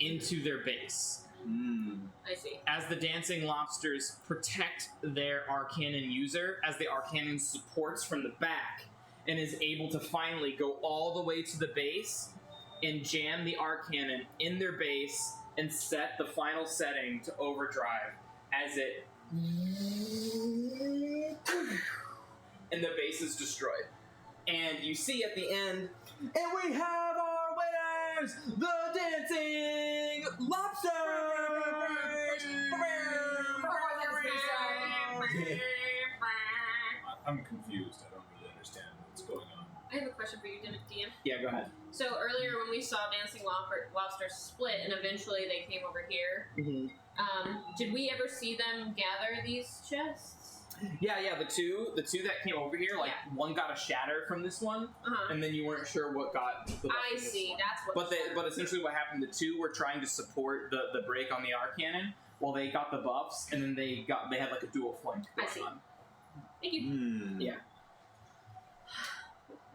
into their base. I see. As the dancing lobsters protect their arcannon user, as the arcannon supports from the back, and is able to finally go all the way to the base and jam the arcannon in their base and set the final setting to overdrive as it and the base is destroyed. And you see at the end, and we have our winners, the dancing lobsters! I'm confused. I don't really understand what's going on. I have a question for you, DM. Yeah, go ahead. So earlier when we saw Dancing Lobsters split and eventually they came over here, did we ever see them gather these chests? Yeah, the two that came over here, one got a shatter from this one, and then you weren't sure what got the I see, that's what. But essentially what happened, the two were trying to support the break on the arc cannon while they got the buffs, and then they had a dual flank going on. Thank you. Yeah.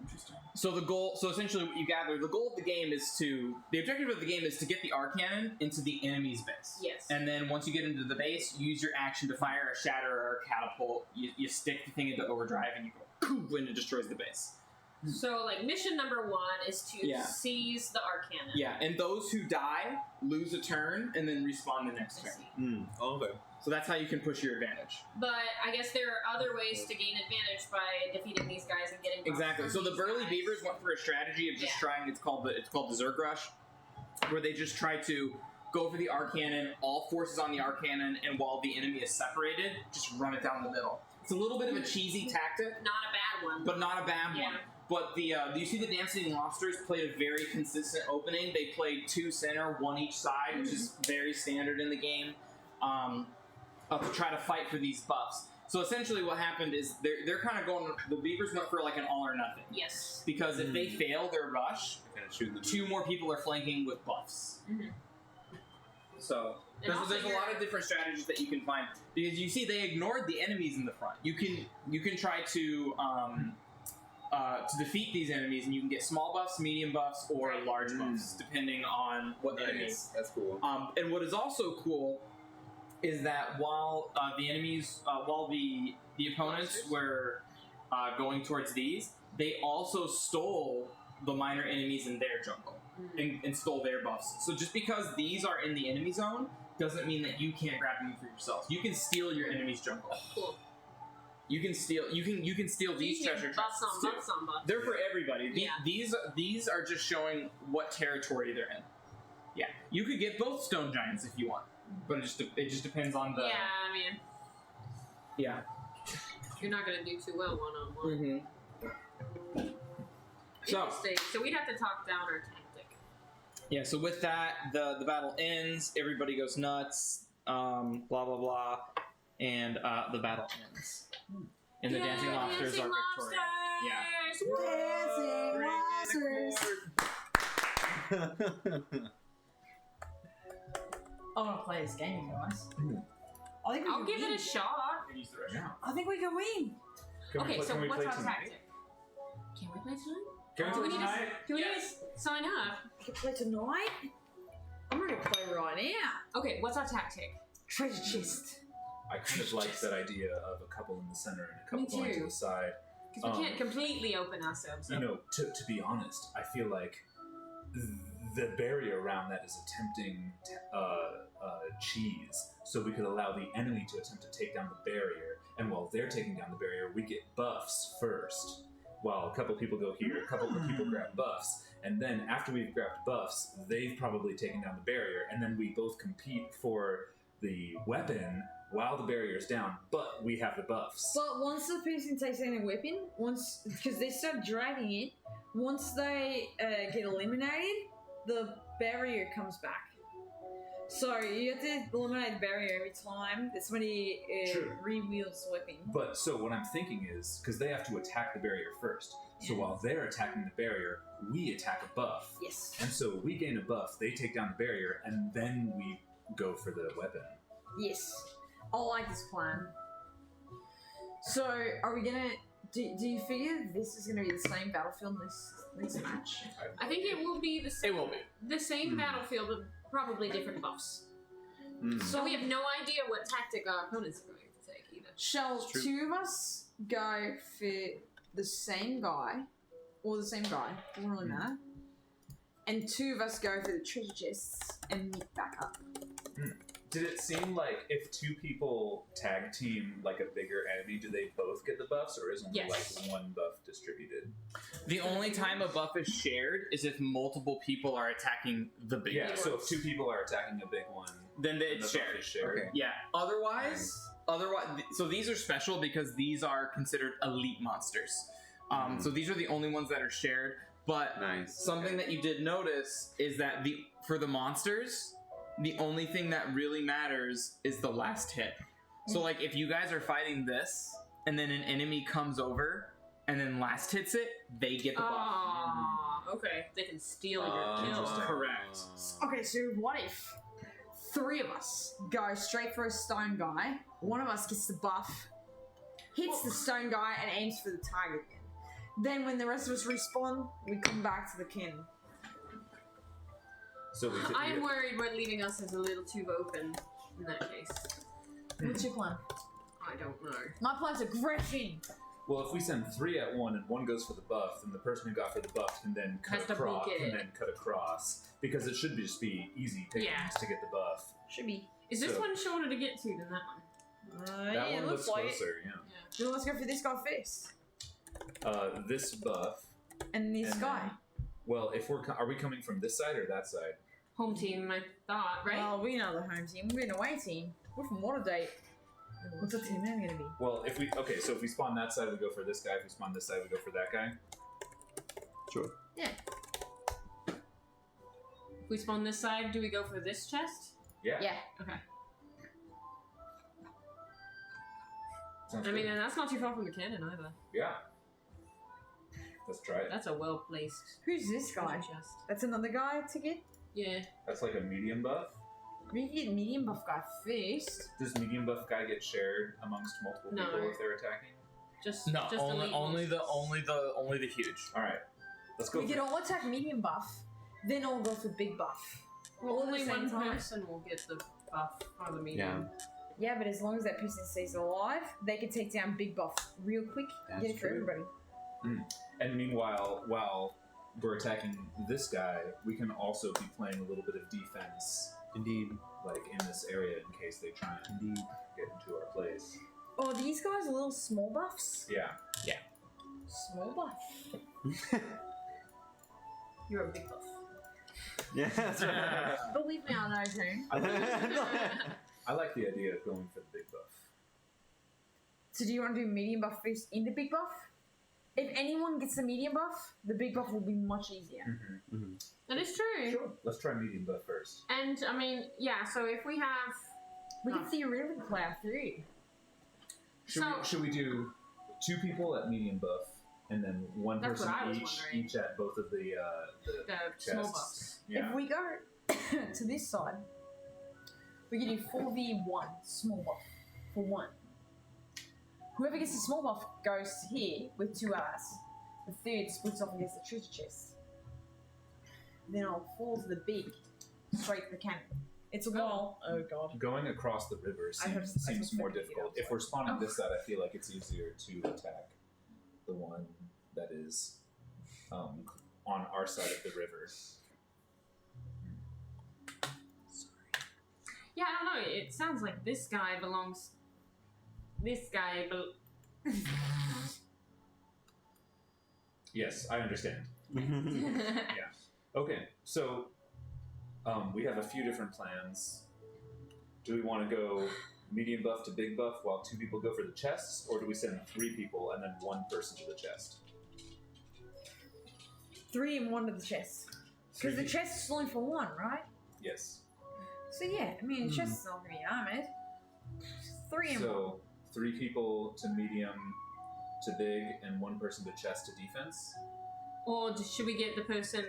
Interesting. So essentially what you gather, the objective of the game is to get the arc cannon into the enemy's base. Yes. And then once you get into the base, use your action to fire a shatter or a catapult. You stick the thing into overdrive and you go poof, and it destroys the base. So mission number 1 is to seize the arc cannon. Yeah, and those who die lose a turn and then respawn the next turn. Oh, okay. So that's how you can push your advantage. But I guess there are other ways to gain advantage by defeating these guys and getting buffs Exactly. from So the these Burly guys. Beavers went for a strategy of just trying. It's called the Zerg Rush, where they just try to go for the Arcannon, all forces on the Arcannon, and while the enemy is separated, just run it down the middle. It's a little bit of a cheesy tactic, Not a bad one. but not a bad one. But the you see the Dancing Lobsters played a very consistent opening. They played 2 center, 1 each side, which is very standard in the game. To try to fight for these buffs. So essentially what happened is they're kind of going, the Beavers went for like an all or nothing. Yes. Because if they fail their rush, Kind of shooting them. 2 more people are flanking with buffs. So And there's also a lot of different strategies that you can find. Because you see they ignored the enemies in the front. You can try to defeat these enemies, and you can get small buffs, medium buffs, or large buffs, depending on what the enemy is. That's cool. And what is also cool is that while the enemies, while the opponents were going towards these, they also stole the minor enemies in their jungle and stole their buffs. So just because these are in the enemy zone doesn't mean that you can't grab them for yourself. You can steal your enemy's jungle. Cool. You can steal. You can steal these treasure chests buffs on too. buffs on buffs. They're for everybody. Yeah. These are just showing what territory they're in. Yeah, you could get both stone giants if you want, but it just depends on the. Yeah, I mean, Yeah. you're not gonna do too well one-on-one. Mm-hmm. So Interesting. So we'd have to talk down our tactic. yeah, so with that, the battle ends. Everybody goes nuts. Blah blah blah, and the battle ends. And the dancing lobsters are victorious. Dancing lobsters. I want to play this game, guys. I think we I'll can give win. it a shot. I think we can win. Okay, so can we what's play our tonight? tactic? Can we play tonight? Can we Do we play need to, tonight? do we need to sign up? We can play tonight. I'm ready to play right now. Okay, what's our tactic? Treasure chest. I kind of like that idea of a couple in the center and a Me couple going to too. the side. Because we can't completely open ourselves You up. know, to be honest, I feel like the barrier around that is attempting cheese, so we could allow the enemy to attempt to take down the barrier, and while they're taking down the barrier, we get buffs first. While a couple people go here, a couple of people grab buffs, and then after we've grabbed buffs, they've probably taken down the barrier, and then we both compete for the weapon while the barrier's down, but we have the buffs. But once the person takes down a weapon, because they start dragging it, once they get eliminated, the barrier comes back. So you have to eliminate the barrier every time that somebody True. re-wields the weapon. But so what I'm thinking is, because they have to attack the barrier first, so while they're attacking the barrier, we attack a buff. Yes. And so we gain a buff, they take down the barrier, and then we go for the weapon. Yes. I like this plan. So, are we gonna... Do you figure this is gonna be the same battlefield this match? I think it will be the same. It will be. The same battlefield, but probably different buffs. So we have no idea what tactic our opponents are going to take either. Shall two of us go for the same guy, or the same guy, doesn't really matter, and two of us go for the treasure chests and meet back up? Did it seem like if two people tag team like a bigger enemy, do they both get the buffs, or is only Yes. like one buff distributed? The only time a buff is shared is if multiple people are attacking the big Yeah, one. so if two people are attacking a big one, Then then it's the buff shared. is shared. Okay. Yeah. Otherwise, so these are special because these are considered elite monsters. So these are the only ones that are shared. But Nice. something that you did notice is that for the monsters, the only thing that really matters is the last hit. So like if you guys are fighting this and then an enemy comes over and then last hits it, they get the buff. Ah, okay. They can steal your kills. Correct. Okay, so what if three of us go straight for a stone guy, one of us gets the buff, hits the stone guy, and aims for the target? Then when the rest of us respawn, we come back to the kin. So we I'm worried we're leaving us as a little too open in that case. What's your plan? I don't know. My plan's aggression. Well, if we send three at one and one goes for the buff, then the person who got for the buff can then cut Has to across book it. and then cut across, because it should just be easy pickings Yeah. to get the buff. Should be. Is this So- one shorter to get to than that one? That yeah, one it looks like closer, it. yeah. Well, let's go for this guy first. This buff. And this and guy. then- well, if are we coming from this side or that side? Home team, I thought, right? Well, we know the home team. We're an away team. We're from Waterdeep. What's the team name going to be? Well, if we so if we spawn that side, we go for this guy. If we spawn this side, we go for that guy. Sure. If we spawn this side, do we go for this chest? Yeah. Yeah. Okay. Sounds I mean, good. and that's not too far from the cannon either. Yeah. Let's try it. That's a well placed Who's this guy? chest. That's another guy to get. Yeah. That's like a medium buff. We can get medium buff guy first. Does medium buff guy get shared amongst multiple No. people if they're attacking? Just No, just elite only monsters. the huge. All right. Let's go. We for can it. all attack medium buff, then all go for big buff. Well, all at only the same one time. person will get the buff or the medium. Yeah, but as long as that person stays alive, they can take down big buff real quick. That's Get it for true. everybody. And meanwhile, while we're attacking this guy, we can also be playing a little bit of defense, Indeed. like in this area, in case they try and Indeed. get into our place. Oh, these guys are little small buffs? Yeah. Small buff. You're a big buff. Yeah, that's right. Believe me, I know too. I like the idea of going for the big buff. So do you want to do medium buff first into big buff? If anyone gets the medium buff, the big buff will be much easier. That is true. Sure. Let's try medium buff first. And I mean, yeah. So if we have, We can theoretically play our three. Should we do 2 people at medium buff, and then one That's person what I was each wondering. at both of the the small chests? buffs. Yeah. If we go to this side, we can do 4v1 small buff for 1. Whoever gets the small buff goes here with 2 hours. The third splits off against the treasure chest. Then I'll fall to the big, straight to the cannon. It's a wall. Oh god. Going across the river I have- I seems have more figured it difficult. out. If we're spawning this side, I feel like it's easier to attack the one that is on our side of the river. Yeah, I don't know. It sounds like this guy belongs. This guy, Yes, I understand. Okay, so we have a few different plans. Do we want to go medium buff to big buff while 2 people go for the chests, or do we send 3 people and then 1 person to the chest? 3 and 1 to the chest. Because the chest is only for 1, right? Yes. So yeah, I mean, the chest is not going to be armored. 3 and 1. So 3 people to medium to big and 1 person to chest to defense. or should we get the person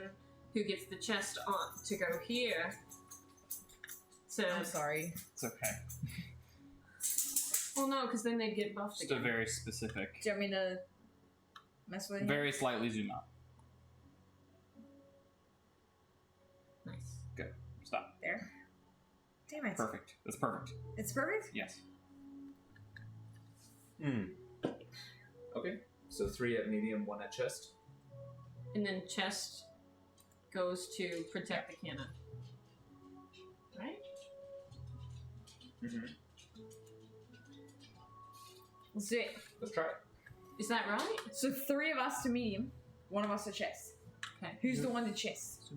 who gets the chest on to go here? I'm sorry. It's okay. Well, no, because then they'd get buffed Just a again. very specific, Do you want me to mess with him? very slightly zoom out. Nice. Good. Stop. There. Damn it. Perfect. That's perfect. It's perfect? Yes. Okay. So 3 at medium, 1 at chest. And then chest goes to protect the cannon. Right? Mm-hmm. Let's do it. Let's try it. Is that right? So 3 of us to medium, 1 of us to chest. Okay. Who's the one to chest?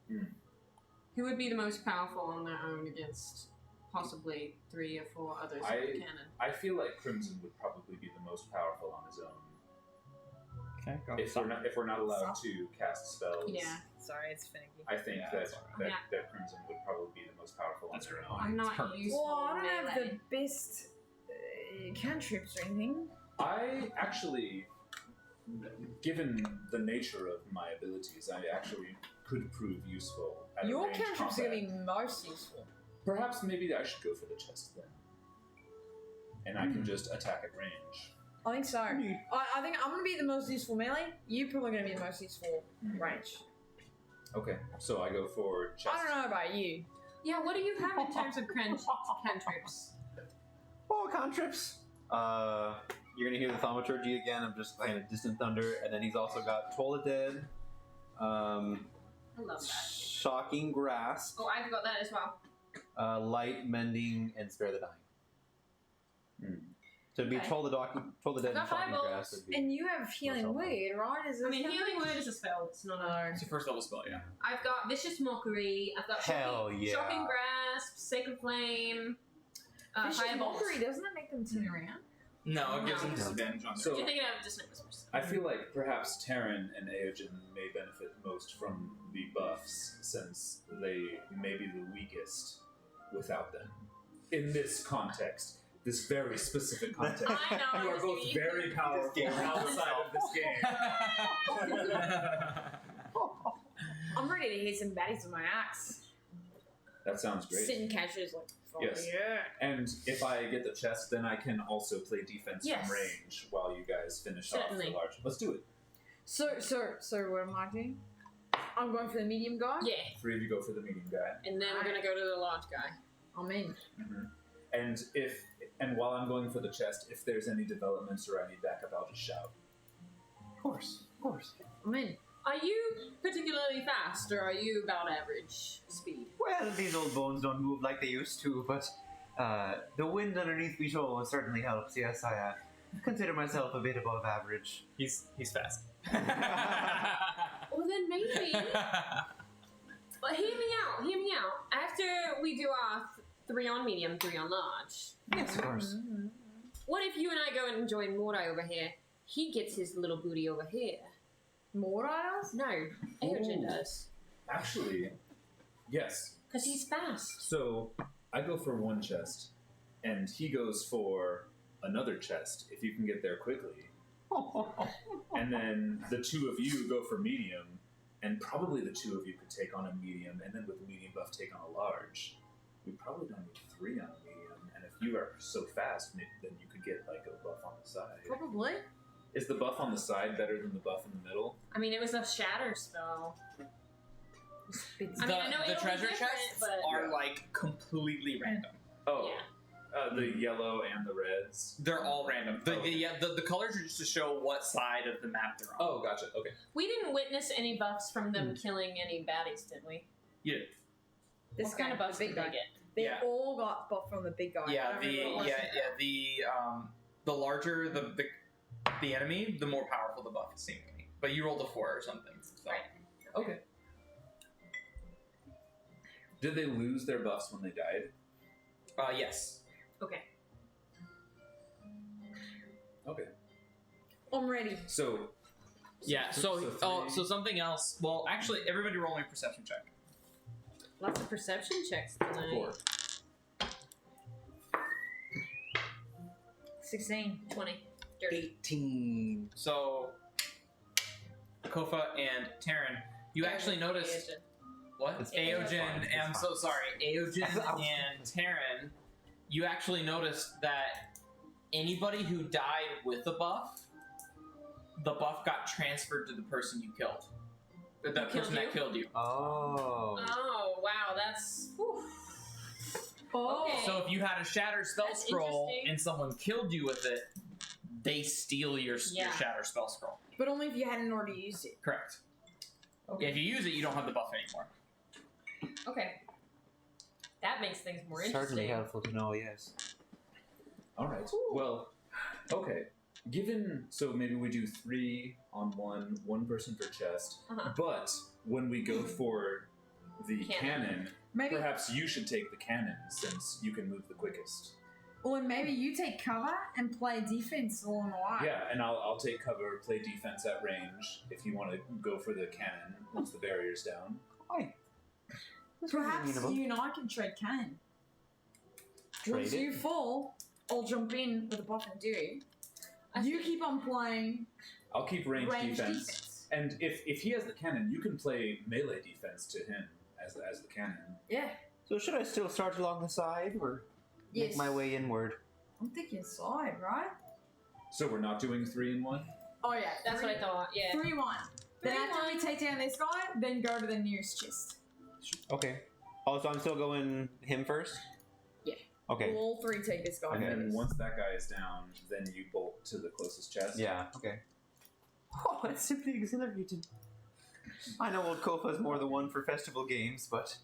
Who would be the most powerful on their own against possibly 3 or 4 others with the cannon? I feel like Crimson would probably be the most powerful on his own. Okay. Go. If we're not allowed to cast spells, Yeah. Sorry, it's finicky. I think Yeah, that, that's that, Yeah. that Crimson would probably be the most powerful That's on their right. own. I'm not perfect. useful Well, I don't have melee. the best cantrips or anything. I actually, given the nature of my abilities, I actually could prove useful at Your ranged cantrips are combat. going to be most useful. Perhaps maybe I should go for the chest then. And I can just attack at range. I think so. I think I'm going to be the most useful melee. You're probably going to be the most useful range. Okay, so I go for chest. I don't know about you. Yeah, what do you have in terms of cantrips? Oh, cantrips. You're gonna hear the thaumaturgy again. I'm just playing a distant thunder, and then he's also got Toll of Dead, I love that. Shocking Grasp, Oh, I've got that as well. light, mending, and spare the dying. So it'd be Okay. troll the dead, and I've got shocking 5 grass. It'd be And you have healing helpful. word, right? Is I mean, this healing word is a spell. It's not a. It's your first level spell, yeah. I've got vicious mockery. I've got Hell yeah. shocking grasp, sacred flame, Vicious fireball. mockery, doesn't it make them turn around? No, it gives No. them disadvantage on So- their. You're thinking of dissonant whispers. I feel like perhaps Terran and Aogen may benefit most from the buffs, since they may be the weakest without them. In this context, this very specific context, I know. you are both Stevie. very powerful game. outside of this game. I'm ready to hit some baddies with my axe. That sounds great. Sitting catchers like, fuck Yes. yeah. And if I get the chest, then I can also play defense Yes. from range while you guys finish off Certainly. the large. Let's do it. So what am I doing? I'm going for the medium guy? Yeah, 3 of you go for the medium guy. and then we're gonna go to the large guy. I'm in. And while I'm going for the chest, if there's any developments or I need backup, I'll just shout. Of course. I'm in. Are you particularly fast, or are you about average speed? Well, these old bones don't move like they used to, but the wind underneath me show certainly helps. Yes, I consider myself a bit above average. He's fast. Well, then maybe. But hear me out. After we do our 3 on medium, 3 on large, Yes, of course. what if you and I go and join Mordai over here? He gets his little booty over here. More items? No, Aogen Ooh. does. Actually, yes. Because he's fast. So I go for one chest, and he goes for another chest if you can get there quickly. And then the 2 of you go for medium, and probably the 2 of you could take on a medium, and then with the medium buff take on a large. We probably don't need 3 on a medium, and if you are so fast, then you could get like a buff on the side. Probably. Is the buff on the side better than the buff in the middle? I mean, it was a shatter spell. I the mean, I know the it'll be treasure different, chests but- are like completely random. Oh, Yeah. the yellow and the reds. They're all random. Oh, okay. The colors are just to show what side of the map they're on. Oh, gotcha. Okay. We didn't witness any buffs from them killing any baddies, did we? Yeah. This What kind of guy, buffs the did big they guy. get? They Yeah. all got buff from the big guy. I Yeah, don't the remember what it was. the larger the enemy, the more powerful the buff is seemingly. But you rolled a 4 or something. So. Right. Okay. Did they lose their buffs when they died? Yes. Okay. Okay. I'm ready. So. Yeah. So three- so something else. Well, actually, everybody roll me a perception check. Lots of perception checks tonight. 4. 16. 20. Dirty. 18. So, Kofa and Taryn, you actually noticed what? It's Aogen. fine, it's I'm so sorry. Aogen and Taryn, you actually noticed that anybody who died with a buff, the buff got transferred to the person you killed. That Who killed person that you? killed you. Oh. Oh, wow, that's. Whew. Oh. Okay. So if you had a shatter spell That's scroll interesting. and someone killed you with it, they steal your Yeah. shatter spell scroll. But only if you hadn't already used it. Correct. Yeah, if you use it, you don't have the buff anymore. Okay. That makes things more interesting. Certainly helpful to know, yes. All right. Well, okay. Given, so maybe we do 3 on one person per chest. Uh-huh. But when we go for the cannon, Maybe. perhaps you should take the cannon since you can move the quickest. Or maybe you take cover and play defense along the way. Yeah, and I'll take cover, play defense at range if you want to go for the cannon once the barrier's down. Hi. Perhaps you and I can trade cannon. Once Trade it? you fall, I'll jump in with a buff and do. You keep on playing I'll keep range range defense. defense. And if he has the cannon, you can play melee defense to him as the cannon. Yeah. So should I still start along the side or Yes. make my way inward? I'm thinking side, right? So we're not doing 3 in 1? Oh yeah. That's what I thought, yeah. 3-1. Then after 3-1. we take down this guy, then go to the nearest chest. Okay. Oh, so I'm still going him first? Yeah. Okay. We'll all 3 take this guy And then first. once that guy is down, then you bolt to the closest chest. Yeah, okay. Oh, it's simply exhilarating. I know old Kofa's more the one for festival games, but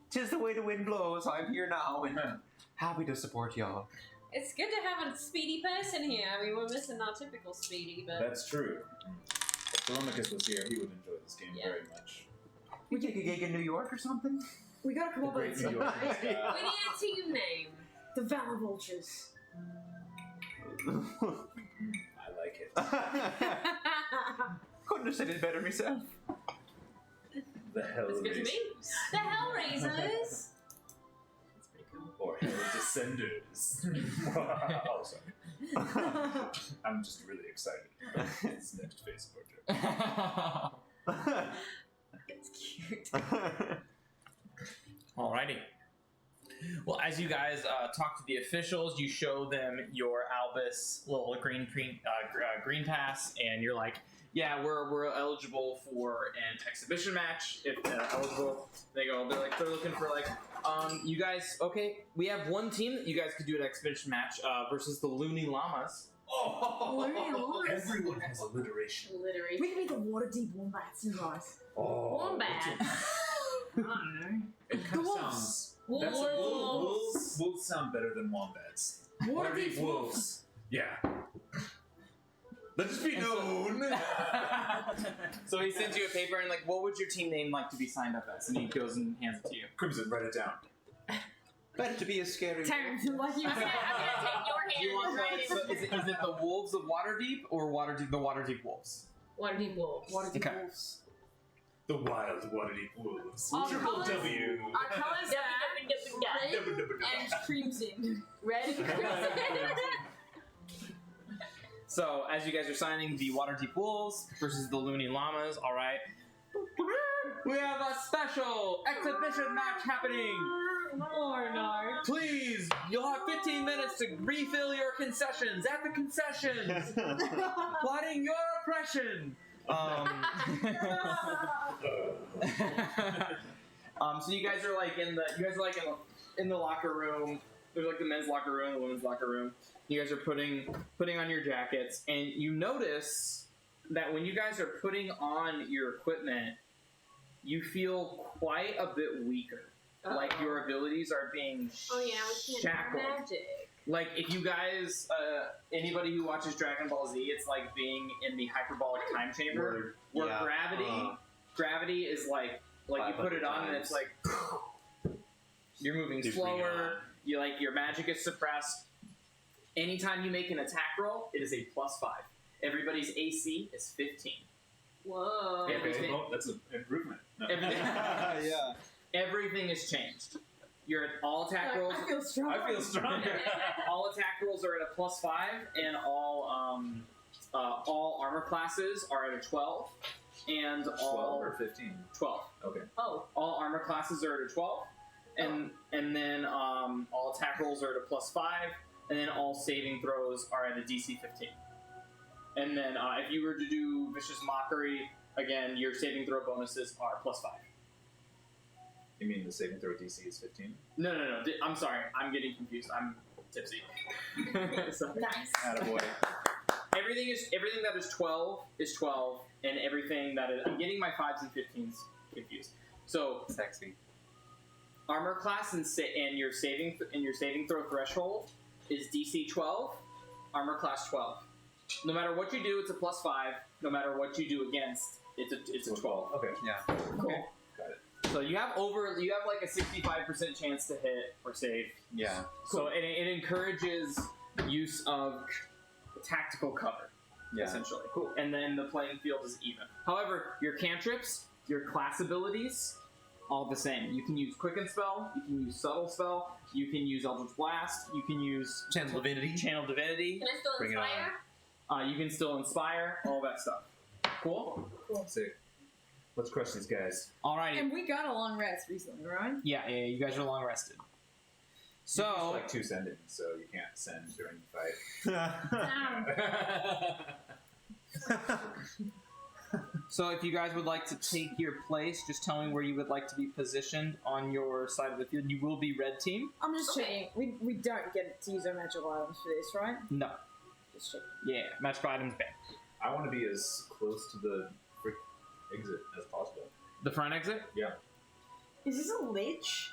'tis the way the wind blows. I'm here now and happy to support y'all. It's good to have a speedy person here. I mean, we're missing our typical speedy, but That's true. If Telemachus was here, he would enjoy this game very much. We take a gig in New York or something? We gotta come up with a Great New team. York. we need a team name. The Valor Vultures. I like it. Couldn't have said it better myself. The Hell That's good to me. The Hellraisers. That's pretty cool. Or Hell Descenders. Oh, sorry. I'm just really excited about this next phase project. It's cute. Alrighty. Well, as you guys talk to the officials, you show them your Albus little green pass, and you're like, "Yeah, we're eligible for an exhibition match. If they're eligible, they're looking for you guys. Okay, we have one team that you guys could do an exhibition match versus the Looney Llamas. Everyone has alliteration. Alliteration. We can be the Waterdeep Wombats, you guys. Wombat. I don't know. It kind of sounds. That's wolves sound better than wombats. Waterdeep wolves. Yeah. Let us be known. So he sends you a paper and what would your team name like to be signed up as? And he goes and hands it to you. Crimson, write it down. Better to be a scary. Terrence, like you I'm gonna take your hand You want and write is it the Wolves of Waterdeep or the Waterdeep Wolves? Waterdeep Wolves. Waterdeep Okay. Wolves. The wild Waterdeep wolves. Our Triple colours- W. Our colors are red and crimson. Red and crimson. So, as you guys are signing the Waterdeep Wolves versus the Looney Llamas, alright. We have a special exhibition match happening! Or no. Please, you'll have 15 minutes to refill your concessions at the concessions! Plotting your oppression! So you guys are in the locker room. There's the men's locker room, the women's locker room. You guys are putting on your jackets, and you notice that when you guys are putting on your equipment, you feel quite a bit weaker. Like your abilities are being Oh yeah, we can't shackled. have magic. If you guys, anybody who watches Dragon Ball Z, it's like being in the hyperbolic time chamber, where Yeah. gravity is like you put it on and it's like you're moving Keep slower. You your magic is suppressed. Anytime you make an attack roll, it is a +5. Everybody's AC is 15. Whoa. Everything- Well, that's an improvement. No. Everything, Yeah. everything is changed. Your all attack rolls. I feel strong. I feel stronger. All attack rolls are at a +5, and all armor classes are at a 12, and 12 all or 15? 12. Okay. Oh. All armor classes are at a 12, and then all attack rolls are at a +5, and then all saving throws are at a DC 15. And then if you were to do Vicious Mockery, again, your saving throw bonuses are +5. You mean the saving throw DC is 15? No. I'm sorry. I'm getting confused. I'm tipsy. Sorry. Nice. Attaboy. Everything that is 12 is 12, and everything that is... I'm getting my 5s and 15s confused. So, Sexy. armor class and your saving throw threshold is DC 12, armor class 12. No matter what you do, it's a +5. No matter what you do against, it's a 12. Okay. Yeah. Okay. Got it. So you have a 65% chance to hit or save. Yeah. So it encourages use of tactical cover, Yeah. essentially. Cool. And then the playing field is even. However, your cantrips, your class abilities, all the same. You can use Quicken Spell, you can use Subtle Spell, you can use Eldritch Blast, you can use Channel Divinity. Channel Divinity, Can I still Bring it on. inspire? you can still Inspire, all that stuff. Cool? Sick. Let's crush these guys. Alrighty. And we got a long rest recently, right? Yeah, you guys are long rested. It's So, like 2 send-ins, so you can't send during the fight. so if you guys would like to take your place, just tell me where you would like to be positioned on your side of the field. You will be red team. I'm just checking. We don't get to use our magical items for this, right? No. Just checking. Yeah, magical items banned. I want to be as close to the exit as possible. The front exit? Yeah. Is this a lich?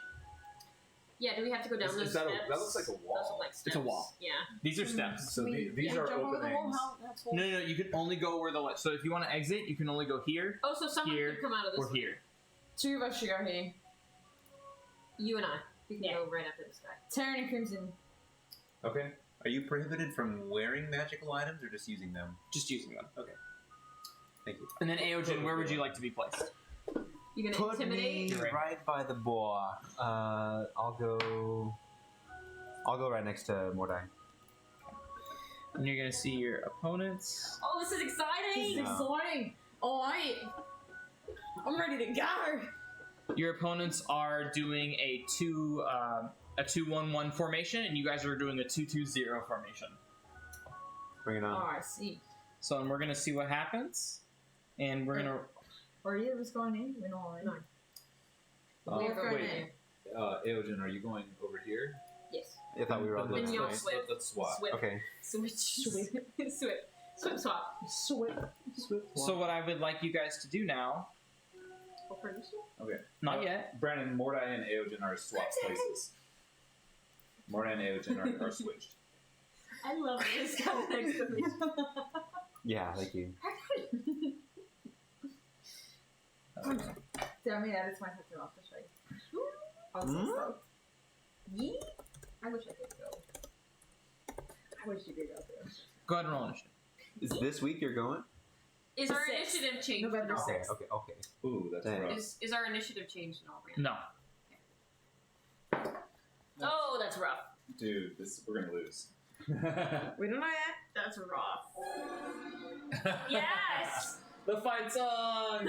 Yeah, do we have to go down those Is that steps? that looks like a Those wall. look like steps. It's a wall. Yeah. These are steps. So these are jump over the wall. openings. How? That's all. No, you can only go where the light. So if you want to exit, you can only go here Oh, so someone Here could come out of this or way. here. Two of us should go here. You and I. We can Yeah. go right up to this guy. Terran and Crimson. Okay. Are you prohibited from wearing magical items or just using them? Just using them. Okay. Thank you. And then Aogen, where would you like to be placed? You gonna Put intimidate? me right by the boar. I'll go right next to Mordai. And you're gonna see your opponents. Oh, this is This is exciting! exciting. Oh, I'm ready to go. Your opponents are doing a 2-1-1 formation, and you guys are doing a 2-2-0 formation. Bring it Oh, on. I see. So we're gonna see what happens, and we're gonna. Are you ever going in? We're not. No. We're going wait. in. Eogen, are you going over here? Yes. I thought we were all Then doing Then this you'll way. swip. Let's swap. Swip. Okay. Switch. Swip. Swip swap. Sweet. So what I would like you guys to do now, Go for initiative? Okay. not yet. Brandon, Mordai and Eogen are swapped places. Mordai and Eogen are switched. I love this kind of explanation. Yeah, thank you. Tell me that it's my tattoo off the straight. Hmm? Yeah. I wish I could go. I wish you could go there. Go ahead and roll initiative. Is this week you're going? Is The our 6th. initiative changed? November at all? 6th. Okay. Ooh, that's Dang. rough. Is our initiative changed at all, Brandon? No. Oh, that's rough. Dude, we're gonna lose. We don't know yet. That's rough. Yes! The fight's on.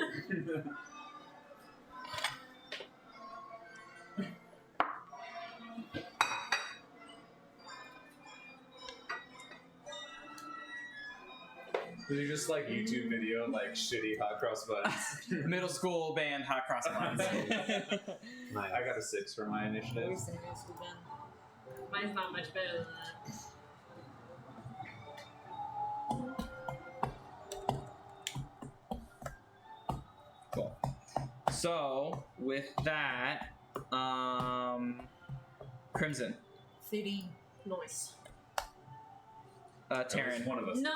These are just like YouTube video of like shitty hot cross buns. Middle school band hot cross buns. Nice. I got a 6 for my initiative. Mine's not much better than that. Cool. So with that, Crimson, City. Nice. That was Taryn. one of us. 9.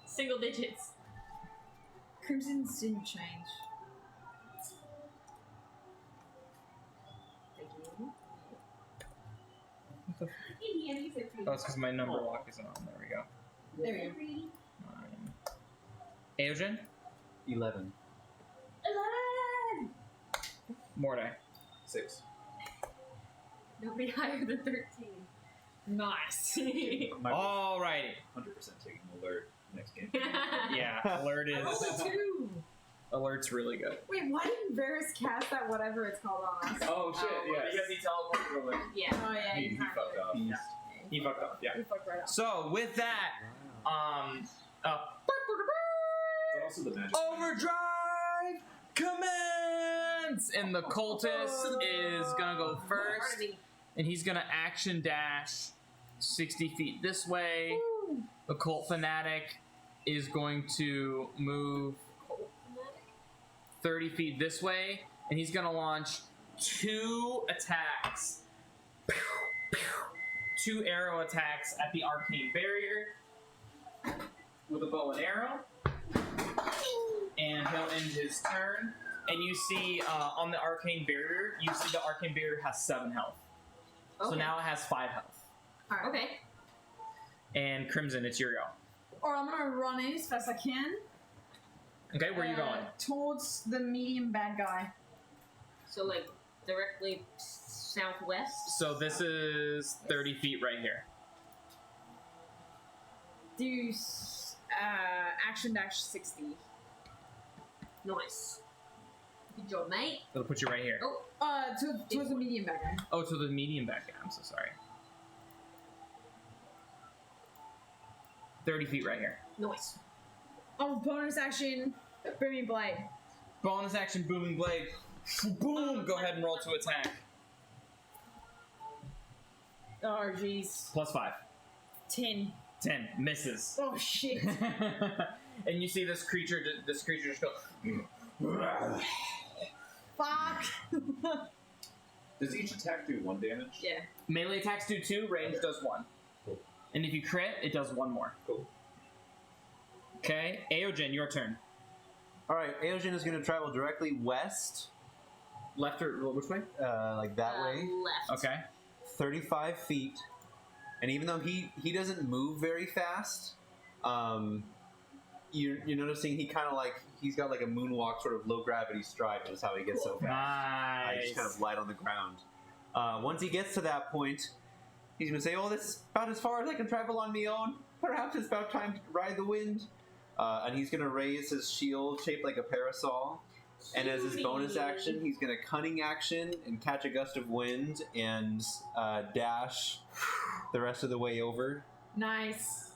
Single digits. Crimson's didn't change. Thank you. Oh, it's because my number lock isn't on. There we go. There we go. 9. Aogen, 11. 11! Mordai. 6. Nobody higher than 13. Nice. My Alrighty. 100% taking alert next game. Yeah, alert I rolled is a 2. alert's really good. Wait, why didn't Varys cast that whatever it's called on us? Oh shit! Yes. Because he teleported away. Yeah. Oh yeah, He you can't fucked do up. it. He fucked up. Yeah. He fucked right up. So with that, But also the magic. Overdrive commence, and the cultist is gonna go first, and he's gonna action dash 60 feet this way. The cult fanatic is going to move 30 feet this way, and he's gonna launch 2 attacks. 2 arrow attacks at the arcane barrier with a bow and arrow. And he'll end his turn. And you see on the arcane barrier, you see the arcane barrier has 7 health. So Okay. now it has 5 health. Alright. Okay. And Crimson, it's your go. Or I'm gonna run in as fast as I can. Okay, where are you going? Towards the medium bad guy. So, like, directly southwest? So this is 30 feet right here. Do action dash 60. Nice. Good job, mate. It'll put you right here. Oh, Towards the medium bad guy. Oh, to the medium back guy. I'm so sorry. 30 feet right here. nice. Oh, bonus action, booming blade. Bonus action, booming blade. Boom! Go ahead and roll to attack. Oh jeez. Plus 5. 10. 10. Misses. Oh shit. And you see this creature just go. Fuck. Does each attack do 1 damage? Yeah. Melee attacks do 2, range does 1. Cool. And if you crit, it does 1 more. Cool. Okay, Aogen, your turn. Alright, Aogen is going to travel directly west, Left or which way? like that way, Left. Okay. 35 feet. And even though he doesn't move very fast, you're noticing he kind of like, he's got like a moonwalk sort of low gravity stride, is how he gets so fast. Nice. Just kind of light on the ground. Once he gets to that point, he's going to say, oh, this is about as far as I can travel on my own. Perhaps it's about time to ride the wind. And he's going to raise his shield shaped like a parasol. And as his bonus action, he's going to cunning action and catch a gust of wind and dash the rest of the way over. Nice.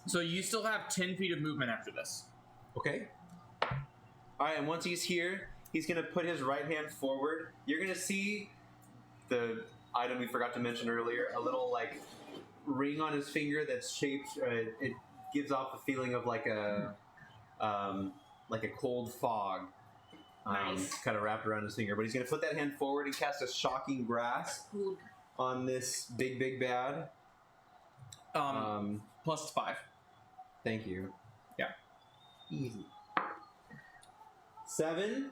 So you still have 10 feet of movement after this. Okay. Alright, and once he's here, he's going to put his right hand forward. You're going to see the item we forgot to mention earlier, a little like ring on his finger that's shaped, it gives off a feeling of like a cold fog. Nice. Kind of wrapped around his finger. But he's going to put that hand forward and cast a shocking grasp on this big bad. Plus 5. Thank you. Yeah. Easy. 7.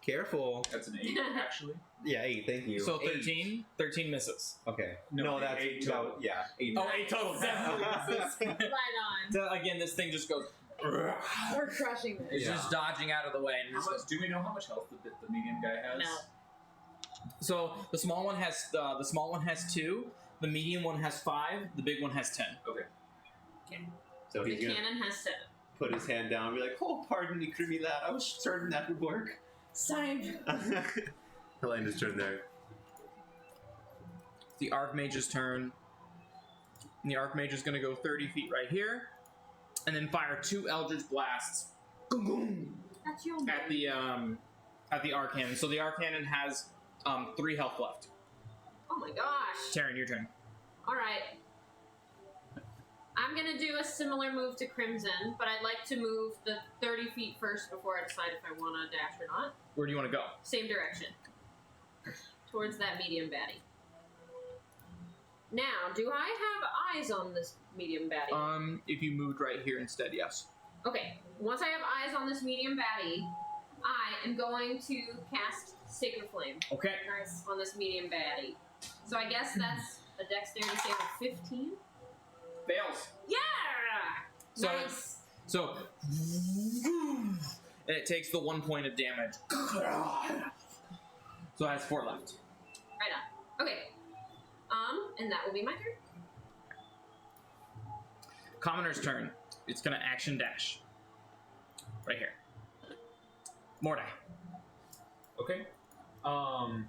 Careful. That's an 8, actually. Yeah, 8. Thank you. So 8. 13. 13 misses. Okay. No, that's 8 total. yeah. 8. Oh, 8 total. Definitely misses. Right on. So again, this thing just goes. We're crushing this. It's just dodging out of the way. And How just much, do we know how much health the medium guy has? No. So the small one has 2. The medium one has 5. The big one has 10. Okay. So The he's going to cannon has 7. put his hand down and be like, oh, pardon me, creamy lad. I was certain that would work. Same. He'll end his turn there. The Archmage's turn. And the Archmage is going to go 30 feet right here, and then fire 2 Eldritch Blasts That's your at the Arcannon. So the Arcannon has 3 health left. Oh my gosh. Taryn, your turn. Alright. I'm gonna do a similar move to Crimson, but I'd like to move the 30 feet first before I decide if I want to dash or not. Where do you want to go? Same direction. Towards that medium baddie. Now, do I have eyes on this medium baddie? If you moved right here instead, yes. Okay, once I have eyes on this medium baddie, I am going to cast Sacred Flame Okay. on this medium baddie. So I guess that's a dexterity save of 15? Fails. Yeah! So- Nice. So, and it takes the 1 point of damage. So it has 4 left. Right on. Okay. And that will be my turn. Commoner's turn. It's gonna action dash. Right here. Mordai. Okay. I'm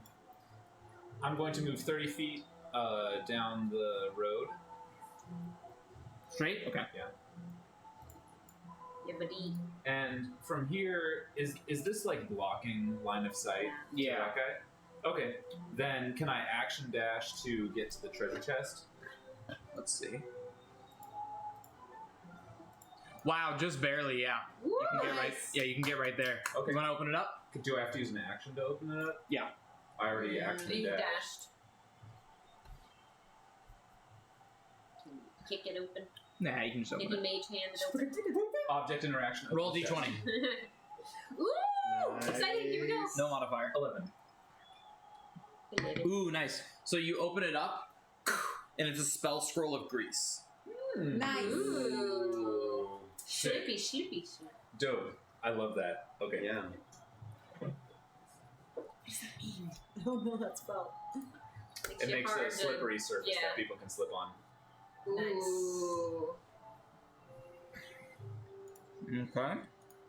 going to move 30 feet down the road. Straight? Okay. Yeah. Yeah, buddy. And from here, is this like blocking line of sight? Yeah. To that guy? Okay. Then can I action dash to get to the treasure chest? Let's see. Wow, just barely, yeah. Woo, You can get right. nice. Yeah, you can get right there. Okay. You want to open it up? Do I have to use an action to open it up? Yeah. I already action You dashed. dashed. Can you kick it open? Nah, you can just open Maybe it. mage hand it open. Object interaction. Roll opens d20. chest. Ooh! Exciting, here we go. No modifier. 11. Ooh, nice. So you open it up, and it's a spell scroll of grease. Nice. Ooh. Sick. Slippy, slippy, slip. Dope. I love that. Okay. Yeah. I don't know that spell. It you makes hard a to- slippery surface yeah. that people can slip on. Ooh. Okay.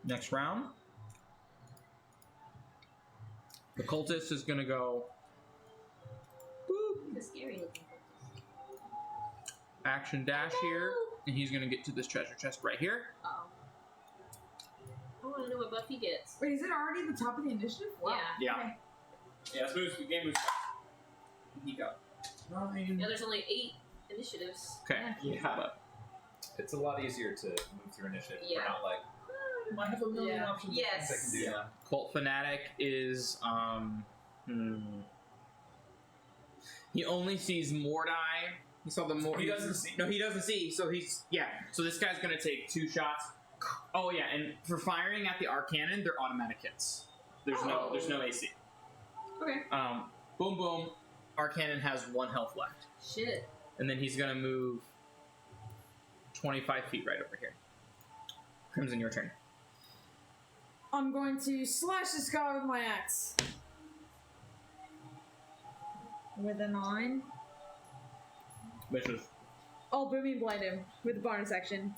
Next round. The cultist is gonna go The scary looking. action dash here, and he's gonna get to this treasure chest right here. Uh-oh. I want to know what Buffy gets. Wait, is it already the top of the initiative? Wow. Yeah. Okay. Yeah, this moves. Game moves. He go. Yeah, there's only 8 initiatives. Okay. Yeah. But It's a lot easier to move through initiative. Yeah. We're not like, I have a million Yeah. options. Yes. I can do that. Cult Fanatic is He only sees Mordai. He saw the He doesn't see. No, he doesn't see. So he's So this guy's gonna take 2 shots. Oh yeah, and for firing at the arc cannon, they're automatic hits. There's no AC. Okay. Boom boom. Arc cannon has 1 health left, Shit. and then he's gonna move 25 feet right over here. Crimson, your turn. I'm going to slash this guy with my axe. With a 9. Misses. I'll booming blade him with a bonus action.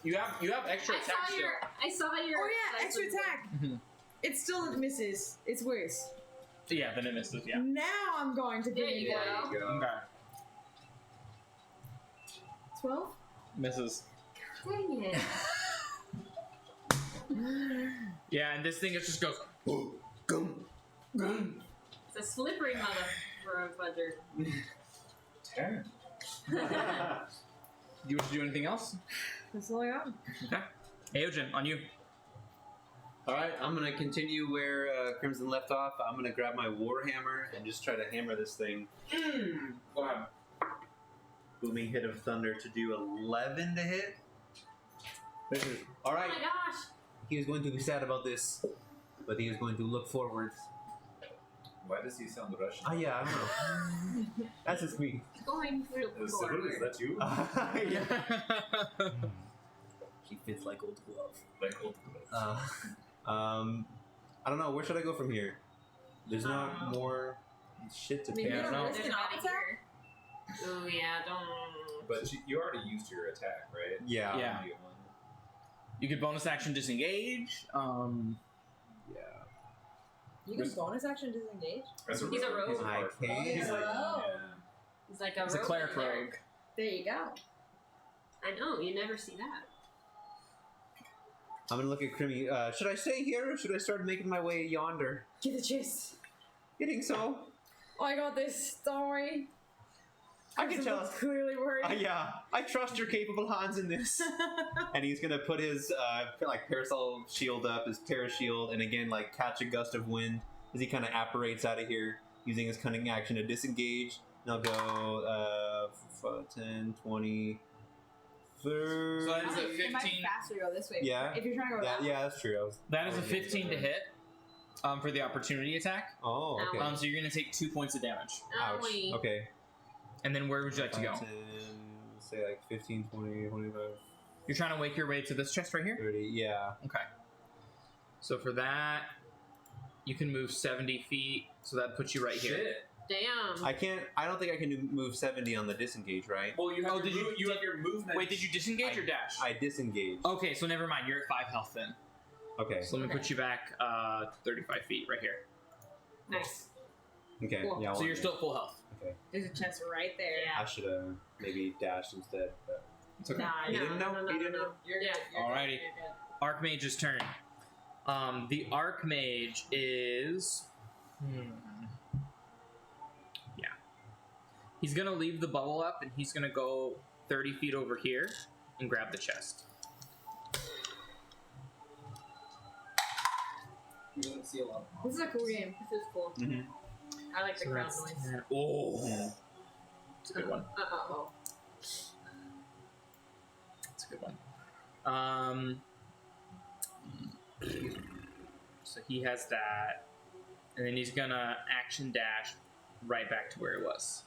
You have extra attack still. I saw your. Oh yeah, extra attack. Mhm. It still misses. It's worse. Yeah, then it misses. Yeah. Now I'm going to There booming you blade. go. Okay. 12. Misses. Dang it. Yeah, and this thing just goes. It's a slippery motherfucker. 10. Do you want to do anything else? That's all I got. Okay. Aogen, on you. Alright, I'm gonna continue where Crimson left off. I'm gonna grab my Warhammer and just try to hammer this thing. Go ahead. Booming hit of thunder to do 11 to hit. Oh Alright, my gosh. he was going to be sad about this, but he is going to look forward. Why does he sound Russian? Yeah, I don't know. That's just me. Going through the Is that you? Yeah. He fits like old glove. Like old gloves. I don't know. Where should I go from here? There's not more shit to I mean, pick. you don't no. risk an Out of attack? here. Oh yeah, don't. But you already used your attack, right? Yeah. Yeah. Only one. You could bonus action disengage. Yeah. You can bonus action disengage? As He's a rogue. He's I part- can. He's like, Oh. yeah. He's like a It's a rogue cleric cleric. rogue. There you go. I know, you never see that. I'm gonna look at Crimmy. Should I stay here or should I start making my way yonder? Get the chest. You think so? I got this. Don't worry. I can Crimson tell. looks clearly worried. Yeah, I trust your capable hands in this. And he's gonna put his like parasol shield up, his parashield, and again like catch a gust of wind as he kind of apparates out of here, using his cunning action to disengage. And I'll go 10, 20, 30. So that is a It might be 15. faster to go this way. Yeah. If you're trying to go that way. Yeah, that's true. That is a 15 to hit. For the opportunity attack. Oh, okay. So you're gonna take 2 points of damage. Ouch. Owie. Okay. And then where would you like to go? 10, say like 15, 20, 25, You're trying to make your way to this chest right here? 30. Yeah. Okay. So for that, you can move 70 feet. So that puts you right here. Shit. Damn. I don't think I can move 70 on the disengage, right? Well, you have Oh, did you- you have your movement. Wait, did you disengage or dash? I disengage. Okay, so never mind. You're at 5 health then. Okay. So let me put you back 35 feet right here. Nice. Okay. Cool. Yeah. So you're still full health. There's a chest right there. Yeah. I should have maybe dashed instead. But It's okay. Nah, He didn't know? He didn't know? You're good. You're Alrighty. good. You're good. Archmage's turn. The Archmage is... Yeah. He's going to leave the bubble up, and he's going to go 30 feet over here and grab the chest. You don't see a lot. This is a cool game. This is cool. Mhm. I like the So crowd that's noise. 10. Oh! It's a good one. Uh-oh. It's a good one. So he has that, and then he's gonna action dash right back to where he was.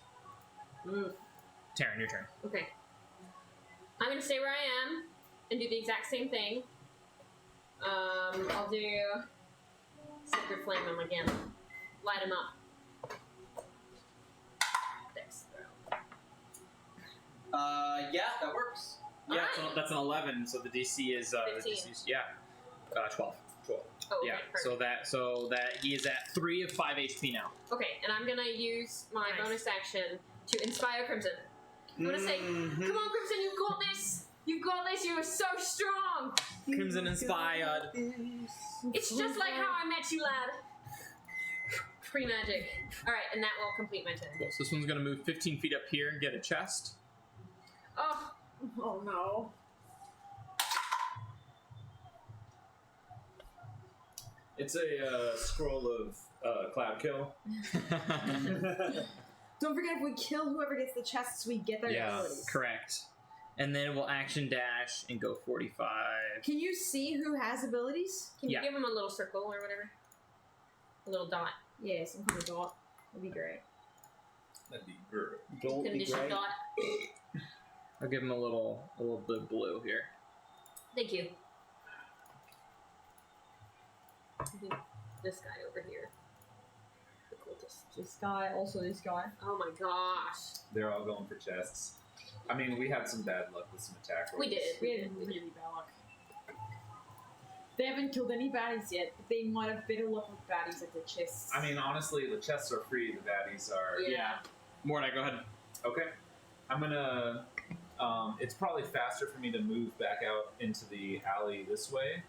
Taryn, your turn. Okay. I'm gonna stay where I am and do the exact same thing. I'll do Sacred Flame him again. Light him up. Dex throw. Yeah, that works. Yeah, Alright. that's an 11, so the DC is, 15. 12. 12. Oh, Yeah, okay, so perfect. that he is at 3 of 5 HP now. Okay, and I'm gonna use my Nice. bonus action to inspire Crimson. I'm gonna say, Mhm. come on, Crimson, you got this! You got this, you are so strong! Crimson inspired. It's just like how I met you, lad. Pre-magic. Alright, and that will complete my turn. Cool, so this one's gonna move 15 feet up here and get a chest. Oh, Oh no. It's a scroll of Cloud kill. Don't forget, if we kill whoever gets the chests, we get their Yeah. abilities. Correct. And then we'll action dash and go 45. Can you see who has abilities? Can you Yeah. give him a little circle or whatever? A little dot. Yeah, some kind of dot. That'd be great. That'd be good. Gold be Condition great. dot. I'll give him a little bit of blue here. Thank you. This guy over here. The cultist. This guy, also this guy. Oh my gosh. They're all going for chests. I mean, we had some bad luck with some attack rolls. We did. We had really bad luck. They haven't killed any baddies yet, but they might have better luck with baddies at the chests. I mean, honestly, the chests are free. The baddies are. Yeah. Mordai, go ahead. Okay. I'm gonna. It's probably faster for me to move back out into the alley this way.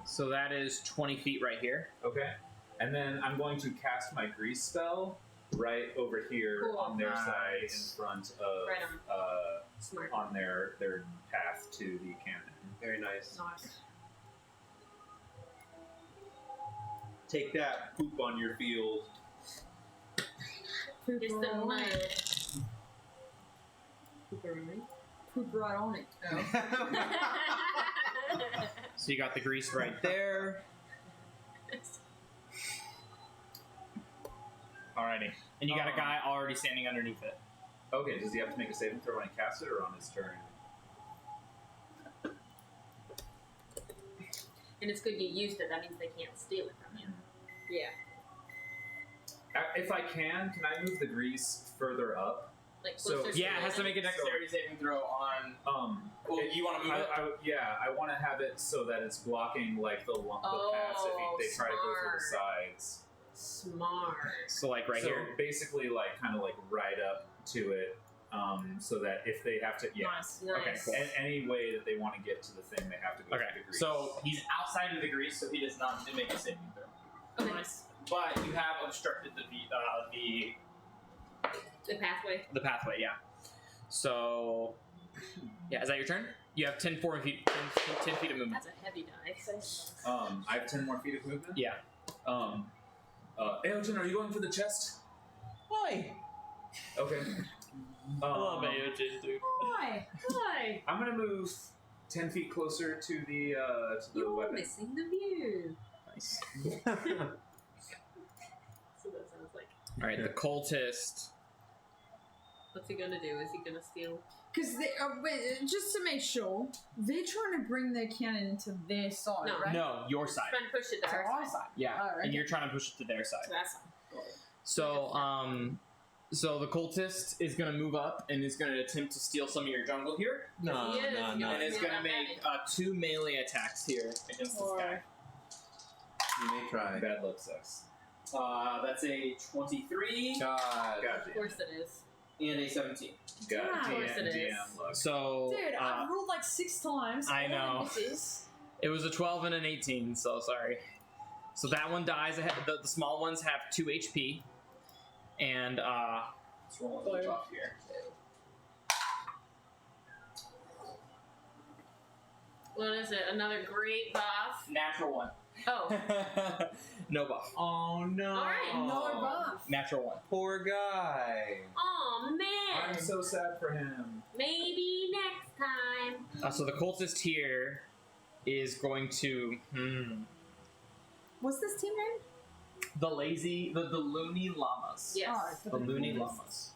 So that is 20 feet right here. Okay. And then I'm going to cast my grease spell right over here Cool. on their side in Nice. front of Right on. Smart. on their path to the cannon. Very nice. Nice. Take that, poop on your field. Poop Just right the on mud. it. Poop right on it. So you got the grease right there. Alrighty. And you got a guy already standing underneath it. Okay, does he have to make a saving throw when he casts it or on his turn? And it's good you used it. That means they can't steal it from you. Yeah. If I can I move the grease further up? Like So- closer Yeah, it has to the make a dexterity saving throw on. Well, you want to move it? I want to have it so that it's blocking like the paths if they try to go through the sides. Smart. So like right so here. basically, like kind of like right up to it, so that if they have to, Nice. Okay, Nice. cool. any way that they want to get to the thing, they have to go Okay, through the grease. so he's outside of the grease, so he does not need to make a saving throw. Okay. Nice. But you have obstructed the The pathway. pathway, yeah. So, yeah, is that your turn? You have 10 feet of movement. That's a heavy dice. I have 10 more feet of movement. Yeah. Aogen, are you going for the chest? Why? Okay. I love Aogen, dude. Hi. Hi. I'm gonna move 10 feet closer to the You're weapon. missing the view. Nice. So that sounds like. Alright, the cultist. What's he gonna do? Is he gonna steal? Because just to make sure, they're trying to bring their cannon into their side, No. right? No, your side. Try and push it To to our our side. side. Yeah, Oh, okay. and you're trying to push it to their side. So that's fine. So the cultist is gonna move up and is gonna attempt to steal some of your jungle here, No, He is, no, he's no. and is steal gonna that make damage. 2 melee attacks here against this guy. You may try. Bad luck sucks. That's a 23 God. Of course it is. and a 17. Got Of course it is. DM luck. So Dude, I've rolled like 6 times. I all the know. misses. it was a 12 and an 18. So sorry. So that one dies. The small ones have 2 HP, and let's roll a bunch off here. What is it? Another great buff. Natural 1. Oh. No buff. Oh no. Alright, No buff. Natural 1. Poor guy. Oh man. I'm so sad for him. Maybe next time. So the cultist here is going to What's this team name? the loony llamas. Yes. Oh, The loony llamas.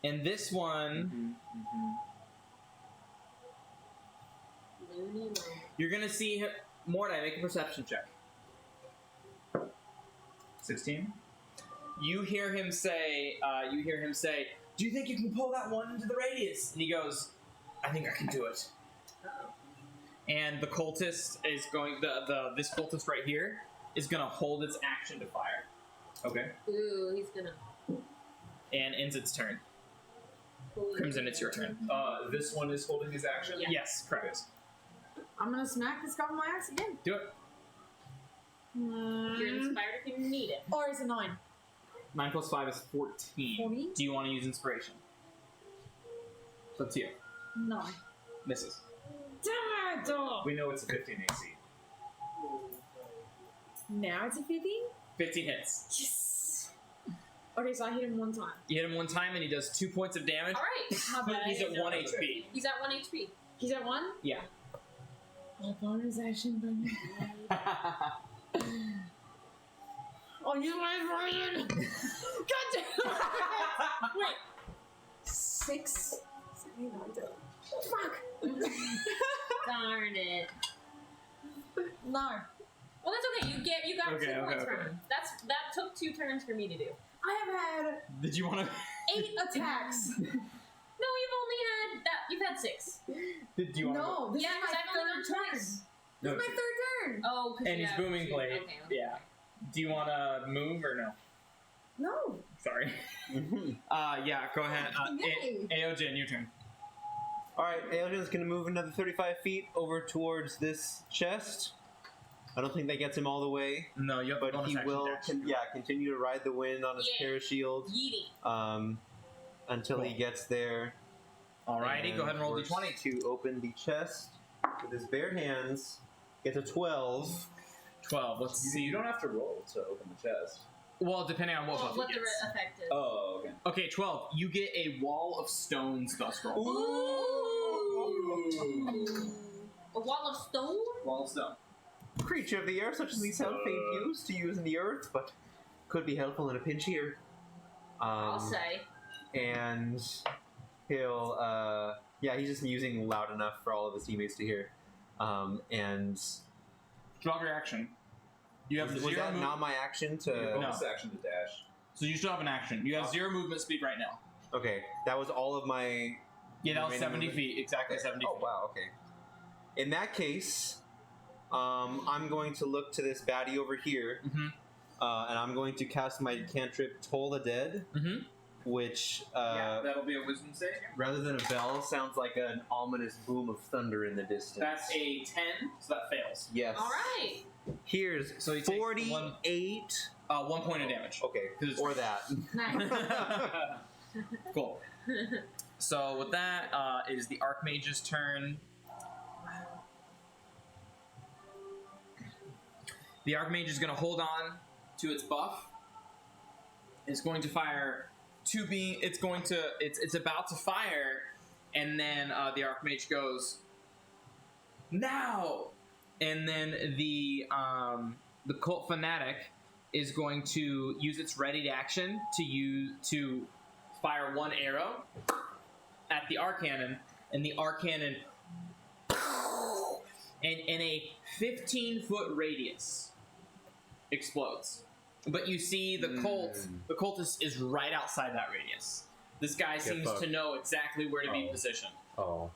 And this one, Loony Llama. you're gonna see him. Mordai, make a perception check. 16. You hear him say, "Do you think you can pull that one into the radius?" And he goes, "I think I can do it." Uh-oh. And the cultist is going. This cultist right here is gonna hold its action to fire, Okay. Ooh, he's gonna. and ends its turn. Crimson, it's your turn. This one is holding his action. Yeah. Yes, correct. I'm gonna smack this guy with my axe again. Do it. You're inspired if you need it. Or is it 9? 9 plus 5 is 14. 14? Do you want to use inspiration? It's up to you. 9. Misses. Damn it! Oh. We know it's a 15 AC. Now it's a 15? 15 hits. Yes! Okay, so I hit him one time. You hit him one time and he does 2 points of damage. Alright. Not bad. He's at 1 HP. He's at 1 HP. He's at 1? Yeah. Oh, bonus action, bonus. Oh, you my Ryan! God damn! Wait. 6? 7, 8, 9, 10. Fuck! Darn it. No. Well, that's okay. You got Okay, 2 points okay. from him. That took 2 turns for me to do. I have had Did you want to? 8 attacks. No, you've only had that. You've had 6. Did you want? No, this Yeah, is because my I've only third gone turn. twice. This is my third turn. Oh, because And he's booming blade. Okay. Yeah. Do you want to move or no? No. Sorry. Yeah. Go ahead. Yay. Aojin, your turn. Alright, Aeljin's gonna move another 35 feet over towards this chest. I don't think that gets him all the way, No, you have but bonus he action will dash. continue to ride the wind on his Yeah. parashield Yeeting. until he Cool. gets there. Alrighty, go ahead and roll works d20. to open the chest with his bare hands. Gets a 12. 12. Let's You see. don't have to roll to open the chest. Well, depending on what Well, buff what he the gets. effect is. Oh, okay. Okay, 12. You get a wall of stones thus roll. A wall of stone? Wall of stone. Creature of the air, such as these have faint use to use in the earth, but could be helpful in a pinch here. I'll say. And he'll, he's just using loud enough for all of his teammates to hear. And Drop your action. You have was zero that move- not my action Your to? bonus action to dash. So you still have an action. You have 0 movement speed right now. Okay, that was all of my. Yeah, that was remaining 70 movement. feet. Exactly 70 Oh feet. wow, okay. In that case, I'm going to look to this baddie over here, Mhm. and I'm going to cast my cantrip Toll the Dead, Mhm. which Yeah, that'll be a wisdom save. rather than a bell sounds like an ominous boom of thunder in the distance. That's a 10, so that fails. Yes. Alright. Here's So he takes 48. 1 point of damage. Okay, 'Cause it's- or that. Nice. Cool. So with that, it is the Archmage's turn. The Archmage is going to hold on to its buff. It's going to fire it's about to fire, and then the Archmage goes now, and then the Cult Fanatic is going to use its ready action to fire 1 arrow at the Arcannon, and the Arcannon and in a 15-foot radius explodes. But you see the cultist is right outside that radius. This guy seems fucked. to know exactly where to be positioned. Oh.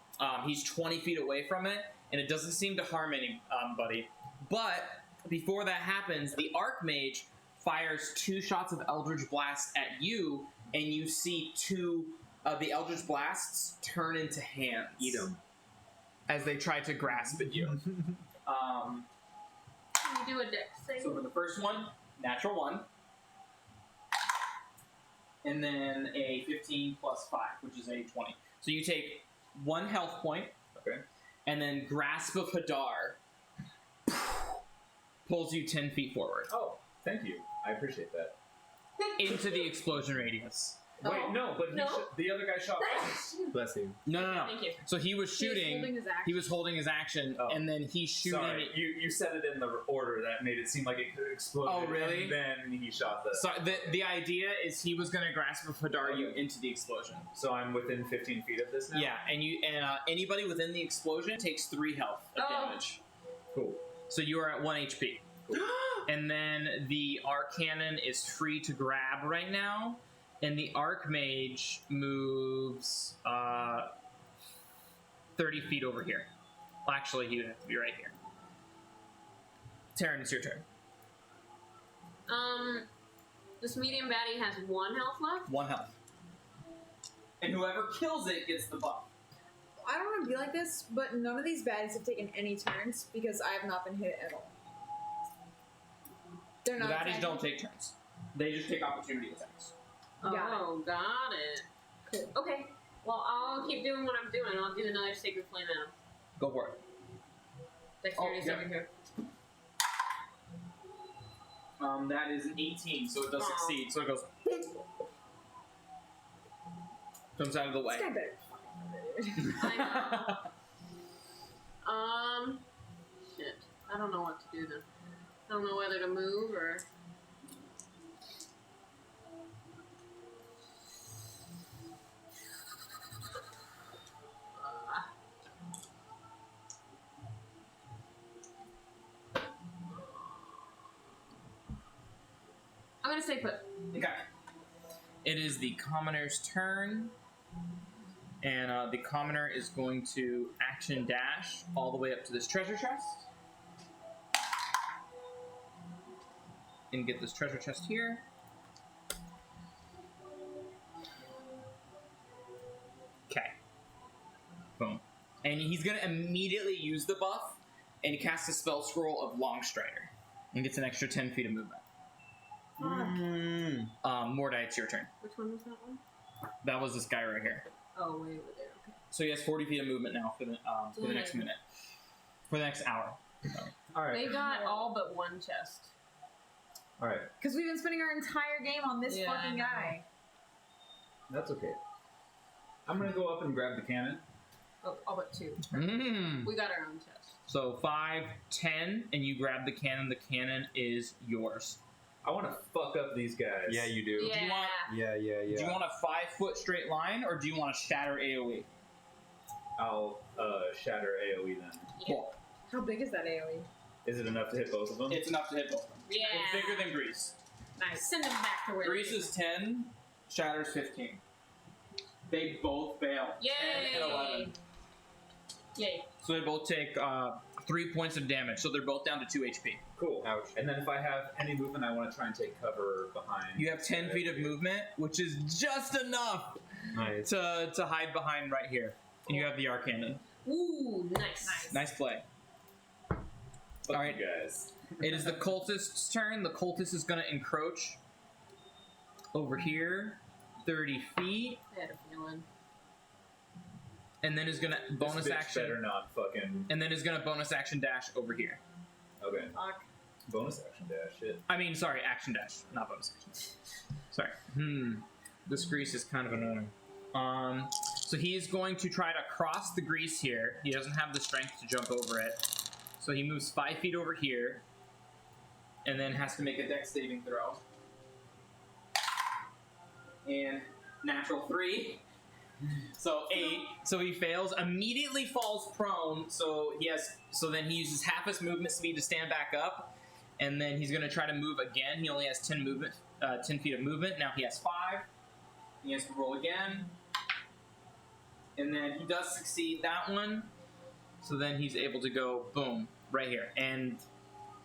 He's 20 feet away from it, and it doesn't seem to harm anybody. But before that happens, the Archmage fires 2 shots of Eldritch Blast at you, and you see 2 of the Eldritch Blasts turn into hands. Eat 'em. As they try to grasp at you. Can you do a dex save? So for the first one, natural 1. And then a 15 plus 5, which is a 20. So you take 1 health point. Okay. And then Grasp of Hadar pulls you 10 feet forward Oh, thank you. I appreciate that. into the explosion radius. Wait, no, but No? the other guy shot first. Bless you. No. Thank you. So he was shooting. holding his action. He was holding his action, Oh. and then he's shooting. Sorry, you said it in the order that made it seem like it could explode. Oh, really? And then he shot the. So the idea is he was going to Grasp of Hadar you into the explosion. So I'm within 15 feet of this now? Yeah, and anybody within the explosion takes 3 health of Oh. damage. Cool. So you are at 1 HP. And then the Arcannon is free to grab right now, and the Archmage moves 30 feet over here. Well, actually, he would have to be right here. Taryn, it's your turn. This medium baddie has 1 health left. 1 health. And whoever kills it gets the buff. I don't want to be like this, but none of these baddies have taken any turns because I have not been hit at all. They're The not. baddies attacking. don't take turns. They just take opportunity attacks. Got it. Oh, got it. Cool. Okay. Well, I'll keep doing what I'm doing. I'll do another Sacred Flame at him. Go for it. Dexterity's yeah. over here. That is an 18, so it does succeed. So it goes. Comes out of the way. This guy better fucking move. I know. Shit. I don't know what to do then. I don't know whether to move or. I'm gonna stay put. Okay. It is the commoner's turn, and the commoner is going to action dash all the way up to this treasure chest, and get this treasure chest here. Okay. Boom. And he's gonna immediately use the buff and cast a spell scroll of Longstrider, and gets an extra 10 feet of movement. Mordai, it's your turn. Which one was that one? That was this guy right here. Oh, way over there. Okay. So he has 40 feet of movement now for the next minute. For the next hour. All right. They got all but one chest. All right. Because we've been spending our entire game on this Yeah, fucking I know. guy. That's okay. I'm gonna go up and grab the cannon. Oh, all but two. Mm. We got our own chest. So 5, 10, and you grab the cannon. The cannon is yours. I want to fuck up these guys. Yeah, you do. Yeah. Do you want? Yeah. Do you want a 5-foot straight line, or do you want to shatter AOE? I'll shatter AOE then. Cool. How big is that AoE? Is it enough to hit both of them? It's enough to hit both of them. Yeah. It's bigger than Grease. Nice. Send them back to where Grease they is 10, shatters 15. They both fail. Yay! 10 and 11. Yay. So they both take 3 points of damage. So they're both down to 2 HP. Cool. Ouch. And then if I have any movement, I want to try and take cover behind. You have 10 feet of movement, which is just enough Nice. to hide behind right here. And you have the Arcannon. Ooh, nice. Nice play. Fuck Alright. you guys. It is the cultist's turn. The cultist is going to encroach over here 30 feet. I had a feeling. And then is going to bonus This bitch action. better not fucking. And then is going to bonus action dash over here. Okay. Fuck. Bonus action dash. Shit. I mean, sorry, action dash, not bonus action. Sorry. This grease is kind of annoying. So he's going to try to cross the grease here. He doesn't have the strength to jump over it. So he moves 5 feet over here. And then has to make a dex saving throw. And natural 3. So 8. So he fails. Immediately falls prone. So then he uses half his movement speed to stand back up. And then he's going to try to move again. He only has 10 feet of movement. Now he has 5. He has to roll again. And then he does succeed that one. So then he's able to go, boom, right here. And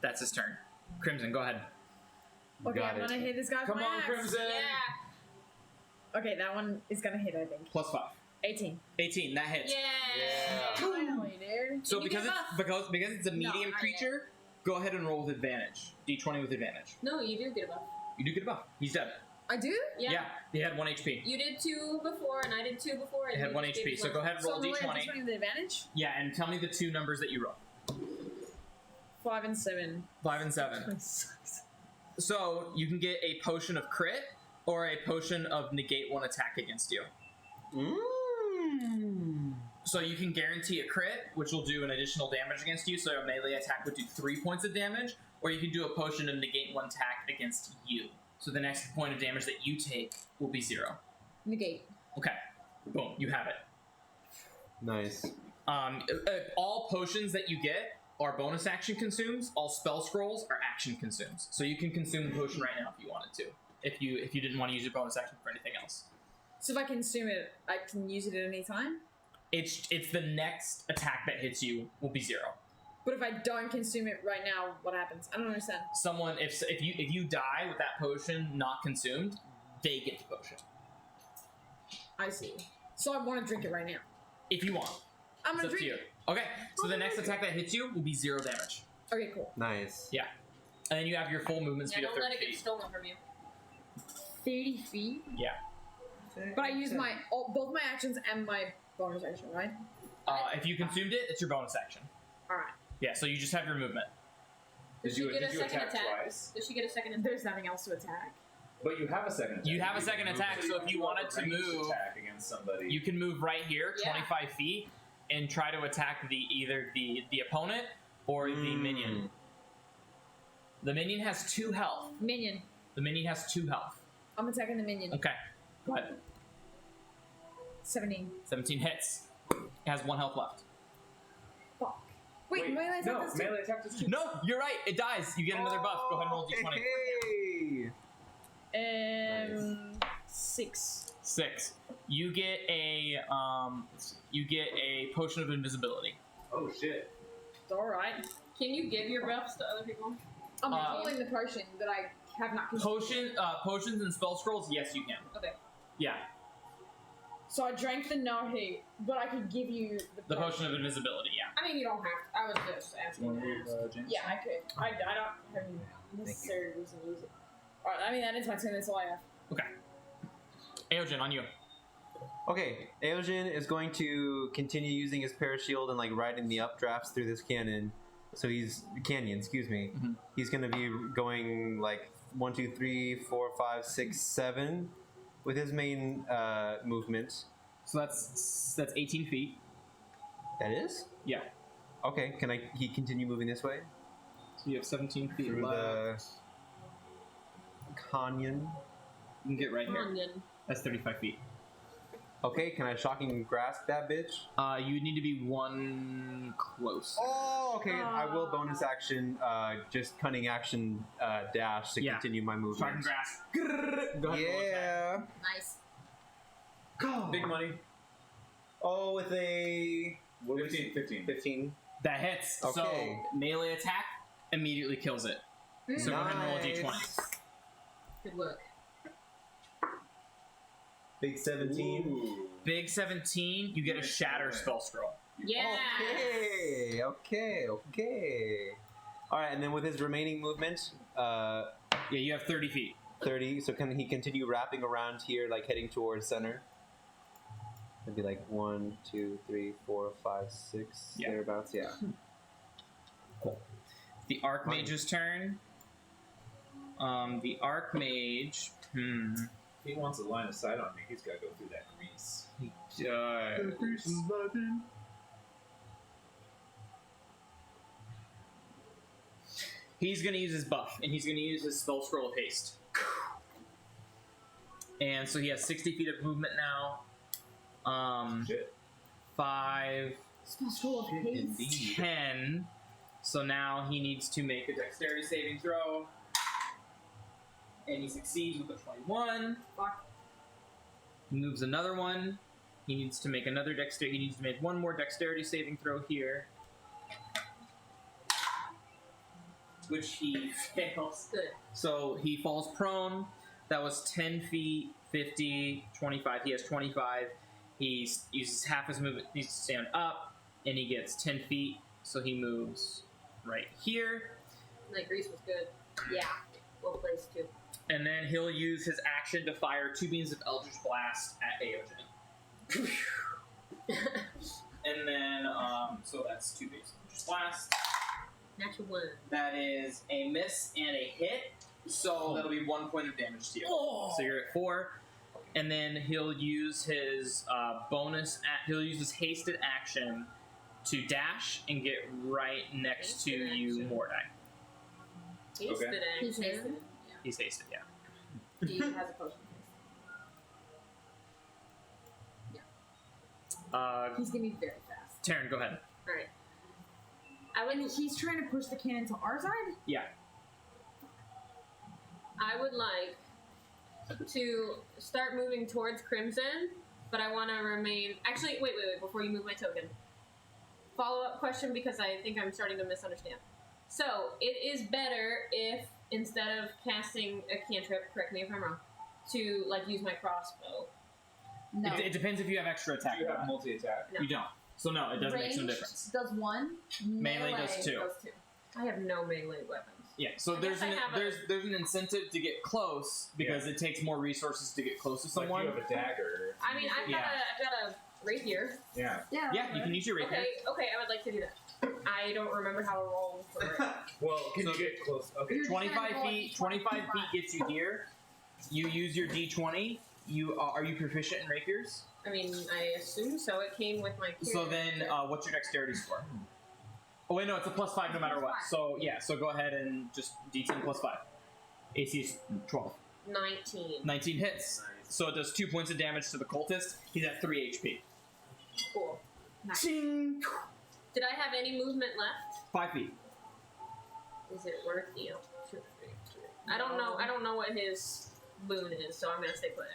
that's his turn. Crimson, go ahead. Okay, Got I'm it. gonna hit this guy with Come my on, axe. Crimson. Yeah. Okay, that one is gonna hit, I think. Plus 5. 18. 18, that hits. Yeah. Finally, dude. So And you because get it's because it's a medium not creature, go ahead and roll with advantage. D20 with advantage. No, you do get a buff. You do get a buff. He's dead. I do? Yeah. He had 1 HP. You did 2 before, and I did 2 before. And He had you 1 just HP. gave So one. go ahead and roll So I'm rolling D20. a D20 with advantage? Yeah, and tell me the 2 numbers that you roll. 5 and 7. 5 and 7. So you can get a potion of crit or a potion of negate 1 attack against you. So you can guarantee a crit, which will do an additional damage against you. So a melee attack would do 3 points of damage, or you can do a potion of negate 1 attack against you. So the next point of damage that you take will be 0. Negate. Okay, boom, you have it. Nice. All potions that you get are bonus action consumes. All spell scrolls are action consumes. So you can consume the potion right now if you wanted to. If you didn't want to use your bonus action for anything else. So if I consume it, I can use it at any time? It's the next attack that hits you will be 0. But if I don't consume it right now, what happens? I don't understand. Someone if you die with that potion not consumed, they get the potion. I see. So I want to drink it right now. If you want. I'm It's gonna up to drink you. it. Okay, so I'm the gonna next drink attack that hits you will be 0 damage. Okay, cool. Nice. Yeah. And then you have your full movement Yeah, speed of don't let 30 it get feet. stolen from you. 30 feet? Yeah. But I use both my actions and my bonus action, right? If you consumed it, it's your bonus action. Alright. Yeah, so you just have your movement. Does Did she get a second attack attack? twice? Does she get a second attack? There's nothing else to attack. But you have a second attack. You have a second can attack, move. so if you have wanted a to ranged move- attack against somebody, You can move right here, Yeah. 25 feet, and try to attack either the opponent or the minion. The minion has 2 health. Minion. The minion has 2 health. I'm attacking the minion. Okay. Go ahead. 17. 17 hits. It has 1 health left. Fuck. Wait, melee attack no, does too? melee attack does too. No, you're right. It dies. You get another buff. Go ahead and roll d20. Hey! 6. 6. You get a potion of invisibility. Oh shit. Alright. Can you give your buffs to other people? I'm holding the potion that I have not consumed. Potions and spell scrolls. Yes, you can. Okay. Yeah, So I drank the no heat, but I could give you the potion of invisibility. Yeah. I mean, you don't have to. I was just You asking. want to move, James? Yeah, I could. I don't have any necessary reason to use it. Alright, I mean, that is my turn. That's all I have. Okay. Aojin, on you. Okay, Aojin is going to continue using his parashield and like riding the updrafts through this canyon. So canyon, excuse me. Mhm. He's going to be going like 1, 2, 3, 4, 5, 6, 7 with his main movement. So that's 18 feet. That is? Yeah. Okay, can he continue moving this way? So you have 17 feet Through left. the canyon. You can get right here. Onion. That's 35 feet. Okay, can I shocking grasp that bitch? You need to be 1 close. Oh, okay. I will bonus action, just cunning action dash to Yeah. continue my movement. Shocking grasp. Go ahead and roll attack. Yeah. Nice. Go. Big money. Oh, with a 15. That hits. Okay. So melee attack immediately kills it. So go ahead and roll a d20. Nice. Good work. Big 17. Ooh. Big 17, you get a shatter spell scroll. Yeah. Okay. All right, and then with his remaining movement, Yeah, you have 30 feet. 30. So can he continue wrapping around here, like heading towards center? It'd be like 1, 2, 3, 4, 5, 6, Yeah. thereabouts. Yeah. The Archmage's turn. The Archmage. If he wants a line of sight on me, he's got to go through that grease. He's going to use his buff, and he's going to use his spell scroll of haste. And so he has 60 feet of movement now. Shit. 5, Spell scroll of haste. Indeed. 10. So now he needs to make a dexterity saving throw. And he succeeds with a 21. Fuck. He moves another one. He needs to make another dexterity. He needs to make one more dexterity saving throw here. Which he fails. Good. So he falls prone. That was 10 feet, 50, 25. He has 25. He uses half his movement. He needs to stand up. And he gets 10 feet. So he moves right here. That grease was good. Yeah. Well placed too. And then he'll use his action to fire 2 beams of Eldritch Blast at Aojin. And then, so that's 2 beams of Eldritch Blast. Natural 1. That is a miss and a hit. So that'll be 1 point of damage to you. So you're at 4. And then he'll use his he'll use his hasted action to dash and get right next to Hasted you, action. Mordai. Tasted it. He's Tasted hasted? it. He's hasted, yeah. He has a potion of haste. He's gonna be very fast. Taryn, go ahead. Alright. When he's trying to push the cannon to our side? Yeah. I would like to start moving towards Crimson, but I want to remain. Actually, wait, before you move my token. Follow-up question because I think I'm starting to misunderstand. So, it is better if, instead of casting a cantrip, correct me if I'm wrong, to, like, use my crossbow. No. It depends if you have extra attack. Do you or have not. multi-attack? No. You don't. So no, it doesn't make some Ranged difference. does 1. Melee does 2. I have no melee weapons. Yeah, so I there's guess I an have a- there's an incentive to get close because it takes more resources to get close to someone. Like you have a dagger. I mean, I've got a rapier. Yeah. Yeah. Yeah, you can use your rapier. Okay, I would like to do that. I I don't remember how to roll for it. Well, can So you get close? Okay. You're just 25 gonna roll feet. a 25 feet 25. gets you here. You use your D20. You are you proficient in rapiers? I mean, I assume so. It came with my. So then, character. what's your dexterity score? Oh wait, no, it's a +5 no matter what. So yeah, so go ahead and just D10 +5. AC is 12. 19. 19 hits. So it does 2 points of damage to the cultist. He's at 3 HP. Cool. Nice. Ching! Did I have any movement left? 5 feet. Is it worth the opportunity? I don't know. I don't know what his boon is, so I'm gonna stay put.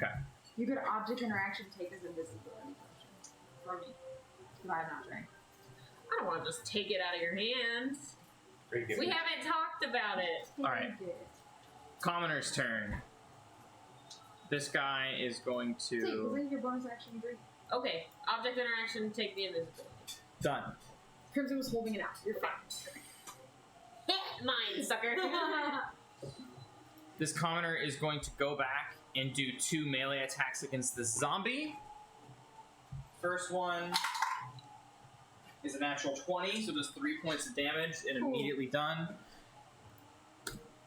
Actually, You could object interaction take as invisibility potion for me. But I'm not drank. I don't want to just take it out of your hands. Great gift. We haven't talked about it. All right. Commoner's turn. This guy is going Take to your bonus action and drink. Okay. Object interaction. Take the invisibility. done. Crimson was holding it out. You're fine. Mine, sucker. This commoner is going to go back and do 2 melee attacks against this zombie. First one is a natural 20, so does 3 points of damage and Cool. immediately done.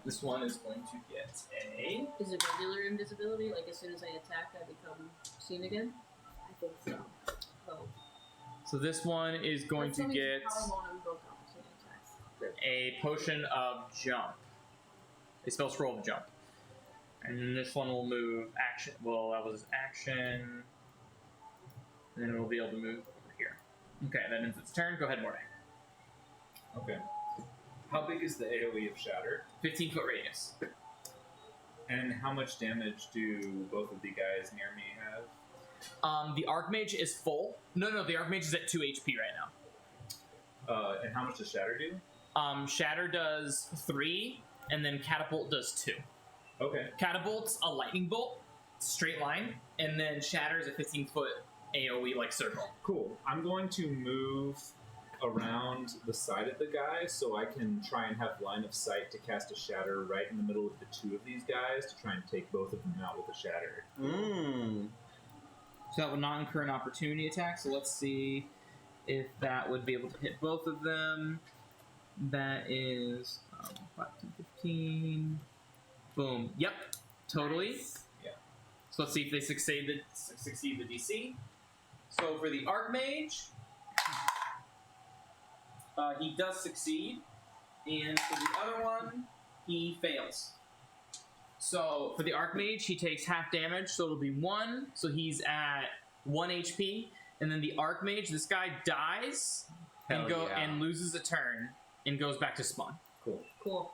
This one is going to get a... Is it regular invisibility? Like as soon as I attack, I become seen again? I think so. Oh. So this one is going to get a potion of jump. A spell scroll of jump. And then this one will move action. Well, that was action. And then it will be able to move over here. Okay, that ends its turn. Go ahead, Morday. Okay. How big is the AoE of Shatter? 15-foot radius. And how much damage do both of the guys near me have? The Archmage is full. No, the Archmage is at 2 HP right now. And how much does Shatter do? Shatter does 3, and then Catapult does 2. Okay. Catapult's a lightning bolt, straight line, and then Shatter is a 15-foot AoE like circle. Cool. I'm going to move around the side of the guy so I can try and have line of sight to cast a Shatter right in the middle of the 2 of these guys to try and take both of them out with a Shatter. Mmm. So that would not incur an opportunity attack, so let's see if that would be able to hit both of them. That is 5, 10, 15. Boom. Yep. Totally. Nice. Yeah. So let's see if they succeed the DC. So for the Archmage, he does succeed, and for the other one, he fails. So for the Archmage, he takes half damage, so it'll be 1. So he's at 1 HP, and then the Archmage, this guy dies Hell yeah. and loses a turn and goes back to spawn. Cool. Cool.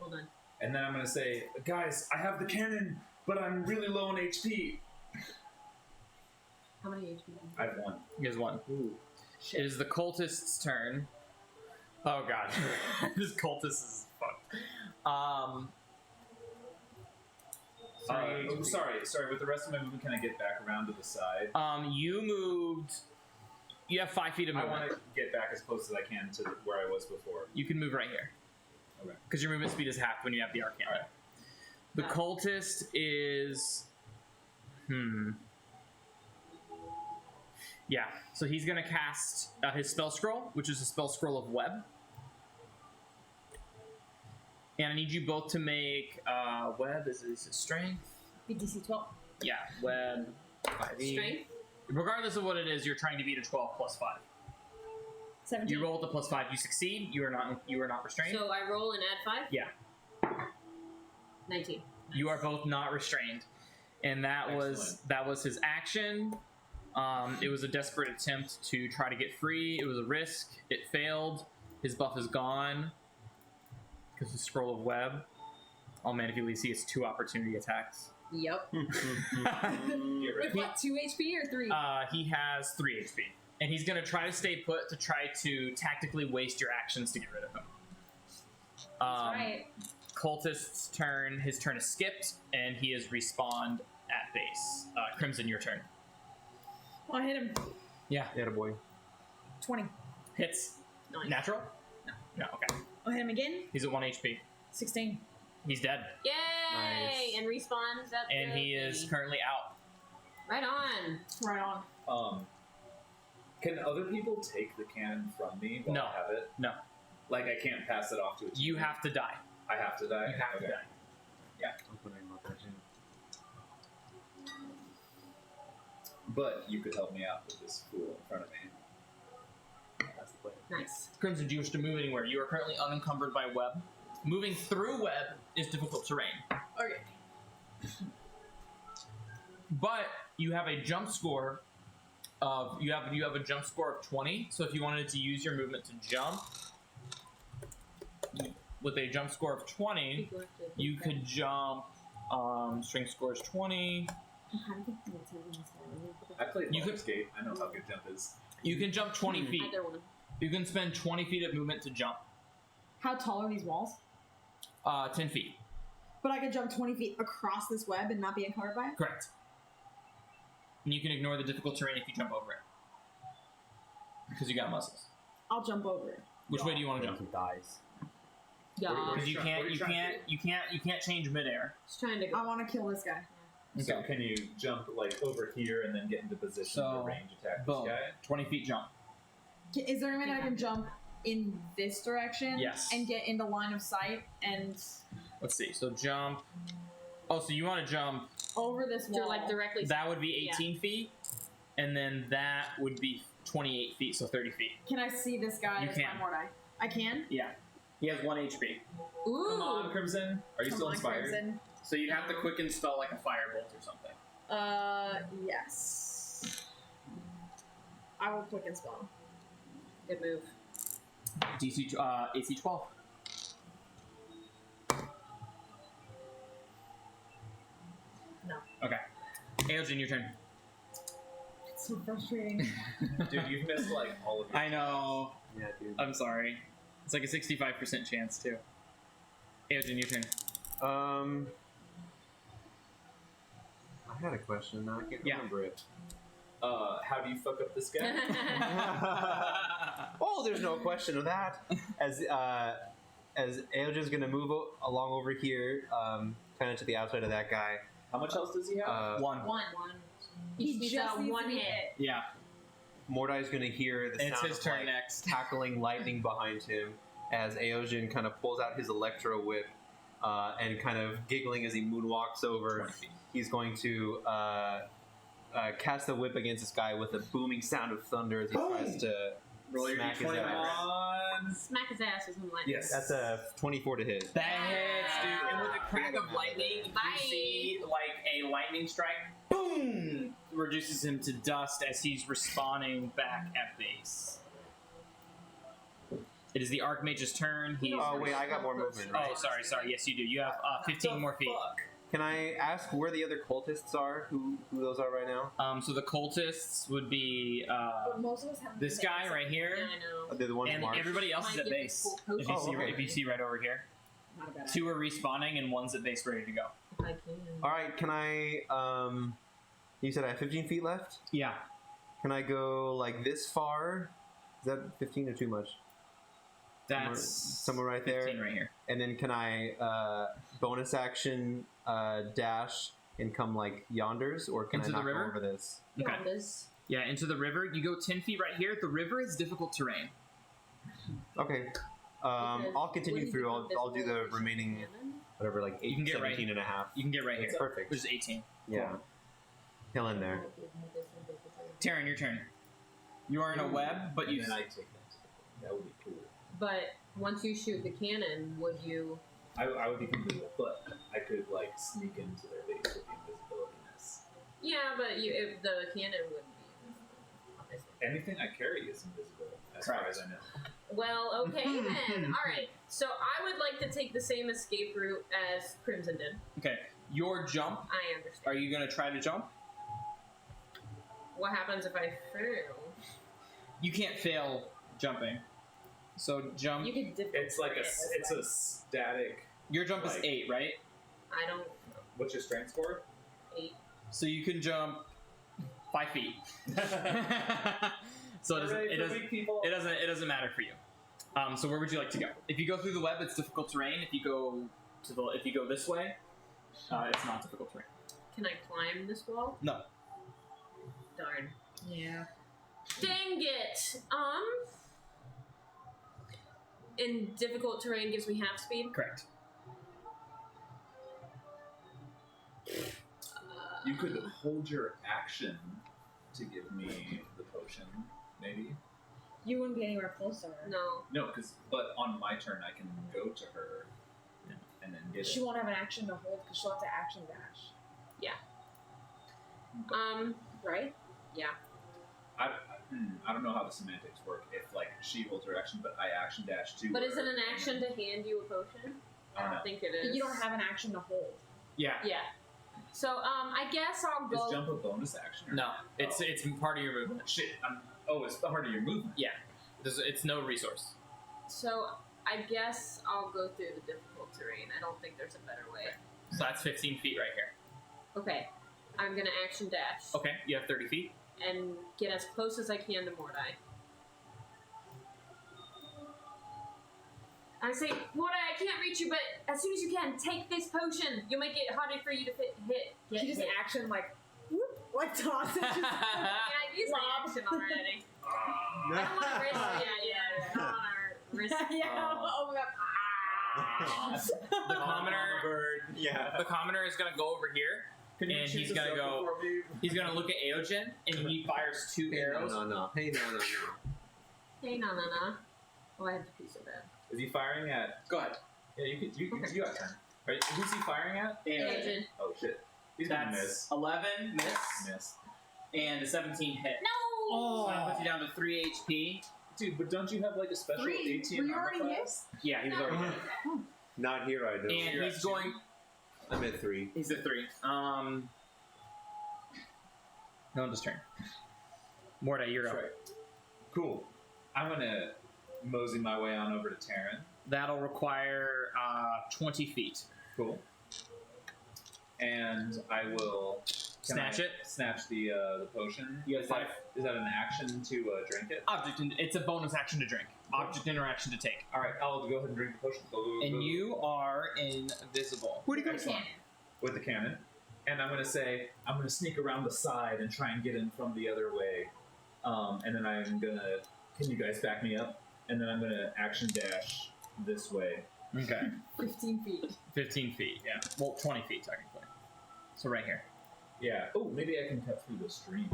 Well done. And then I'm going to say, guys, I have the cannon, but I'm really low on HP. How many HP? I have 1. He has 1. Ooh. It is the cultist's turn. Oh god, this cultist is fucked. Sorry. With the rest of my movement, can I get back around to the side? You moved. You have 5 feet of I movement. want to get back as close as I can to where I was before. You can move right here. Okay. Because your movement speed is half when you have the arcane. Alright. The cultist is. Yeah, so he's gonna cast his spell scroll, which is a spell scroll of web. And I need you both to make web is it strength? BDC 12. Yeah, web 5e. Strength? Regardless of what it is, you're trying to beat a 12 plus 5. 17. You roll with the plus 5, you succeed. You are not restrained. So I roll and add 5? Yeah. 19. You are both not restrained, and that was his action. It was a desperate attempt to try to get free. It was a risk. It failed. His buff is gone because the scroll of web. Oh man, if you see, it's 2 opportunity attacks. Yep. Get ready. With what, 2 HP or 3? He has 3 HP, and he's gonna try to stay put to try to tactically waste your actions to get rid of him. That's right. Cultist's turn. His turn is skipped, and he is respawned at base. Crimson, your turn. I hit him. Yeah. Attaboy. 20. Hits. Nice. Natural? No. No, okay. I'll hit him again. He's at 1 HP. 16. He's dead. Yay! Nice. And respawns at And the he is thingy. currently out. Right on. Right on. Can other people take the cannon from me while No. I have it? No. Like I can't pass it off to a teammate? You have to die. I have to die? You have to Okay. die. But you could help me out with this fool in front of me. That's the plan. Nice. Crimson, do you wish to move anywhere? You are currently unencumbered by web. Moving through web is difficult terrain. Okay. But you have a jump score of you have a jump score of 20. So if you wanted to use your movement to jump with a jump score of 20, you could jump. Strength score is 20. I played You roller could- skate. I know how good jump is. You can jump 20 feet. Either one. You can spend 20 feet of movement to jump. How tall are these walls? 10 feet. But I could jump 20 feet across this web and not be encumbered by it? Correct. And you can ignore the difficult terrain if you jump over it. Because you got muscles. I'll jump over it. Which way do you want to jump? He dies. Yeah. Because you What are can't, you you trying to can't, you can't change midair. Just trying to I go. want to kill this guy. So can you jump like over here and then get into position So, to range attack Boom. this guy? 20 feet jump. Is there any way that I can jump in this direction? Yes. And get into line of sight and Let's see. So jump. Oh, so you want to jump? over this To wall? like directly. That would be 18 feet, and then that would be 28 feet, so 30 feet. Can I see this guy? You as can. my Mordai? I can? Yeah. He has 1 HP. Ooh. Come on, Crimson. Are you Come still on, inspired? Crimson. So you'd have to quicken spell like a firebolt or something. Yes. I will quicken spell. Good move. DC, AC 12. No. Okay. Aeojin, your turn. It's so frustrating. Dude, you've missed like all of your I know. Yeah, dude. I'm sorry. It's like a 65% chance, too. Aeojin, your turn. I had a question. Now I can't Yeah. remember it. How do you fuck up this guy? Oh, there's no question of that. As Aeojin's gonna move along over here, kind of to the outside of that guy. How much else does he have? 1. One. He He's just got needs one to be hit. Yeah. Mordai's gonna hear the And it's sound his of, turn like, next. tackling lightning behind him as Aeojin kind of pulls out his electro whip and kind of giggling as he moonwalks over. 20 feet. He's going to cast the whip against this guy with a booming sound of thunder as he tries to Roll your smack his D20 ass. on. Smack his ass with some lightning. Yes. That's a 24 to hit. That hits, dude. And with a crack of lightning, Bye. you see like a lightning strike, boom, reduces him to dust as he's respawning back at base. It is the Archmage's turn. He's. Oh wait, I got more movement. Right? Oh, sorry. Yes, you do. You have 15 more feet. Can I ask where the other cultists are? Who those are right now? So the cultists would be But most of us have this guy right Yeah, here, I know. They're the ones and marked. everybody else is at base. If you Oh, see, okay. if you see right over here, Not a bad 2 are respawning and 1's at base ready to go. If I can. All right, can I? You said I have 15 feet left. Yeah. Can I go like this far? Is that 15 or too much? That's somewhere right there. 15 right here. And then can I bonus action dash and come like yonders, or can Into I the not river? go over this? Okay. Yonders. Yeah, into the river. You go 10 feet right here. The river is difficult terrain. Okay. Because I'll continue would through. you I'll become do the visible with remaining cannon? whatever, like You can get 17 right. and a half. You can get right That's here, perfect. which is 18. Yeah. Kill in there. Taryn, your turn. You are in a web, but you. And then I take that. That would be cool. But once you shoot the cannon, would you? I would be completely, but I could like sneak into their base with the invisibility-ness. Yeah, but if the cannon would be obviously. Anything I carry is invisible, as far Correct. as I know. Well, okay then. All right. So I would like to take the same escape route as Crimson did. Okay. Your jump. I understand. Are you going to try to jump? What happens if I fail? You can't fail jumping. So jump. You could dip It's like it it's a static. Your jump is like- 8, right? I don't. What's your strength score? 8. So you can jump 5 feet. So Hooray for weak people. it doesn't matter for you. So where would you like to go? If you go through the web, it's difficult terrain. If you go this way, it's not difficult terrain. Can I climb this wall? No. Darn. Yeah. Dang it. In difficult terrain gives me half speed. Correct. You could hold your action to give me the potion, maybe. You wouldn't be anywhere close to her. No. No, but on my turn I can go to her and then get She it. won't have an action to hold because she'll have to action dash. Right? Yeah. I don't know how the semantics work. If like she holds her action, but I action dash to. But her, is it an action to hand you a potion? I don't know. think it is. But you don't have an action to hold. Yeah. Yeah. So, I guess I'll Is go. jump a bonus action? Or No, it's Oh. it's part of your movement. Shit. It's part of your movement. Yeah. It's no resource. So, I guess I'll go through the difficult terrain. I don't think there's a better way. So that's 15 feet right here. Okay. I'm gonna action dash. Okay, you have 30 feet. And get as close as I can to Mordai. I say, Mordai, I can't reach you, but as soon as you can, take this potion. You'll make it harder for you to hit. Get She just hit. action like, whoop, like toss it. Yeah, I used my action already. I don't want to risk it. Yeah. I don't want to risk yeah. Oh my god. The commoner, Yeah. the commoner is gonna go over here, Can you and choose he's a gonna sub go. before me? He's gonna look at Aogen, and he fires 2 Hey, arrows. no. Hey, no. Hey, no. Oh, I have to pee so bad. Is he firing at? Go ahead. Yeah, you Okay. got turn. Right? Who's he firing at? Aogen. Oh shit. He's gonna That's miss. 11 miss, Miss. and a 17 hit. No! So that puts you down to 3 HP. Dude, but don't you have like a special 18 Were you armor already hit? class? Yeah, he was already hit. Not here, I don't. And You're he's at going. I'm at 3. He's at 3. No one's turn. Mordai, you're That's up. right. Cool. I'm gonna mosey my way on over to Taryn. That'll require 20 feet. Cool. And I will Snatch it. Snatch the potion. You have is that, 5. is that an action to drink it? It's a bonus action to drink. Object interaction to take. All right, I'll go ahead and drink the potion. And you are invisible. Where'd he go? Excellent. With the cannon. And I'm gonna say I'm gonna sneak around the side and try and get in from the other way. And then I'm gonna. Can you guys back me up? And then I'm gonna action dash this way. Okay. 15 feet. 15 feet, yeah. Well, 20 feet, technically. So right here. Yeah. Oh, maybe I can cut through the stream.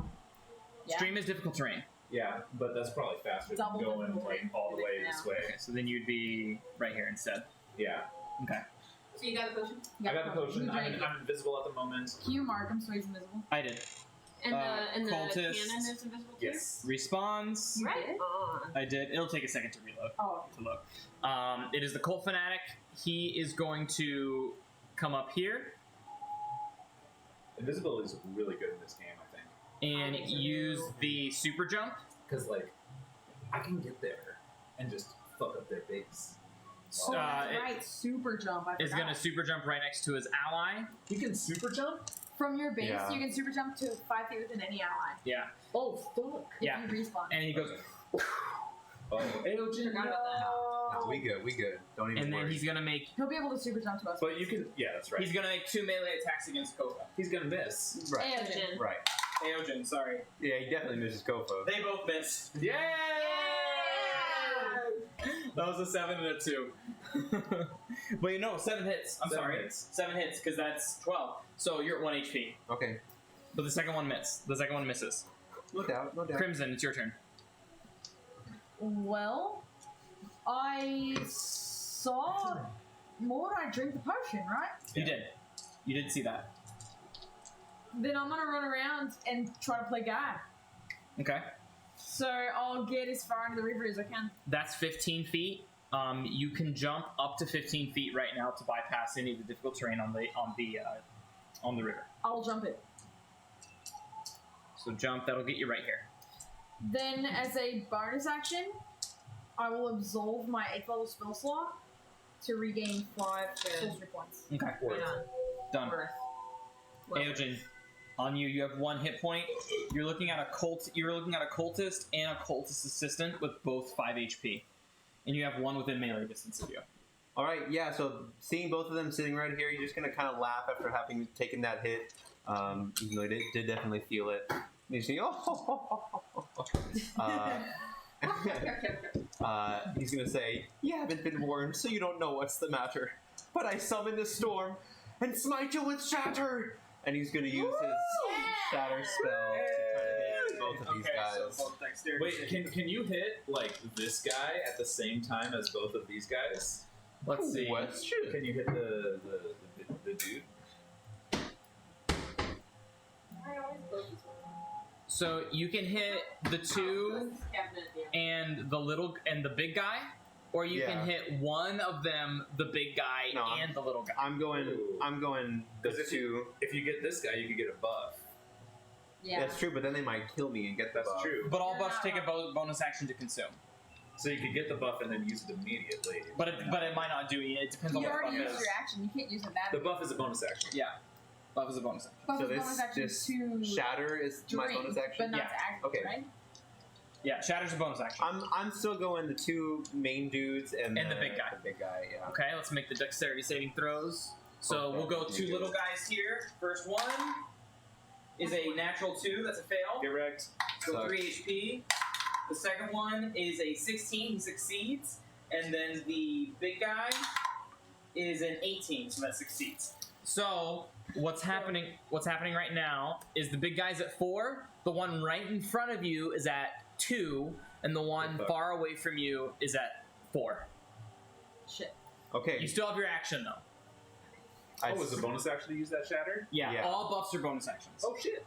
Yeah. Stream is difficult terrain. Yeah, but that's probably faster Double than going difficulty. like all the way this way. Okay, so then you'd be right here instead. Yeah. Okay. So you got the potion? I got the potion. You I'm drank it. invisible at the moment. Can you mark him so he's invisible? I did. And the cultist. cannon is invisible too? Yes. Respawns. You Right did? on. I did. It'll take a second to reload. Oh. To load. It is the Cult Fanatic. He is going to come up here Invisibility is really good in this game, I think. and I think so. use the super jump. Because, like, I can get there and just fuck up their base. Oh, that's it right. Super jump. I is forgot. going to super jump right next to his ally. He can super jump? From your base, Yeah. you can super jump to 5 feet within any ally. Yeah. Oh, fuck. If Yeah. you respawn. And he goes, Oh, Aogen, Forgot about that. No, we good. Don't even and then worry. he's going to make. He'll be able to super jump to us. But you can, yeah, that's right. He's going to make 2 melee attacks against Kofa. He's gonna miss. Right. Aogen. Right. Aogen, sorry. Yeah, he definitely misses Kofa. They both miss. Yay! That was a 7 and a 2. Wait, no, 7 hits. I'm 7 sorry. hits. 7 hits, because that's 12. So you're at 1 HP. Okay. But the second one missed. The second one misses. No doubt. Crimson, it's your turn. Well, I saw Mordai drink the potion, right? You did. You did see that. Then I'm gonna run around and try to play guard. Okay. So I'll get as far into the river as I can. That's 15 feet. You can jump up to 15 feet right now to bypass any of the difficult terrain on the river. I'll jump it. So jump, that'll get you right here. Then, as a bonus action, I will absolve my 8th level spell slot to regain 5 sorcery points. Okay. Right on. Done. Worth. Well, Aogen, on you have 1 hit point. You're looking at a cultist and a cultist assistant with both 5 HP. And you have 1 within melee distance of you. All right. Yeah. So seeing both of them sitting right here, you're just gonna kind of laugh after having taken that hit. Even though they did definitely feel it. And you see, oh. He's gonna say, "You haven't been warned, so you don't know what's the matter. But I summon the storm and smite you with shatter." And he's gonna use his shatter spell to try to hit both of these guys. So both dexterity Wait, saving. can you hit like this guy at the same time as both of these guys? Let's see. Question. Can you hit the dude? So you can hit the two and the big guy, or you can hit one of them, the big guy and the little guy. I'm going the two. If you get this guy, you could get a buff. Yeah. That's true, but then they might kill me and get the That's buff. true. But all buffs take a bonus action to consume. So you could get the buff and then use it immediately. But it might not do it. It depends on You what the already buff used is. your action. You can't use it that. The buff is a bonus action. Yeah, buff is a bonus action. Buff So is bonus this action just to shatter is my drink, bonus but action. not Yeah. to act. Okay. Right? Yeah, Shatter's a bonus action. I'm still going the two main dudes and And the big guy. The big guy, yeah. Okay, let's make the dexterity saving throws. So Okay, we'll go you two do little it. guys here. First one is a natural 2. That's a fail. Get wrecked. So Sucks. 3 HP. The second one is a 16. He succeeds. And then the big guy is an 18. So that succeeds. So what's happening right now is the big guy's at 4. The one right in front of you is at 2. And the one fuck. far away from you is at 4. Shit. Okay. You still have your action though. Oh, was a bonus action to use that shatter? Yeah, Yeah. all buffs are bonus actions. Oh shit.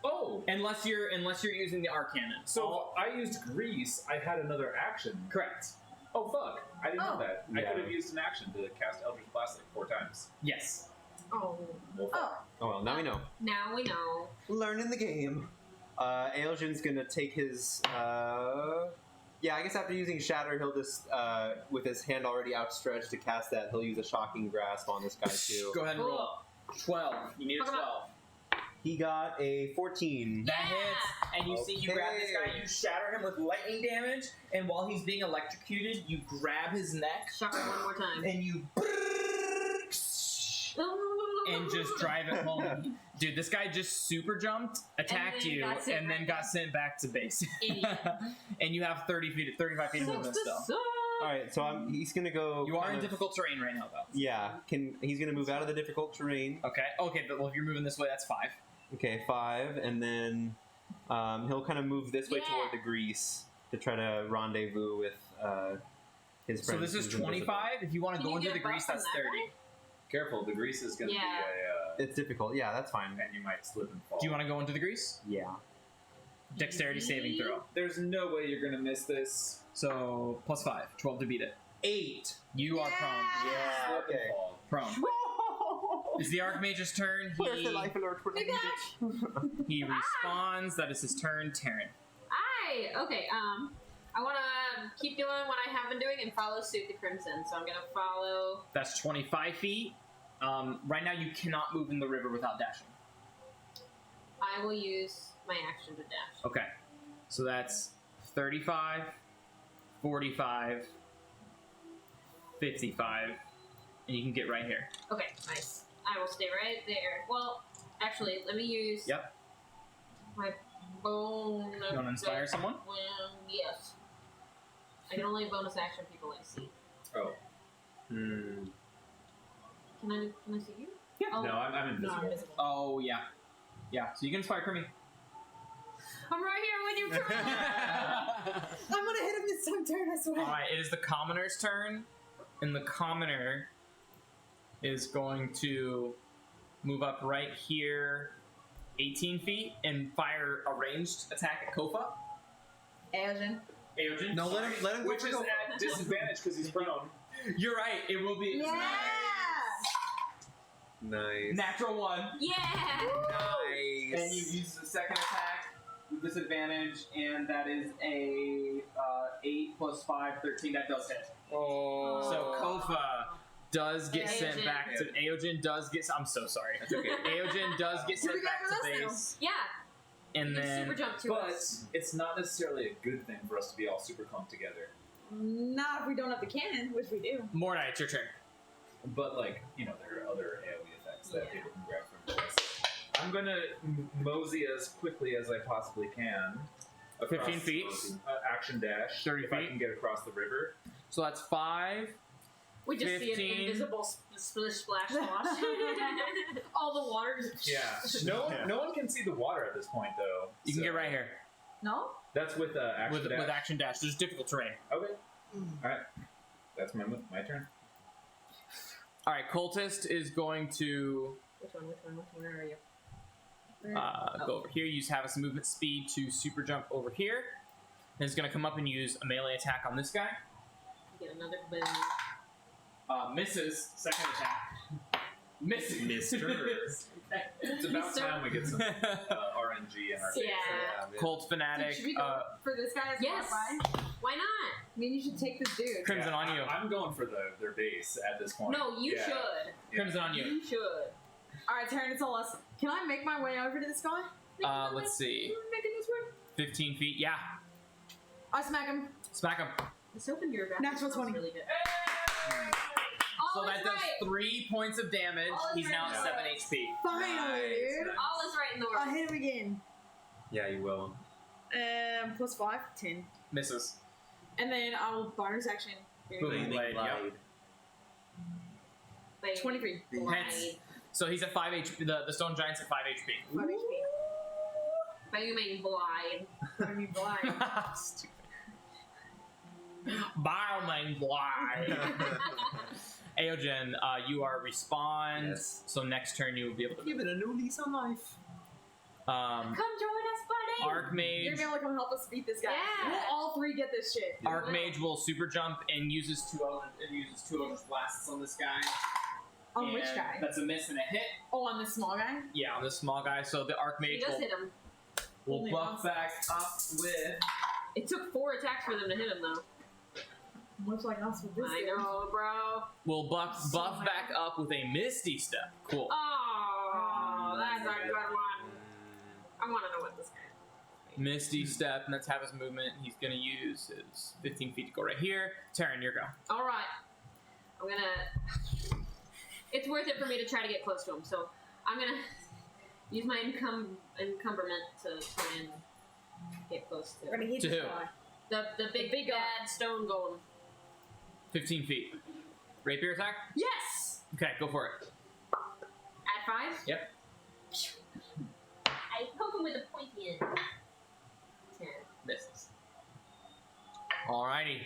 Oh. Unless you're using the Arcannon. So All- if I used grease, I had another action. correct. Oh fuck! I didn't know that. I Yeah. could have used an action to cast Eldritch Blast like 4 times. Yes. Oh, Well, fuck. Oh well, now we know. now we know. Learning the game. Aelgin's gonna take his. Yeah, I guess after using Shatter, he'll just, with his hand already outstretched to cast that, he'll use a Shocking Grasp on this guy too. Go ahead and roll. 12. You need a Talk 12. He got a 14. That hits, and you see you grab this guy, you shatter him with lightning damage, and while he's being electrocuted, you grab his neck, Shock it one more time. and you and just drive it home. Dude, this guy just super jumped, attacked then you, got sent and then back got sent back to base. Idiot. And you have 35 feet of movement still. Alright, so he's gonna go. You are kind in of- difficult terrain right now, though. Yeah, he's gonna move out of the difficult terrain. Okay, but well, if you're moving this way, that's 5. Okay, 5, and then he'll kind of move this way Yeah. toward the grease to try to rendezvous with his So friend. this is who's invisible. 25. If you want to Can go you into get the a buff grease, from that's that 30. guy? Careful, the grease is going to Yeah. be It's difficult. Yeah, that's fine. and you might slip and fall. Do you want to go into the grease? Yeah. Dexterity saving throw. There's no way you're going to miss this. So plus 5, 12 to beat it. 8. You are prone. Yeah. Slip and Okay. fall. Prone. It's the Archmage's turn. Where's the life alert for Big He respawns. That is his turn. Terran. Okay, I want to keep doing what I have been doing and follow suit the Crimson. So I'm going to follow. That's 25 feet. Right now you cannot move in the river without dashing. I will use my action to dash. Okay. So that's 35, 45, 55, and you can get right here. Okay, nice. I will stay right there. Well, actually, let me use Yep. my bone. You want to inspire someone? Well, yes. I can only bonus action people I see. Oh. Hmm. Can I see you? Yeah. Oh, No, I'm No, invisible. I'm invisible. Oh, yeah. Yeah, so you can inspire Kermie. I'm right here with you, Kermit. I'm gonna hit him this time turn, I swear. Alright, it is the commoner's turn, and the commoner is going to move up right here 18 feet and fire a ranged attack at Kofa. Aelgin. Aeogen. No, let him go Which for is Kofa. at disadvantage because he's prone. You're right, it will be Nice. natural 1. Yeah! Nice. And you use the second attack with disadvantage, and that is a 8 plus 5, 13. That does hit. Oh. So Kofa does get sent Aeogen. back to Aeogen does get. I'm so sorry. That's okay. Aeogen does get What do sent we got back for to this now? base, Yeah! and You can then super jump to But us. it's not necessarily a good thing for us to be all super clumped together. Not if we don't have the cannon, which we do. Mornite, it's your turn. But, like, you know, there are other AoE effects that Yeah. people can grab from the rest. I'm gonna mosey as quickly as I possibly can. 15 feet. Action dash. 30 if I feet. can get across the river. So that's 5. We just see 15. an invisible splish splash slosh. All the water just. Yeah. No one can see the water at this point, though. You can so- get right here. No? That's with action dash. With action dash. There's difficult terrain. Okay. All right. That's my turn. All right, cultist is going to Which one? Where are you? go over here. Use Havas movement speed to super jump over here. And it's going to come up and use a melee attack on this guy. Get another boom. Misses. Second attack. Misses. Mister. It's about Mister- time we get some RNG in our face. Yeah. Cult fanatic. Should we go for this guy as Yes. by? Why not? I mean, you should take this dude. Crimson on you. I'm going for their base at this point. No, you Yeah. should. Crimson on you. You should. Alright, Taryn, it's all us. Can I make my way over to this guy? Let's see. Making this way? 15 feet. Yeah. I smack him. Smack him. Let's open your back. Natural Smells 20. Really good. So All that is does right. 3 points of damage. All is He's now right. at 7 HP. Finally, Nice. dude. All is right in the world. I hit him again. Yeah, you will. Plus 5, 10. Misses. And then I will bonus action. Boom. Blade, yep. Blade. 23. Hits. So he's at 5 HP. The stone giant's at 5 HP. 5 HP. But you mean blind. What do you mean blind? Stupid. Bioman blind. Aogen, you are respawned. Yes. So next turn you will be able to. Give it a new lease on life. Come join us, buddy. You're gonna be Archmage. able to come help us beat this guy. Yeah. We'll all three get this shit. Archmage will super jump and uses two Eldritch blasts on this guy. On which And guy? That's a miss and a hit. Oh, on this small guy? Yeah, on this small guy. So the He Archmage does hit him. will Only buff once. back up with. It took 4 attacks for them to hit him, though. Much like us with this I dude. know, bro. Will buff back up with a Misty Step. Cool. Oh, that's a good one. I want to know what this guy is. Misty Step, and that's half his movement. He's gonna use his 15 feet to go right here. Taryn, your go. All right. I'm gonna. It's worth it for me to try to get close to him, so I'm gonna use my encumberment to try and get close to We're gonna hit To this who? guy. the big bad stone golem. 15 feet. Rapier attack? Yes. Okay, go for it. At 5. Yep. I poke him with a pointy end. 10. Misses. Alrighty.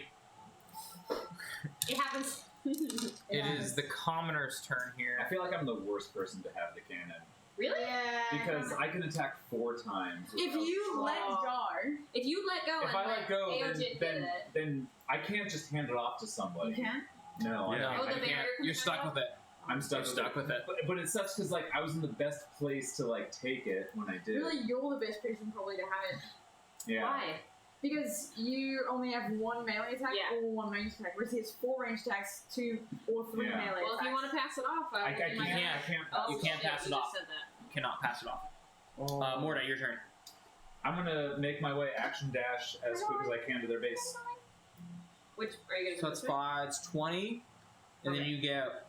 It happens. It is the commoner's turn I here. feel like I'm the worst person to have the cannon Really? Yeah. because I can attack 4 times. If without you trying. let go, If you let go If and I let go, Aogen hit it. then I can't just hand it off to somebody. you can. No, Yeah. I Oh, the can't. barrier You're stuck with it. I'm stuck. You're stuck with it. But it sucks because like I was in the best place to like take it when I did. Really, you're the best person probably to have it. Yeah. Why? Because you only have 1 melee attack Yeah. or 1 range attack, whereas he has 4 range attacks, 2 or 3 Yeah. melee Well, if attacks. you want to pass it off, I will give my- can't. I can't. Oh, You can't shit, pass it you just off. said that. You cannot pass it off. Oh. Morda, your turn. I'm gonna make my way action dash as quick as I can to their base. Which are you gonna So do? that's this way? 5, it's 20, and then Okay. you get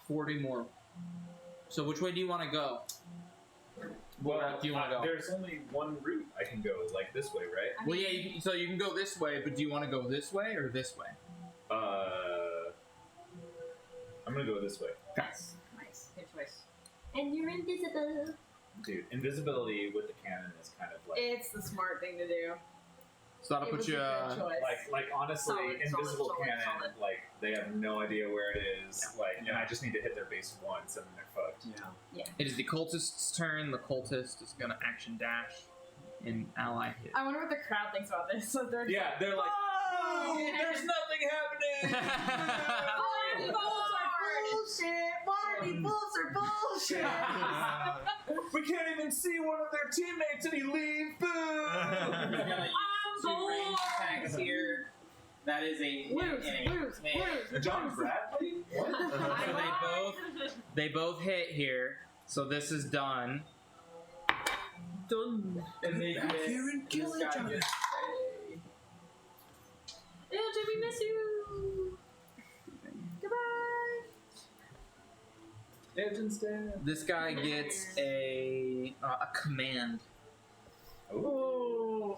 40 more. So which way do you want to go? What route do you want to go? There's only one route I can go, like this way, right? I Well, mean, yeah, so you can go this way, but do you want to go this way or this way? I'm gonna go this way. Nice. Good choice. And you're invisible. Dude, invisibility with the cannon is kind of like It's the smart thing to do. So that'll It put was you. a good choice. like honestly, Solid, invisible solid, cannon, solid. like they have no idea where it is, and I just need to hit their base once and then they're fucked. Yeah. It is the cultist's turn. The cultist is gonna action dash and ally hit. I wonder what the crowd thinks about this. So they're Yeah, they're like, "Oh, there's nothing happening. Barney bulls are bullshit! Barney bulls are bullshit! We can't even see one of their teammates and he leaves. Boo! He's gonna use two bored. range attacks here. That is a Lose, hit and a lose, miss. lose. John Bradley? What? So they both hit here. So this is done. Done. And they Back get, here and kill this each guy other. gets Ew, did we miss you? Goodbye! Aogen's dead. This guy gets a command. Oh.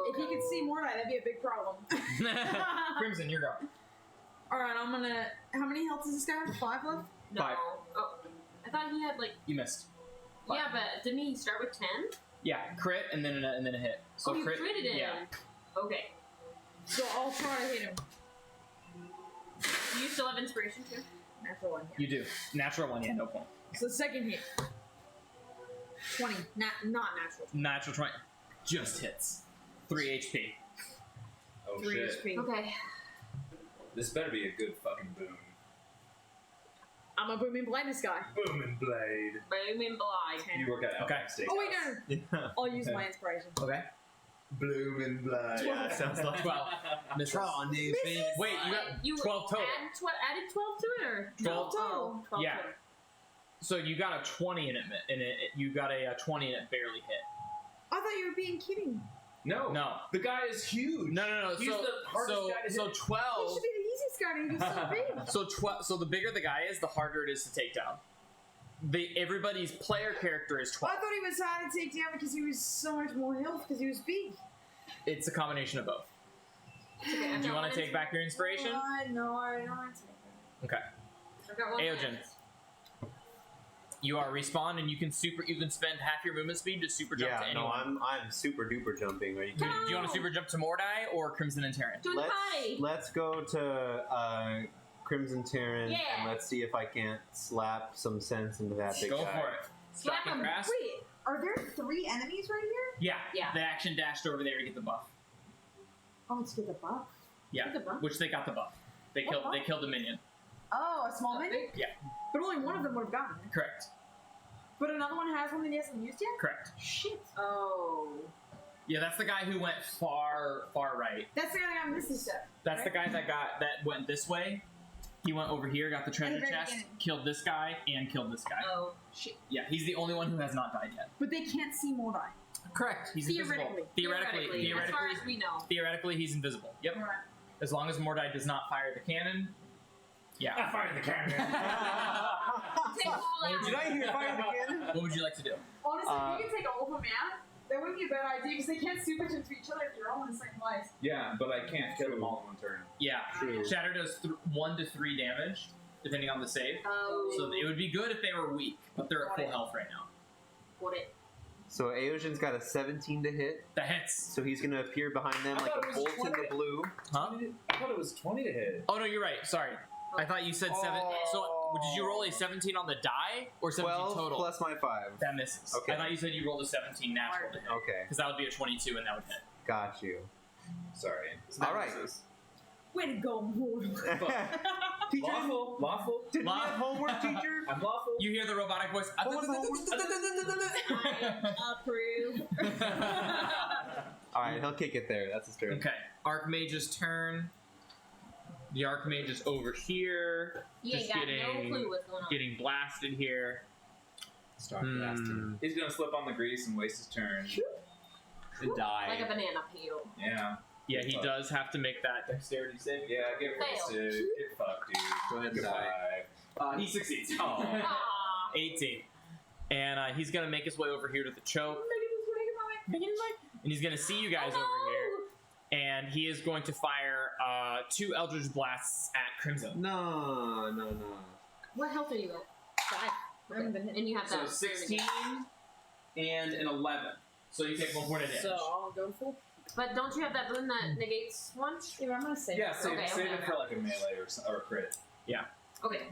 If he could see Mordai, that'd be a big problem. Crimson, you're up. Alright, I'm gonna. How many health does this guy have? 5 left? No. 5. Oh, I thought he had like. You missed. Yeah, but didn't he start with 10? Yeah, crit and then a hit. So oh, you crit. critted him. Yeah. Okay. So I'll try to hit him. Do you still have inspiration too? Natural 1 You here. do. Natural one, yeah, no point. So the second hit. 20. Not natural. Natural 20. Just hits. 3 HP. Oh 3 shit. HP. Okay. This better be a good fucking boom. I'm a booming blade this guy. Booming blade. Booming blind. You work at Okay. Outback Steakhouse. Oh wait, no. I'll use my inspiration. Okay. Blooming blade. Yeah, sounds like 12. Misses. Wait, you got You 12 total. added 12 to it, or 12 Oh, 12 Yeah. total. So you got a 20 in it, you got a 20 and it barely hit. I thought you were being kidding. No. No. The guy is huge. No. He's the hardest guy to so hit. 12. He should be the easiest guy to hit. He's so big. So the bigger the guy is, the harder it is to take down. Everybody's player character is I 12. thought he was hard to take down because he was so much more health because he was big. It's a combination of both. Okay, Do you want to take back your inspiration? No, I don't want to take Okay. I've got one Aogen. left. You are respawn and you can spend half your movement speed to super jump to Yeah, anyone. no, I'm super duper jumping. Are you Do kidding? you want to super jump to Mordai or Crimson and Terran? Join the party. Let's go to Crimson Terran Yeah. and let's see if I can't slap some sense into that big Go guy. for it. Slap Shocking him. grasp. Wait, are there 3 enemies right here? Yeah. Yeah. They action dashed over there to get the buff. Oh, let's get the buff. Yeah. Get the buff? Which they got the buff. They What buff? killed the minion. Oh, a small minion? Yeah. But only one of them would have gotten it. Correct. But another one has one that he hasn't used yet? Correct. Shit. Oh. Yeah, that's the guy who went far right. That's the guy that got missing stuff. That's the guy that went this way. He went over here, got the treasure very chest, beginning. killed this guy, and killed this guy. Oh. Shit. Yeah, he's the only one who has not died yet. But they can't see Mordai. Correct. He's invisible. Theoretically. As far as we know. Theoretically, he's invisible. Yep. Alright. As long as Mordai does not fire the cannon. Yeah. I fired the cannon. Take all out. Did I hear fire the cannon? What would you like to do? Honestly, if you could take all of them out, that wouldn't be a bad idea because they can't super jump to each other if you're all in the same place. Yeah, but I can't kill them all in one turn. Yeah. True. Shatter does 1 to 3 damage, depending on the save. Oh. So it would be good if they were weak, but they're at full health right now. Got it. So Aogen's got a 17 to hit, That hits. so he's gonna appear behind them I like thought a it was bolt in the 20. blue. Huh? I thought it was 20 to hit. Oh no, you're right. Sorry. I thought you said 7. So did you roll a 17 on the die or 17 12 total? plus my 5. That misses. Okay. I thought you said you rolled a 17 natural to hit. Okay, Because that would be a 22 and that would hit. got you. Sorry. So that All right. misses. Way to go, Mordai. Teacher, Lawful. did we have homework, teacher? I'm lawful. You hear the robotic voice. I approve. All right, he'll kick it there. That's his turn. Okay. Archmage's turn. The Archmage is over here. You ain't Just got no clue what's going on. Getting blasted here. Start blasting. He's gonna slip on the grease and waste his turn. And die. Like a banana peel. Yeah. Yeah, he does have to make that dexterity save. Yeah, get Fail. wasted. Get fucked, dude. Go ahead and Goodbye. die. He succeeds. Aww. 18. And he's going to make his way over here to the choke. And he's going to see you guys over here. And he is going to fire 2 Eldritch Blasts at Crimson. No. What health are you at? 5. I haven't been hit. And you have So that. 16 and an 11. So you take 1 point of damage. So I'll go full. But don't you have that boon that negates one? Yeah, I'm gonna save Yeah, it. save, Okay, save okay, it for like a melee or a crit. Okay.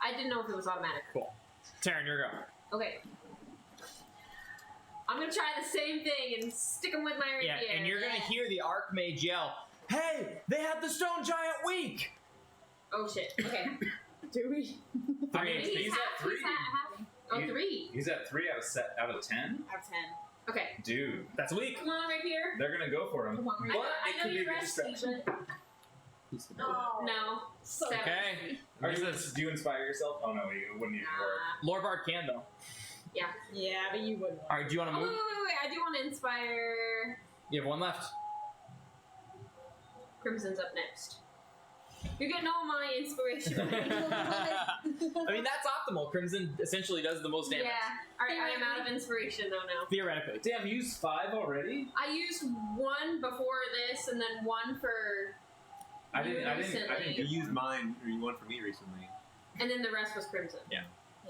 I didn't know if it was automatic. Cool. Taryn, you're going. Okay. I'm gonna try the same thing and stick him with my rapier. Yeah, and you're going to hear the Archmage yell, "Hey, they have the Stone Giant weak!" Oh shit. Okay. Do we? 3 He's HP. He's at half. 3. He's half. Oh, You- 3. He's at 3 out of 10. Out of 10. Okay. Dude, That's weak. Come on, rapier. they're gonna go for him. Come on, I Rick. know, But I it know could be you're a good rusty, distraction. but Oh. no. 7. Okay. Do you inspire yourself? Oh no, it wouldn't even work. Lorbard can, though. Yeah, but you wouldn't. Alright, do you want to Oh, move? wait. I do want to inspire. You have 1 left. Crimson's up next. You're getting all my inspiration. I mean, that's optimal. Crimson essentially does the most damage. Yeah. Alright, I am out of inspiration though now. Theoretically. Damn, you used 5 already? I used one before this and then one for I didn't recently. You used mine, or you won for me recently. And then the rest was crimson. Yeah.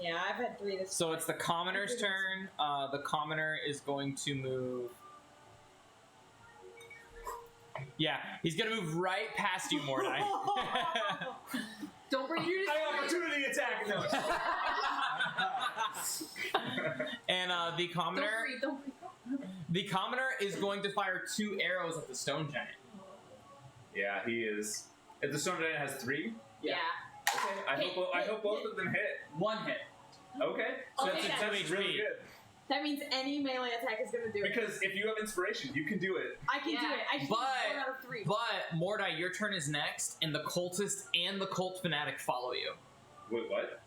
Yeah, I've had 3 this So it's the commoner's turn. The commoner is going to move. Yeah, he's gonna move right past you, Mordai. Don't bring your opportunity attack! No. And the commoner, the commoner is going to fire 2 arrows at the stone giant. Yeah, he is. If the stone giant has 3? Yeah. Okay, I hope both of them hit. 1 hit. Okay, so Okay, that's that's two really HP. good. That means any melee attack is gonna do it. Because if you have inspiration, you can do it. I can do Yeah. it. I just But- need 1 out of 3. But Mordai, your turn is next, and the cultist and the cult fanatic follow you. Wait, what?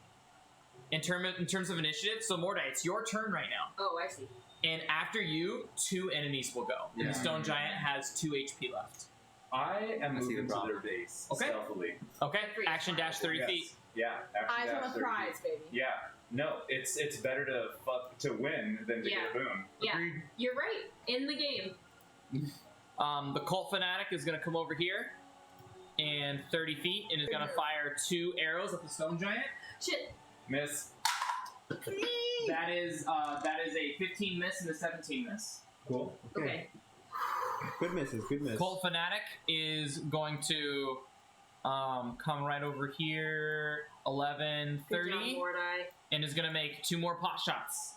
In terms of initiative, so Mordai, it's your turn right now. Oh, I see. And after you, 2 enemies will go. And Yeah. the stone giant has 2 HP left. I am I see the moving to problem. their base Okay. stealthily. Okay, action dash 30 Yes. feet. Yeah, Eyes dash on the 30 prize, feet. baby. Yeah, no, it's better to win than to Yeah. get a boon. Yeah. You're right. In the game. The cult fanatic is going to come over here and 30 feet and is going to fire 2 arrows at the stone giant. Shit. Miss. That is a 15 miss and a 17 miss. Cool. Okay. Good misses, good miss. Cult fanatic is going to come right over here, 11, Good job, 30, Mordai. and is going to make 2 more pot shots.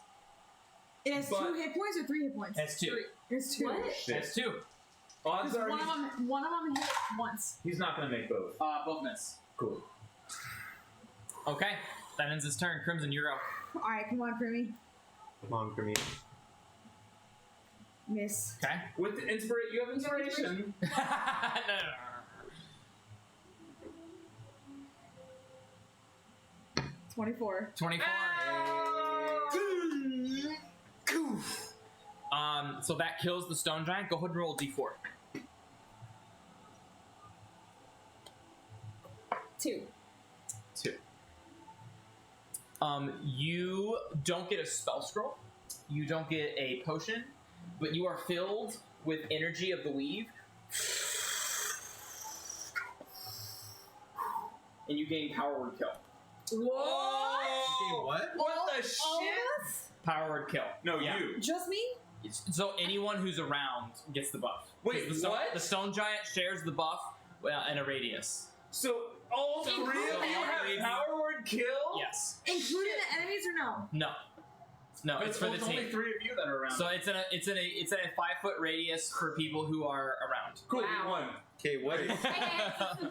It has But- 2 hit points or 3 hit points? That's 2. It's 2. What? That's 2. Odds Because are one of them hit once. he's not going to make both. Both miss. Cool. Okay, that ends his turn. Crimson, you're up. Alright, come on, Creamy. Come on, for me. Miss. Okay. With the you have inspiration. No. 24. 24. So that kills the stone giant. Go ahead and roll a d4. 2. 2. You don't get a spell scroll. You don't get a potion, but you are filled with energy of the weave. And you gain power word kill. Whoa! What? What the All shit? of us? Power word kill. No, Yeah. you. Just me? So anyone who's around gets the buff. Wait, the stone, what? The stone giant shares the buff in a radius. So all 3 of Including you the have power word kill? Yes. Including the enemies or no? No. No, But it's for the there's only team. 3 of you that are around. So it's in a 5-foot radius for people who are around. cool. Wow. You won. Okay, what is Hey,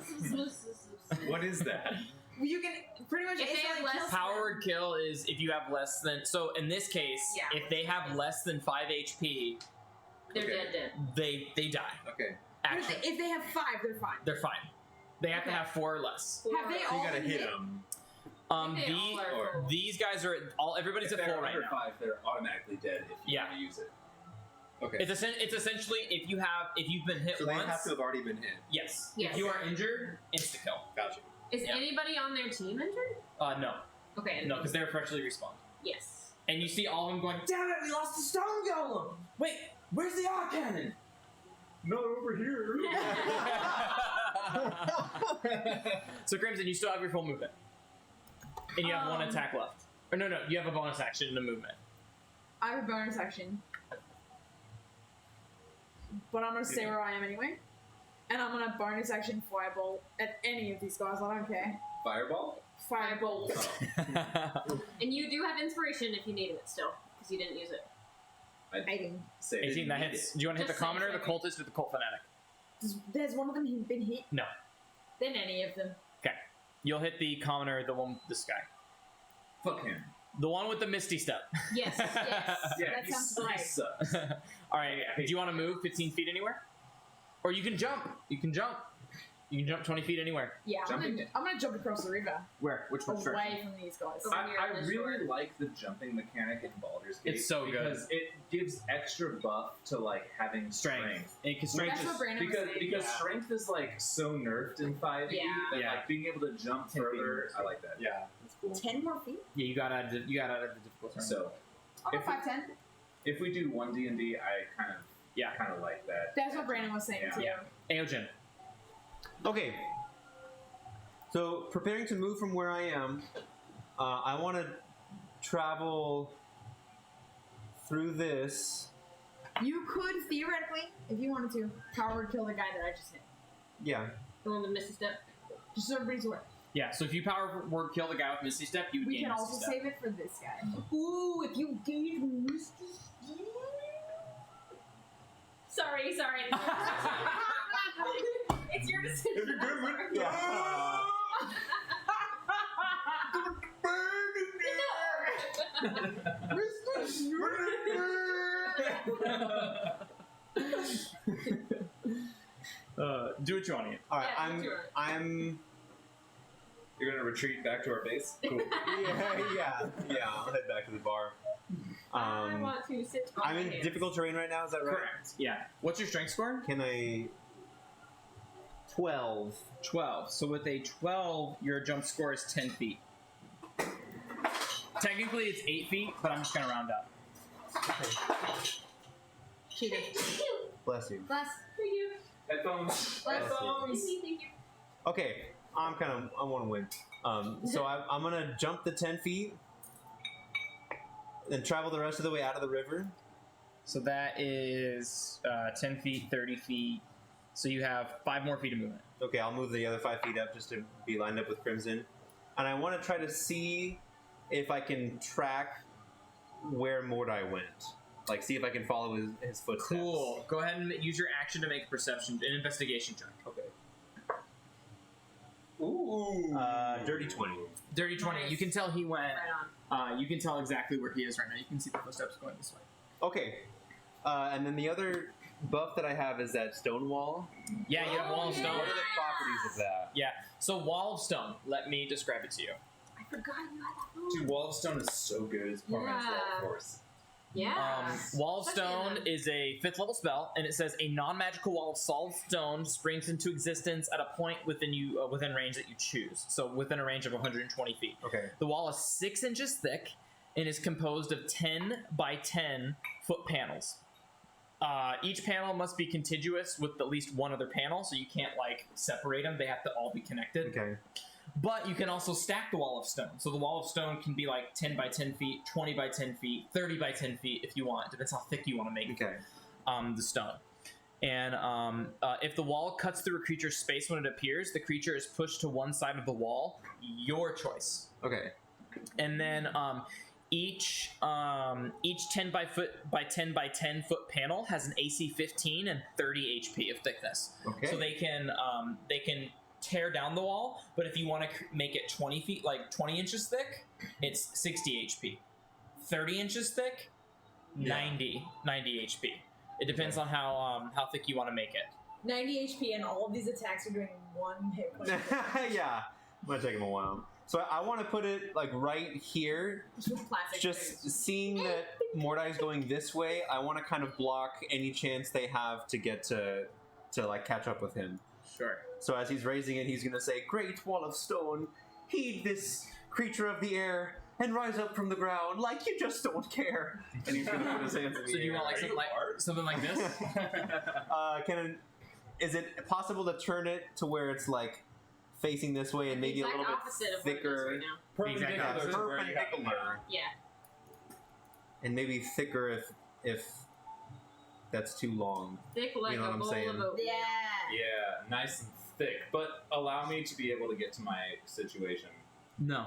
what is that? You can pretty much If they have instantly less- kill Power someone. word kill is if you have less than. So in this case, Yeah. if they have less than 5 HP, They're Okay. dead. they die. Okay. Actually, If they have 5, they're fine. they're fine. They have to Okay. have 4 or less. Have they So all you gotta been hit hit? them. They all are full. These guys are everybody's If at they're full right under now. 5, they're automatically dead if you Yeah. want to use it. Okay. It's essentially if you've been hit So they once. have to have already been hit. Yes. Yes. If you are injured, insta kill. Gotcha. Is Yeah. anybody on their team injured? No, Okay. no, because they're freshly respawned. Yes. And you see all of them going, "Damn it, we lost the stone golem! Wait, where's the arc cannon?" Not over here. So Crimson, you still have your full movement, and you have 1 attack left. Or no, you have a bonus action and a movement. I have a bonus action. But I'm gonna stay where I am anyway. And I'm gonna bonus action fireball at any of these guys, I don't care. Fireball? Firebolt. And you do have inspiration if you need it still, because you didn't use it. 18. Say 18, that hits. Do you want to hit the Just say commoner, the something. cultist, or the cult fanatic? There's one of them been hit? No. Then any of them. Okay. You'll hit the commoner, the one with this guy. Fuck him. The one with the misty step. Yes. Yes. Yeah, That he sounds he right. sucks. Alright, do you want to move 15 feet anywhere? Or you can jump. You can jump. You can jump 20 feet anywhere. Yeah, I'm Jumping. gonna jump across the river Where? Which one? away from these guys. I really like the jumping mechanic in Baldur's Gate. It's so good. because it gives extra buff to like having strength. Because strength That's is what Brandon was saying. Because Yeah. strength is like so nerfed in 5e that Yeah. like being able to jump 10 feet further, moves. I like that. Yeah, that's cool. 10 more feet? Yeah, you got out of the difficult terrain. So I'll go If- 5'10". if we do 1D&D, I kind of like that. That's what Brandon was saying Yeah. too. Yeah. Aogen. Okay. So, preparing to move from where I am, I want to travel through this. You could theoretically, if you wanted to, power word kill the guy that I just hit. Yeah. The one with Misty Step. Just so everybody's aware. Yeah, so if you power word kill the guy with Misty Step, you would We gain can Misty also Step. save it for this guy. Ooh, if you gave Misty Step. Sorry. It's your decision. Yeah. Do what you want to. All right. Yeah, do it. I'm. You're gonna retreat back to our base. Cool. Yeah. I'll head back to the bar. I want to sit on I'm my in hands. difficult terrain right now. Is that right? Correct. Yeah. What's your strength score? Can I? 12. 12. So with a 12, your jump score is 10 feet. Technically, it's 8 feet, but I'm just gonna round up. Cheated. Bless you. Bless for you. Headphones. Bless Headphones. Thank you. Okay. I want to win. So I'm gonna jump the 10 feet, then travel the rest of the way out of the river. So that is 10 feet, 30 feet. So you have 5 more feet of movement. Okay, I'll move the other 5 feet up just to be lined up with Crimson. And I want to try to see if I can track where Mordai went. Like, see if I can follow his footsteps. Cool. Go ahead and use your action to make a perception, an investigation check. Okay. Ooh. Dirty 20. Dirty 20. Nice. You can tell he went. Right on. You can tell exactly where he is right now. You can see the footsteps going this way. Okay. And then the other buff that I have is that stone wall. Yeah, you have wall of yeah. stone. What are the properties of that? Yeah. So wall of stone. Let me describe it to you. I forgot you had that one. Dude, Wall of Stone is so good. It's poor man's Yeah. Wall of Force. Yeah. Wall of Especially Stone in the- is a 5th level spell, and it says a non-magical wall of solid stone springs into existence at a point within you within range that you choose. So within a range of 120 feet. Okay. The wall is 6 inches thick and is composed of 10 by 10 foot panels. Each panel must be contiguous with at least one other panel, so you can't like separate them. They have to all be connected. Okay. But you can also stack the wall of stone. So the wall of stone can be like 10 by 10 feet, 20 by 10 feet, 30 by 10 feet if you want. It depends how thick you want to make Okay. the stone. And if the wall cuts through a creature's space when it appears, the creature is pushed to one side of the wall. Your choice. Okay. And then each 10 by 10 by 10 foot panel has an AC 15 and 30 HP of thickness. Okay. So they can tear down the wall, but if you want to make it 20 feet, like 20 inches thick, it's 60 HP. 30 inches thick, 90 HP. It depends on how thick you want to make it. 90 HP and all of these attacks are doing 1 hit point. Yeah. I'm gonna take him a while. So I want to put it like right here. Just with plastic Just things. seeing that Mordai is going this way, I want to kind of block any chance they have to get to like catch up with him. Sure. So as he's raising it, he's gonna say, "Great wall of stone, heed this creature of the air and rise up from the ground like you just don't care." And he's gonna put his hands in the So do you air. want like something like this? Is it possible to turn it to where it's like facing this way and maybe a exact little bit opposite of what it is thicker? right now. Exactly. Yeah, Perpendicular to where you have perpendicular. Yeah. And maybe thicker if that's too long. Thick like You know a what I'm bowl saying? of oatmeal. Yeah. Yeah, nice and thick, but allow me to be able to get to my situation. No.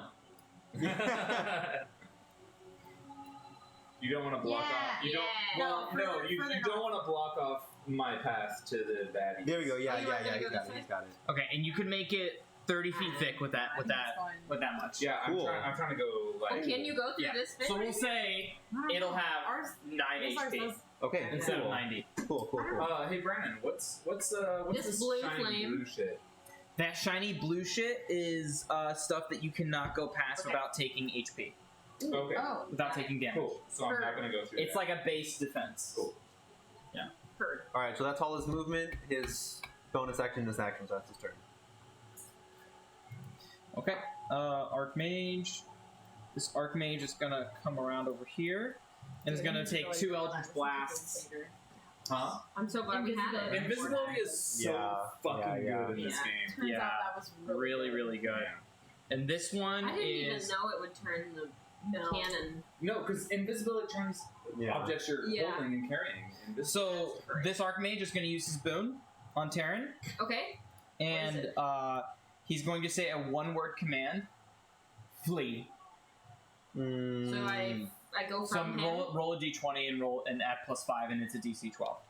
You don't want to block off. You don't. Yeah. Well, No, no, further- you further don't want to block off my path to the baddie. There we go. Yeah, Oh, you want yeah, me to he's go got this it. way? He's got it. Okay, and you can make it 30 feet thick with that I think that's fine. with that much. Yeah, Cool. I'm trying to go like. Oh, can you go through Yeah. this bit? So we'll right say it'll have Ours, 9 ours HP does- Okay, instead cool. of 90. Cool. Hey Brandon, what's This this blue shiny flame. blue shit? That shiny blue shit is stuff that you cannot go past Okay. without taking HP, Okay. Oh, without got it. taking damage. Cool. So I'm not gonna go through. It's that. like a base defense. Cool. Heard. All right, so that's all his movement. His bonus action is action, so that's his turn. Okay. Archmage. This Archmage is gonna come around over here and is gonna take 2 Eldritch Blasts. Huh? I'm so glad we had it. Invisibility is so Yeah, fucking yeah. good in this game. Turns Yeah. out that was Really, really good. And this one I didn't even is know it would turn the No. cannon. No, because invisibility turns Yeah. objects you're Yeah. holding and carrying. so this Archmage is gonna use his boon on Terran, Okay. and he's going to say a 1-word command: flee. So I go So from him. roll a d20 and add +5, and it's a DC 12.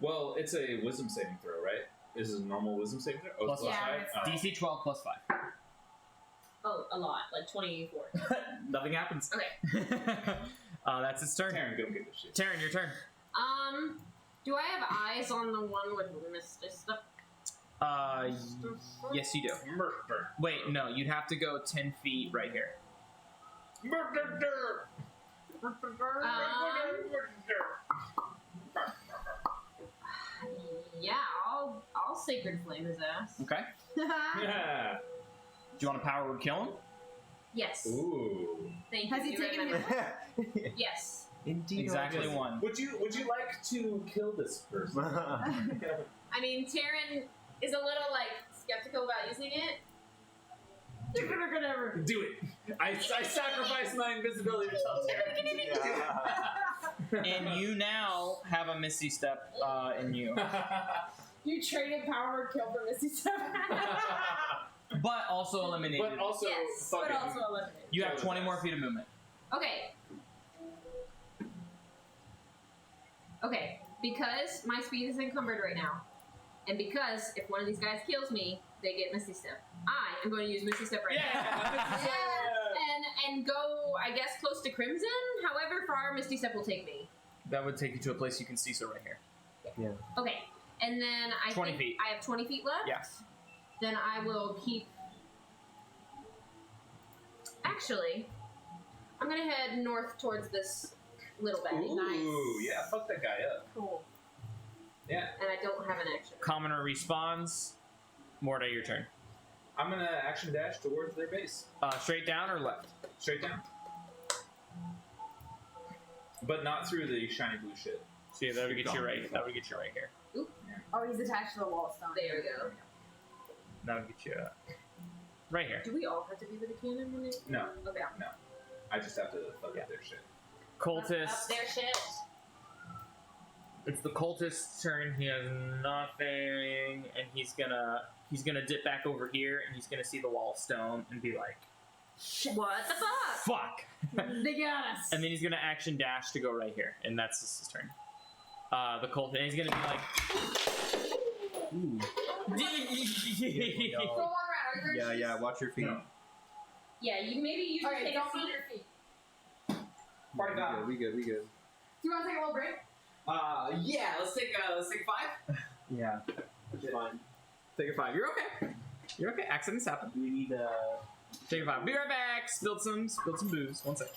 Well, it's a wisdom saving throw, right? Is it a normal wisdom saving throw? Oh, Plus plus five. five? Oh. DC 12 +5. Oh, a lot, like 24. Nothing happens. Okay. That's his turn. Taryn, go get this shit. Taryn, your turn. Do I have eyes on the one with Mr. Stuff? Yes, you do. Murder. Wait, no, you'd have to go 10 feet right here. Murder. Yeah, I'll Sacred Flame his ass. Okay. Yeah. Do you want to power word kill him? Yes. Ooh. Thank you. Has he You taken remember. his Yes. Indeed. Exactly 1. Would you like to kill this person? I mean, Taryn is a little like skeptical about using it. Do it. I sacrifice my invisibility to tell Taryn. And you now have a Misty Step in you. You traded power kill for Misty Step. But also eliminated. But also, Yes, but fucking- also eliminated. You have 20 more feet of movement. Okay. Okay, because my speed is encumbered right now, and because if one of these guys kills me, they get Misty Step. I am going to use Misty Step right now. Yeah. And go, I guess, close to Crimson. However far Misty Step will take me. That would take you to a place you can see, so right here. Okay, and then I 20 think feet. I have 20 feet left. Yes. Then I will keep. Actually, I'm gonna head north towards this little bag. Ooh, yeah, fuck that guy up. Cool. Yeah. And I don't have an action. Commoner respawns. Morta, your turn. I'm gonna action dash towards their base. Straight down or left? Straight down. But not through the shiny blue shit. See, that would get you right. That would get you right here. Oh, he's attached to the wall of stone. There we go. That would get you right here. Do we all have to be with the cannon when it? No, Okay. I just have to fuck up their shit. Cultist. Up their shit. It's the cultist's turn. He has nothing, and he's gonna dip back over here, and he's gonna see the wall of stone and be like, What the fuck? "Fuck!" They got us. And then he's gonna action dash to go right here, and that's his turn. The cultist, and he's gonna be like, "Ooh." For 1 round, are you ready? Yeah, watch your feet. No. Yeah, you just Okay, take don't a move seat. your feet. We good. Do you want to take a little break? Yeah, let's take a 5. Yeah. It's fine. Take a 5. You're okay. You're okay. Accidents happen. We need Take a 5. Be right back. Spilled some booze. 1 sec.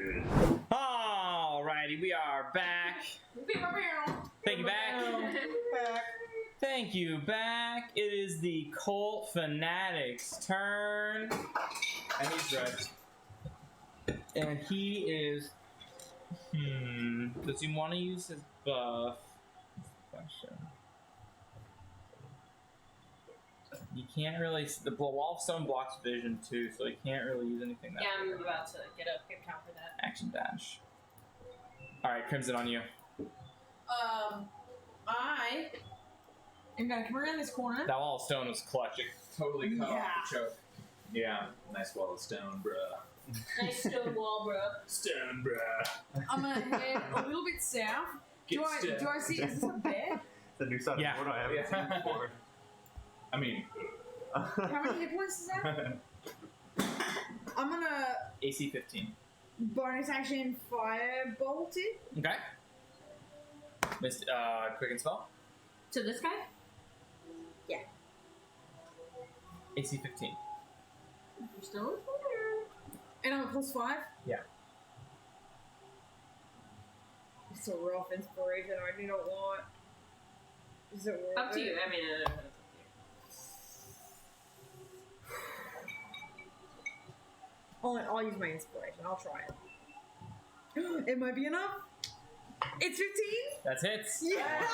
Alrighty, we are back. Thank you, back. Thank you, back. It is the Cult Fanatic's turn. And he's red. And he is... Does he want to use his buff? Question. You can't really... The wall of stone blocks vision, too, so he can't really use anything that Yeah, I'm about to get up and counter that. Action dash. Alright, Crimson on you. I am gonna come around this corner. That wall of stone was clutch. It totally cut off the choke. Yeah, nice wall of stone, bruh. Nice stone wall, bro. Stone, bruh. I'm gonna head a little bit south. Do I see? Is this a bear? The new side Yeah. of Mordor I haven't seen before. I mean, How many hit points is that? I'm gonna AC 15. bonus action firebolt it. Okay. Missed, quicken spell. To this guy? AC 15. You're still in fire. And I'm at +5. Yeah. It's a rough inspiration. I do not want. Is it worth Up to it? you. I mean, it's up to you. I'll use my inspiration. I'll try it. It might be enough. It's 15. That's hits. Yeah.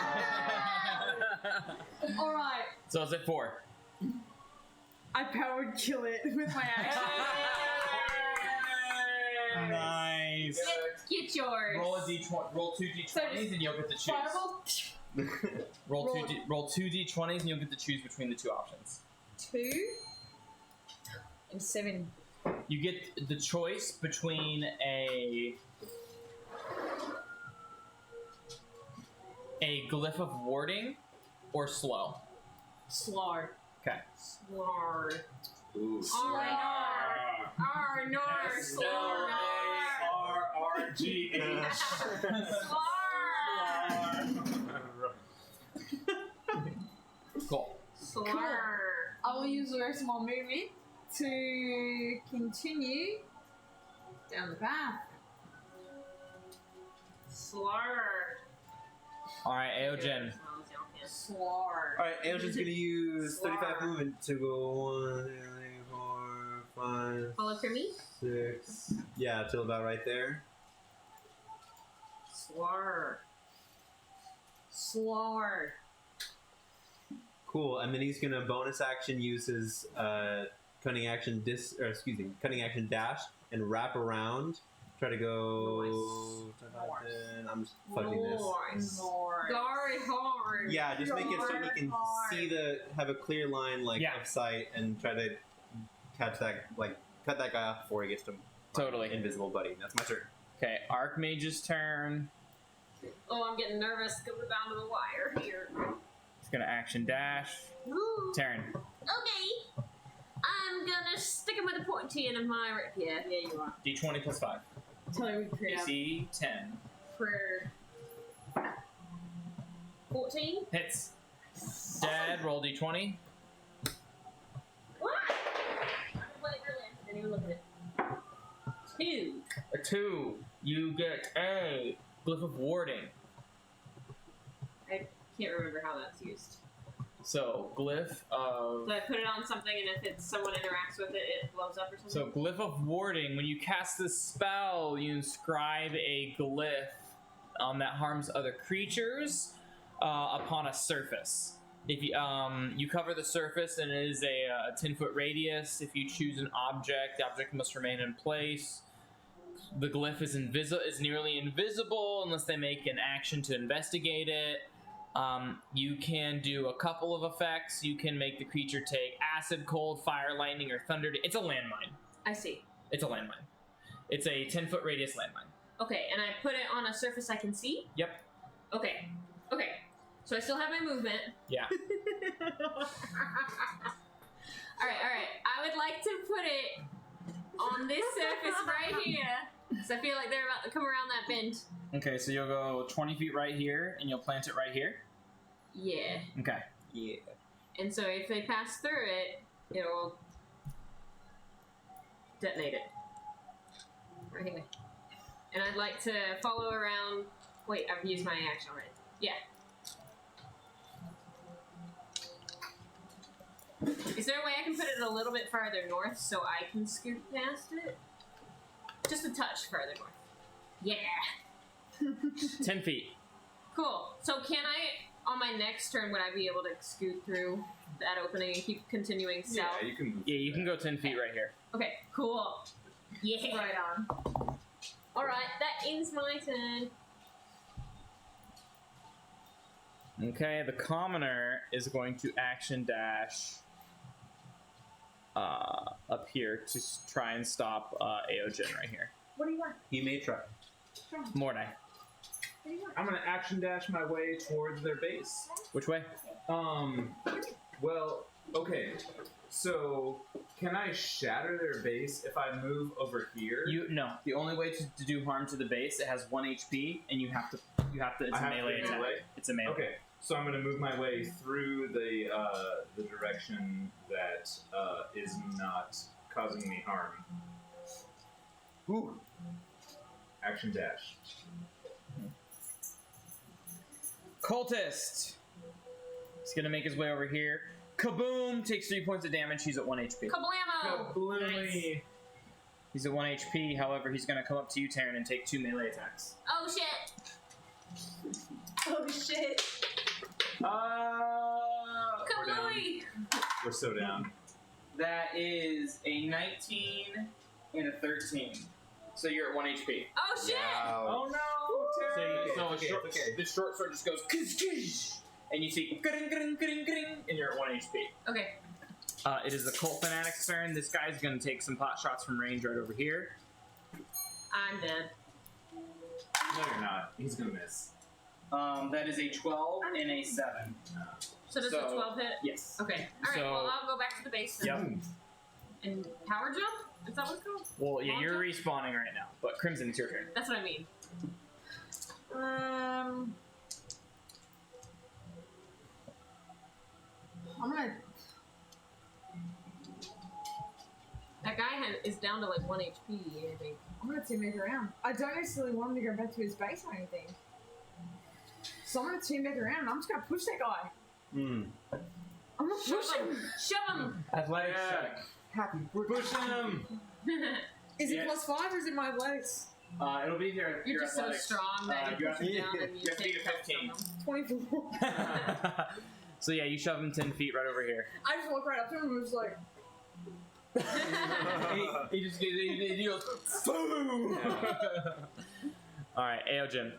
All right. So it's at 4. I powered kill it with my action. Nice. Get yours. Roll a d20. Roll 2 d20s So just and you'll get to choose. Firebolt. Roll 2 d20s and you'll get to choose between the two options. 2 and 7. You get the choice between a glyph of warding or slow. Slard. Okay. Slard. ooh. Nar. Slard. R-R-G-H. Cool. Slard. I will use the rest of my movement to continue down the path. Slard. Alright, Aogen. Slard. Alright, Aogen's gonna use 35 Slar. movement to go 1, 2, 3, 4, 5, Follow for me. 6. Yeah, till about right there. Slard. Slard. Cool, and then he's gonna bonus action use his cunning action cunning action dash and wrap around. Try to go. I'm just fudging this. Very hard. Yeah, just make it so he can see have a clear line of sight and try to catch that cut that guy off before he gets to Totally. invisible buddy. That's my turn. Okay, Archmage's turn. Oh, I'm getting nervous coming down to the wire here. He's gonna action dash. Ooh. Taryn. Okay. I'm gonna stick him with a pointy in my rapier. Yeah, you are. D20 plus 5. Tell me we create AC 10. prayer. 14. Hits. Dead. Roll D20. What? Didn't even look at it. 2. A 2. You get a glyph of warding. I can't remember how that's used. So glyph of. So I put it on something, and if someone interacts with it, it blows up or something. So glyph of warding. When you cast this spell, you inscribe a glyph that harms other creatures upon a surface. If you cover the surface and it is a 10-foot radius. If you choose an object, the object must remain in place. The glyph is nearly invisible unless they make an action to investigate it. You can do a couple of effects. You can make the creature take acid, cold, fire, lightning, or thunder. It's a landmine. I see. It's a landmine. It's a 10-foot radius landmine. Okay, and I put it on a surface I can see? Yep. Okay. Okay. So I still have my movement. Yeah. Alright. I would like to put it on this surface right here. So I feel like they're about to come around that bend. Okay, so you'll go 20 feet right here, and you'll plant it right here. Yeah. Okay. Yeah. And so if they pass through it, it'll detonate it. Right here. And I'd like to follow around. Wait, I've used my action already. Yeah. Is there a way I can put it a little bit farther north so I can scoot past it? Just a touch further north. Yeah. 10 feet. Cool. So can I, on my next turn, would I be able to scoot through that opening and keep continuing south? Yeah, you can. Yeah, you can go 10 feet right here. Okay, cool. Yeah. Right on. Alright, that ends my turn. Okay, the commoner is going to action dash up here to try and stop Aojin right here. What do you want? He may try. Mornai. What do you want? I'm gonna action dash my way towards their base. Which way? Well, okay. So, can I shatter their base if I move over here? No. The only way to do harm to the base, it has 1 HP, and you have to. It's I a have to melee attack. melee? It's a melee. Okay, so I'm gonna move my way through the direction that is not causing me harm. Ooh. Action dash. Cultist. He's gonna make his way over here. Kaboom! Takes 3 points of damage. He's at 1 HP. Kablamo! Kabloomy! He's at 1 HP. However, he's gonna come up to you, Taryn, and take 2 melee attacks. Oh shit! Oh shit. We're down. Kablooey! We're so down. That is a 19 and a 13. So you're at 1 HP. Oh shit! Oh no! The short sword just goes kish, and you see and you're at 1 HP. Okay. It is the cult fanatic's turn. This guy's gonna take some pot shots from range right over here. I'm dead. No, you're not. He's gonna miss. That is a 12 and a 7. So does the 12 hit? Yes. Okay. Alright, So- well I'll go back to the base then. Yep. And power jump? Is that what it's called? Well, yeah, Long you're jump? respawning right now, but Crimson, it's your turn. That's what I mean. I'm gonna. That guy is down to like 1 HP, I think. I'm gonna teammate around. I don't necessarily want him to go back to his base or anything. So I'm gonna teammate around and I'm just gonna push that guy. Hmm. I'm gonna push him. Shove him! Athletics check. Happy Push him! Is it Yeah. +5 or is it my athletics? It'll be your You're just athletics. so strong that you you have push to- him down and you you have to take beat a shots 15. from him. 24. So yeah, you shove him 10 feet right over here. I just walk right up to him and was like, he just he goes boom. All right, Aojin.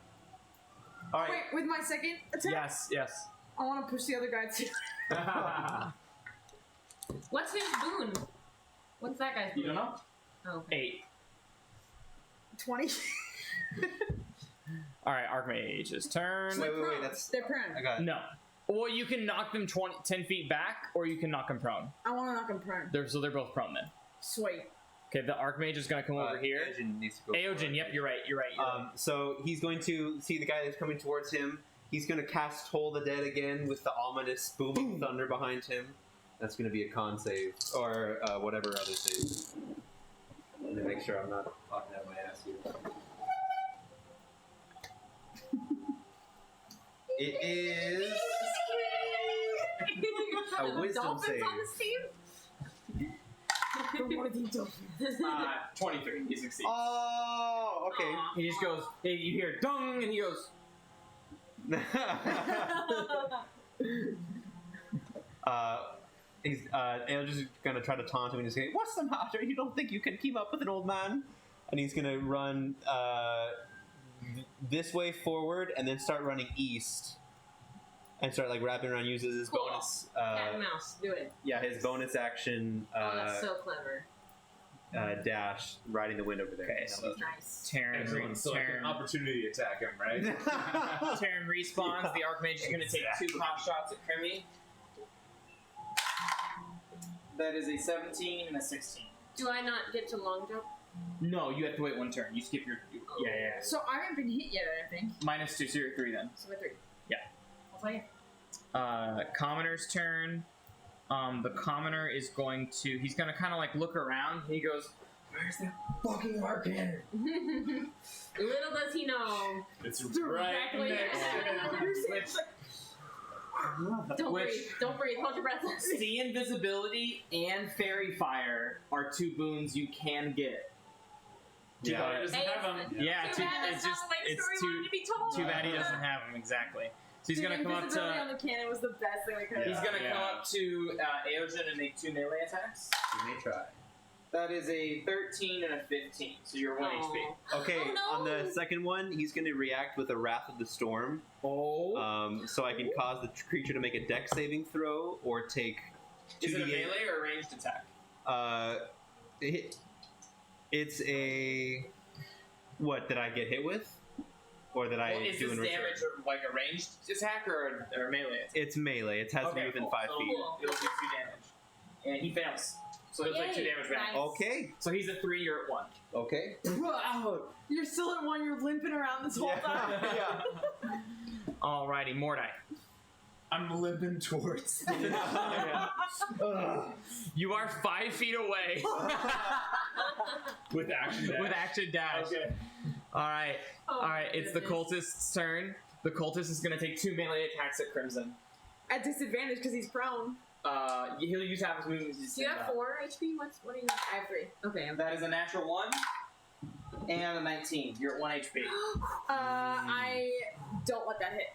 All right. wait, with my second attack, Yes. I want to push the other guy too. What's his boon? What's that guy's boon? You don't know? Oh, okay. 8. 20. All right, Archmage's turn. Wait. That's. They're prone. I got it. No. Or you can knock them 10 feet back, or you can knock them prone. I want to knock him prone. So they're both prone then. Sweet. Okay, the Archmage is going to come over here. Aojin needs to go. Aojin, forward. yep, you're right. So he's going to see the guy that's coming towards him. He's going to cast Toll the Dead again with the ominous booming thunder behind him. That's going to be a con save, or whatever other save. Let me make sure I'm not talking out my ass here. It is a wisdom Dolphins save. on this team? What did he do? 23. He succeeds. Oh, okay. Aw. He just goes, you hear dung, and he goes, Ail's just gonna try to taunt him and he's going, "What's the matter? You don't think you can keep up with an old man?" And he's gonna run this way forward and then start running east and start like wrapping around. Uses his Cool. bonus. Cat and mouse, do it. Yeah, his bonus action Oh, that's so clever. dash, riding the wind over there. Okay, so Nice. Taryn, So I can opportunity attack him, right? Taryn respawns. The Archmage is going to take 2 pot shots at Crimmy. That is a 17 and a 16. Do I not get to long jump? No, you have to wait 1 turn. You skip your. Yeah. So I haven't been hit yet, I don't think. -2, so you're at 3 then. So we're 3. Yeah. I'll take it. Commoner's turn. The commoner is going to. He's going to kind of like look around. He goes, Where's that fucking arc cannon? Little does he know. It's Directly next to Don't Which- breathe. Don't breathe. Hold your breath. See invisibility and fairy fire are 2 boons you can get. Yeah. But- doesn't Hey, have them. Yeah, Too bad that's not the way the it's story wanted to be told. too bad he doesn't have them exactly. So he's Dude, gonna come up invisibility to. on the cannon was the best thing we could have He's done. gonna Yeah. come up to Aogen and make 2 melee attacks. You may try. That is a 13 and a 15, so you're 1 HP. Okay, Oh, no. on the second one, he's going to react with a Wrath of the Storm. Oh. So I can cause the creature to make a dex saving throw or take 2d8. Is it a melee or a ranged attack? It's a... What, did I get hit with? Or that I Well, is do this in return? damage like a ranged attack or a melee attack? It's melee. It has to be within cool. 5 So feet. It'll do 2 damage. And he fails. So he'll take 2 Yay. damage back. Nice. Okay. So he's at 3, you're at 1. Okay. Wow. You're still at 1, you're limping around this whole time. yeah. Alrighty, Mordai. I'm limping towards. You are 5 feet away With action dash. with action dash. Okay. Alright. Oh, Alright, it's the goodness. cultist's turn. The cultist is going to take 2 melee attacks at Crimson. At disadvantage because he's prone. He'll use half his movement. Do you have 4 HP? What do you have? I have 3. Okay. That is a natural 1 and a 19. You're at 1 HP. I don't let that hit.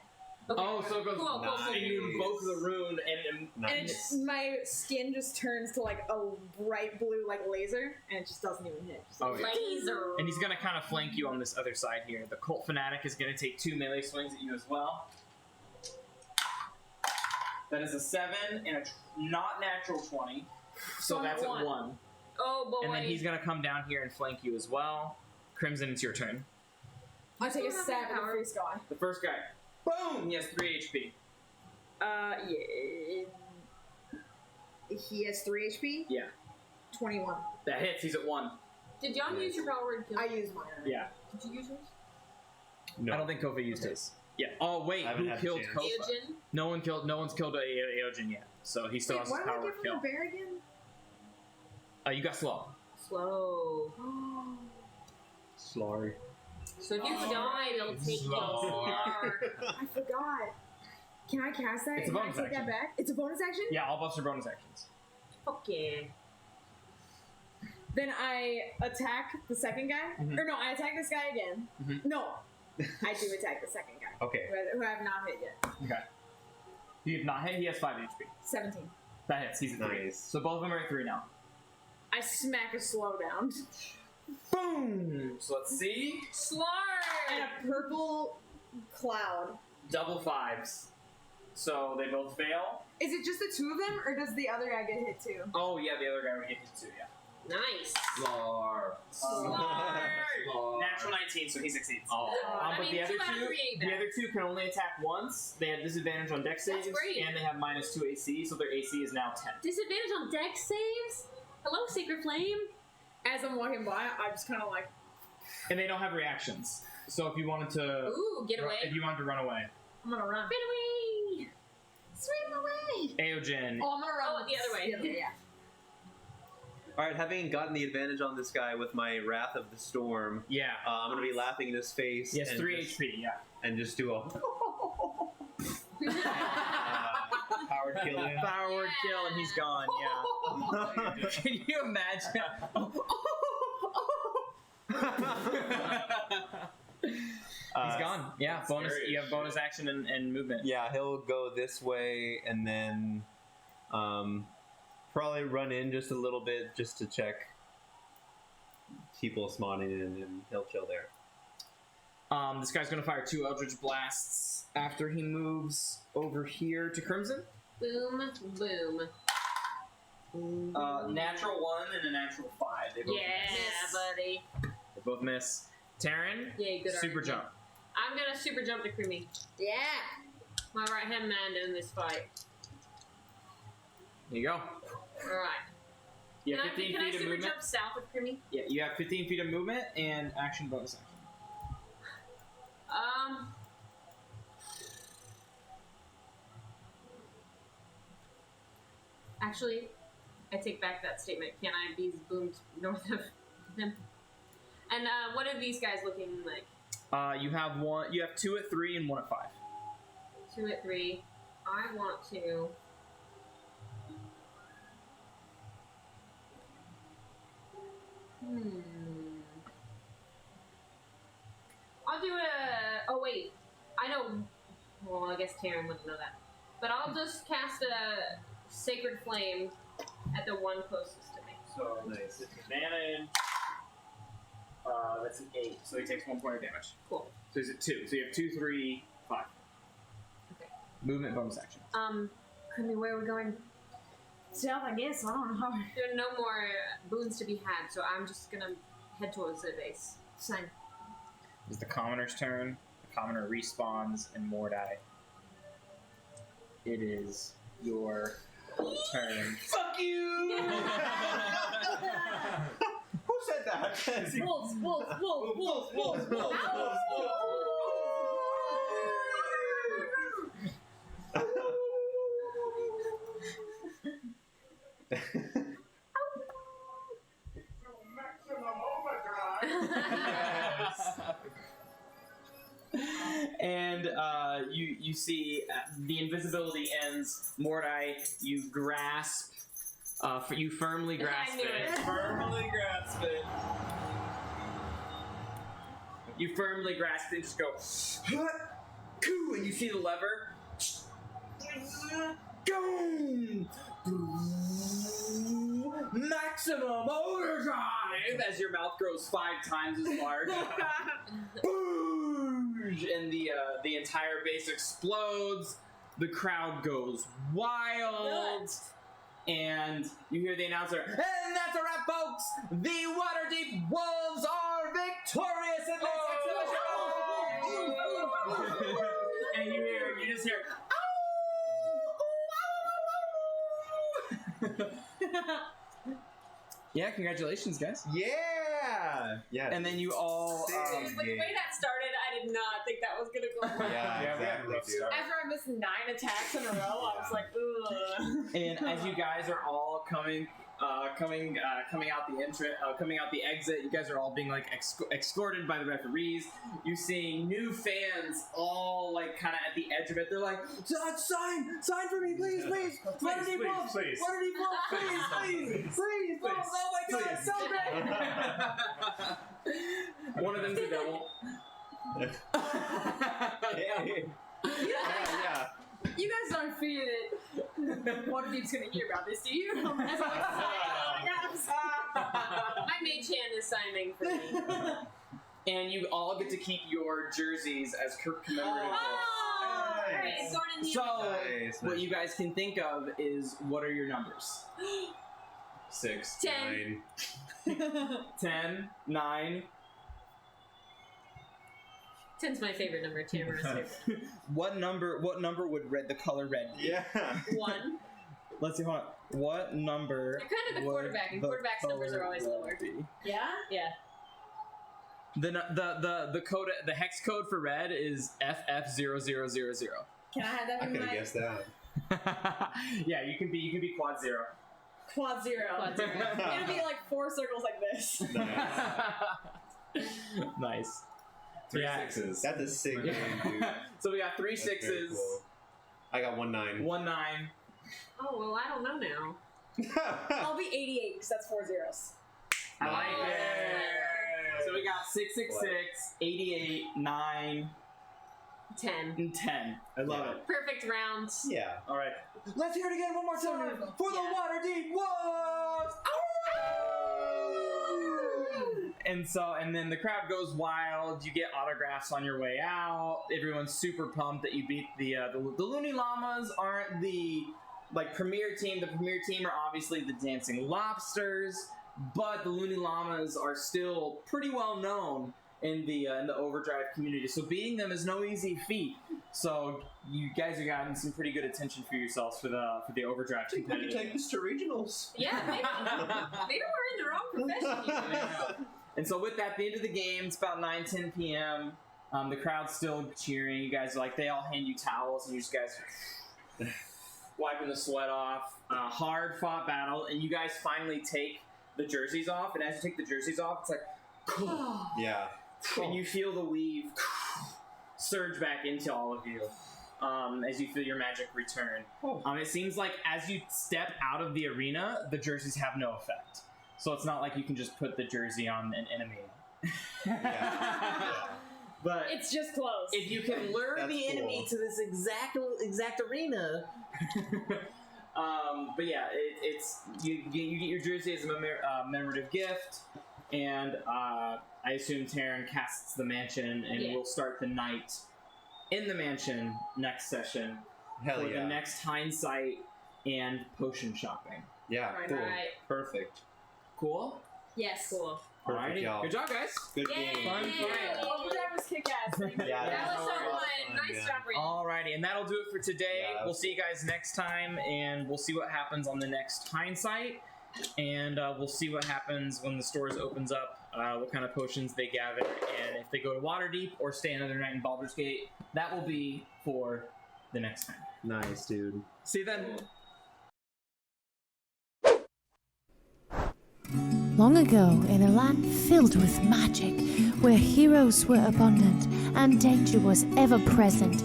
Okay. Oh, so it goes. Cool, cool, So you invoke the rune and And it just, my skin just turns to like a bright blue like laser, and it just doesn't even hit. Just Okay. Laser. And he's gonna kind of flank you on this other side here. The cult fanatic is gonna take 2 melee swings at you as well. That is a 7 and a not natural 20. So So I'm that's at at 1. 1. Oh boy. And then he's gonna come down here and flank you as well. Crimson, it's your turn. I take a Still have stab at the power. first guy. The first guy. Boom! He has 3 HP. Yeah. He has 3 HP? Yeah. 21. That hits, he's at 1. Did y'all use your power word kill? I used mine. Yeah. Did you use yours? No. I don't think Kofa used his. Yeah. Oh wait, I haven't who had the killed chance. Kofa? Aogen? No one's killed Aogen yet. So he still Wait, has what his did I power get from kill. the bear again? You got slow. Slow. Sorry. So if you die, they'll take you slower. I forgot. Can I cast that? It's a Can I bonus take action. that back? It's a bonus action? Yeah, all buffs are bonus actions. Fuck yeah. Then I attack the second guy. Mhm. Or no, I attack this guy again. Mhm. No. I do attack the second guy. Okay. Who I have not hit yet. Okay. You have not hit. He has 5 HP. 17. That hits. He's at 3. Nice. So both of them are at 3 now. I smack a slow down. Boom. So let's see. Slur! And a purple cloud. Double 5s. So they both fail. Is it just the 2 of them, or does the other guy get hit too? Oh yeah, the other guy would get hit too. Yeah. Nice. Slar. Slur! Natural 19, so he succeeds. I But mean, the other 2 out of two, 3 ain't the bad. other two can only attack once. They have disadvantage on dex That's saves, great. and they have -2 AC, so their AC is now 10. Disadvantage on dex saves? Hello, Secret Flame. As I'm walking by, I'm just kind of like, And they don't have reactions. So if you wanted to, Ooh, get away. if you wanted to run away, I'm gonna run. Get away! Swim away! Aogen. Oh, I'm gonna run. Oh, the other way. Yeah. All right, having gotten the advantage on this guy with my Wrath of the Storm, Yeah. I'm gonna be laughing in his face. He has and 3 just, HP. Yeah. and just do a powered kill him. Power word kill, and he's gone. Yeah. Can you imagine? He's gone. Yeah. Bonus. scary You have as bonus action and movement. Yeah, he'll go this way and then probably run in just a little bit just to check people spawning in, and he'll chill there. This guy's gonna fire 2 Eldritch Blasts after he moves over here to Crimson. Boom, boom. Natural 1 and a natural 5. They both Yeah, miss. buddy. They both miss. Terran, Yay, good super argument. jump. I'm gonna super jump to Creamy. Yeah. My right hand man in this fight. There you go. Alright. You have Can I 15 feet of super movement. jump south of Creamy? Yeah, you have 15 feet of movement and action bonus action. Actually, I take back that statement. Can I be boomed north of And what are these guys looking like? You have one. You have 2 at 3 and 1 at 5. 2 at 3. I want to. I'll do a. Oh wait, I know. Well, I guess Taryn wouldn't know that, but I'll just cast a sacred flame at the one closest to me. So nice. It's advantage. That's an 8, so he takes 1 point of damage. Cool. So he's at 2. So you have 2, 3, 5. Okay. Movement bonus action. Courtney, where are we going? South, I guess. I don't know. There are no more boons to be had, so I'm just gonna head towards the base. Sign. It's the commoner's turn. The commoner respawns, and Mordai. It is your turn. Fuck you! Who said that? Wolves, wolves, wolves, wolves, wolves, wolves. And you see the invisibility ends. Mordai, you grasp. You firmly grasp I knew it. Firmly grasp it. You firmly grasp it and just go. And you see the lever. Go! Maximum overdrive as your mouth grows 5 times as large. And the entire base explodes. The crowd goes wild. And you hear the announcer, and that's a wrap, folks! The Waterdeep Wolves are victorious in this exhibition! And you just hear, yeah, congratulations, guys. Yeah! Yeah. And then you all... With the way that started, I did not think that was gonna go well. Yeah, exactly, dude. After I missed 9 attacks in a row, I was like, ugh. And as you guys are all coming out the exit, you guys are all being like escorted by the referees. You're seeing new fans all like kind of at the edge of it. They're like, sign for me, please. Waterdeep Wolves, please. Waterdeep Wolves, please. Oh my God, so great. One of them's a devil. Yeah. You guys don't fear that Waterdeep's gonna hear about this, do you? As I like to say, My mage hand is signing for me. And you all get to keep your jerseys as commemorative. Alright, Gordon, you. So, what you guys can think of is, what are your numbers? 6, 10. 9. 10, 9. 10's my favorite number. Tamara's favorite. What number would the color red be? Yeah. 1. Let's see, hold on. What number? You're kind of the quarterback, and quarterback's numbers are always lower. yeah? Yeah. The code, the hex code for red is FF0000. Can I have that I in could have my guessed that. Yeah, you can be quad 0. quad 0? Quad 0. It'll be like 4 circles like this. Nice. 3 Yeah. 6s. That's a sick game, dude. So we got 3 That's very 6s, cool. I got 1 9. 1 9. Oh, well, I don't know now. I'll be 88 because that's 4 zeros. I like Nice. it. So we got 666, 88, 9, 10. and 10. I love it. Perfect round. Yeah. All right. Let's hear it again one more time for the Waterdeep Wolves. And then the crowd goes wild. You get autographs on your way out. Everyone's super pumped that you beat the Looney Llamas. Aren't the premier team? The premier team are obviously the Dancing Lobsters, but the Looney Llamas are still pretty well known in the Overdrive community. So beating them is no easy feat. So you guys have gotten some pretty good attention for yourselves for the Overdrive We could competitive. take this to regionals. Yeah, maybe we're in the wrong profession. And so with that, at the end of the game, it's about 9-10 p.m. The crowd's still cheering. You guys are like, they all hand you towels, and you just guys wiping the sweat off. Hard fought battle, and you guys finally take the jerseys off, and as you take the jerseys off, it's like, Yeah. and you feel the weave surge back into all of you as you feel your magic return. It seems like as you step out of the arena, the jerseys have no effect. So it's not like you can just put the jersey on an enemy. But It's just close. if you can lure That's the enemy cool. to this exact arena, but yeah, it's you get your jersey as a commemorative gift, and I assume Taryn casts the mansion, and we'll start the night in the mansion next session Hell for yeah. the next hindsight and potion shopping. Yeah, Right, cool. right. Perfect. Cool. Yes. Cool. Perfect, Alrighty. y'all. Good job, guys. Good Yay! game. Fun. Oh, that was kick-ass. Yeah, That was so awesome. fun. Nice Yeah. job, Reed. Alrighty, and that'll do it for today. Yeah, that We'll was see you guys next time, and we'll see what happens on the next hindsight, and we'll see what happens when the stores opens up, what kind of potions they gather, and if they go to Waterdeep or stay another night in Baldur's Gate. That will be for the next time. Nice, dude. See you then. Long ago, in a land filled with magic, where heroes were abundant and danger was ever present,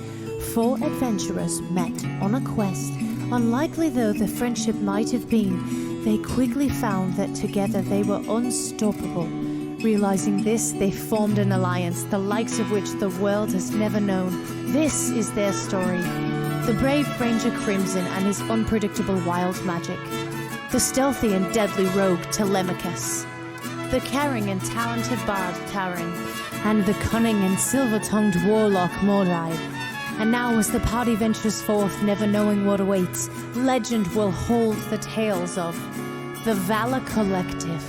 4 adventurers met on a quest. Unlikely though the friendship might have been, they quickly found that together they were unstoppable. Realizing this, they formed an alliance, the likes of which the world has never known. This is their story. The brave Ranger Crimson and his unpredictable wild magic. The stealthy and deadly rogue Telemachus, the caring and talented bard Taran, and the cunning and silver-tongued warlock Mordai. And now as the party ventures forth, never knowing what awaits, legend will hold the tales of the Valor Collective.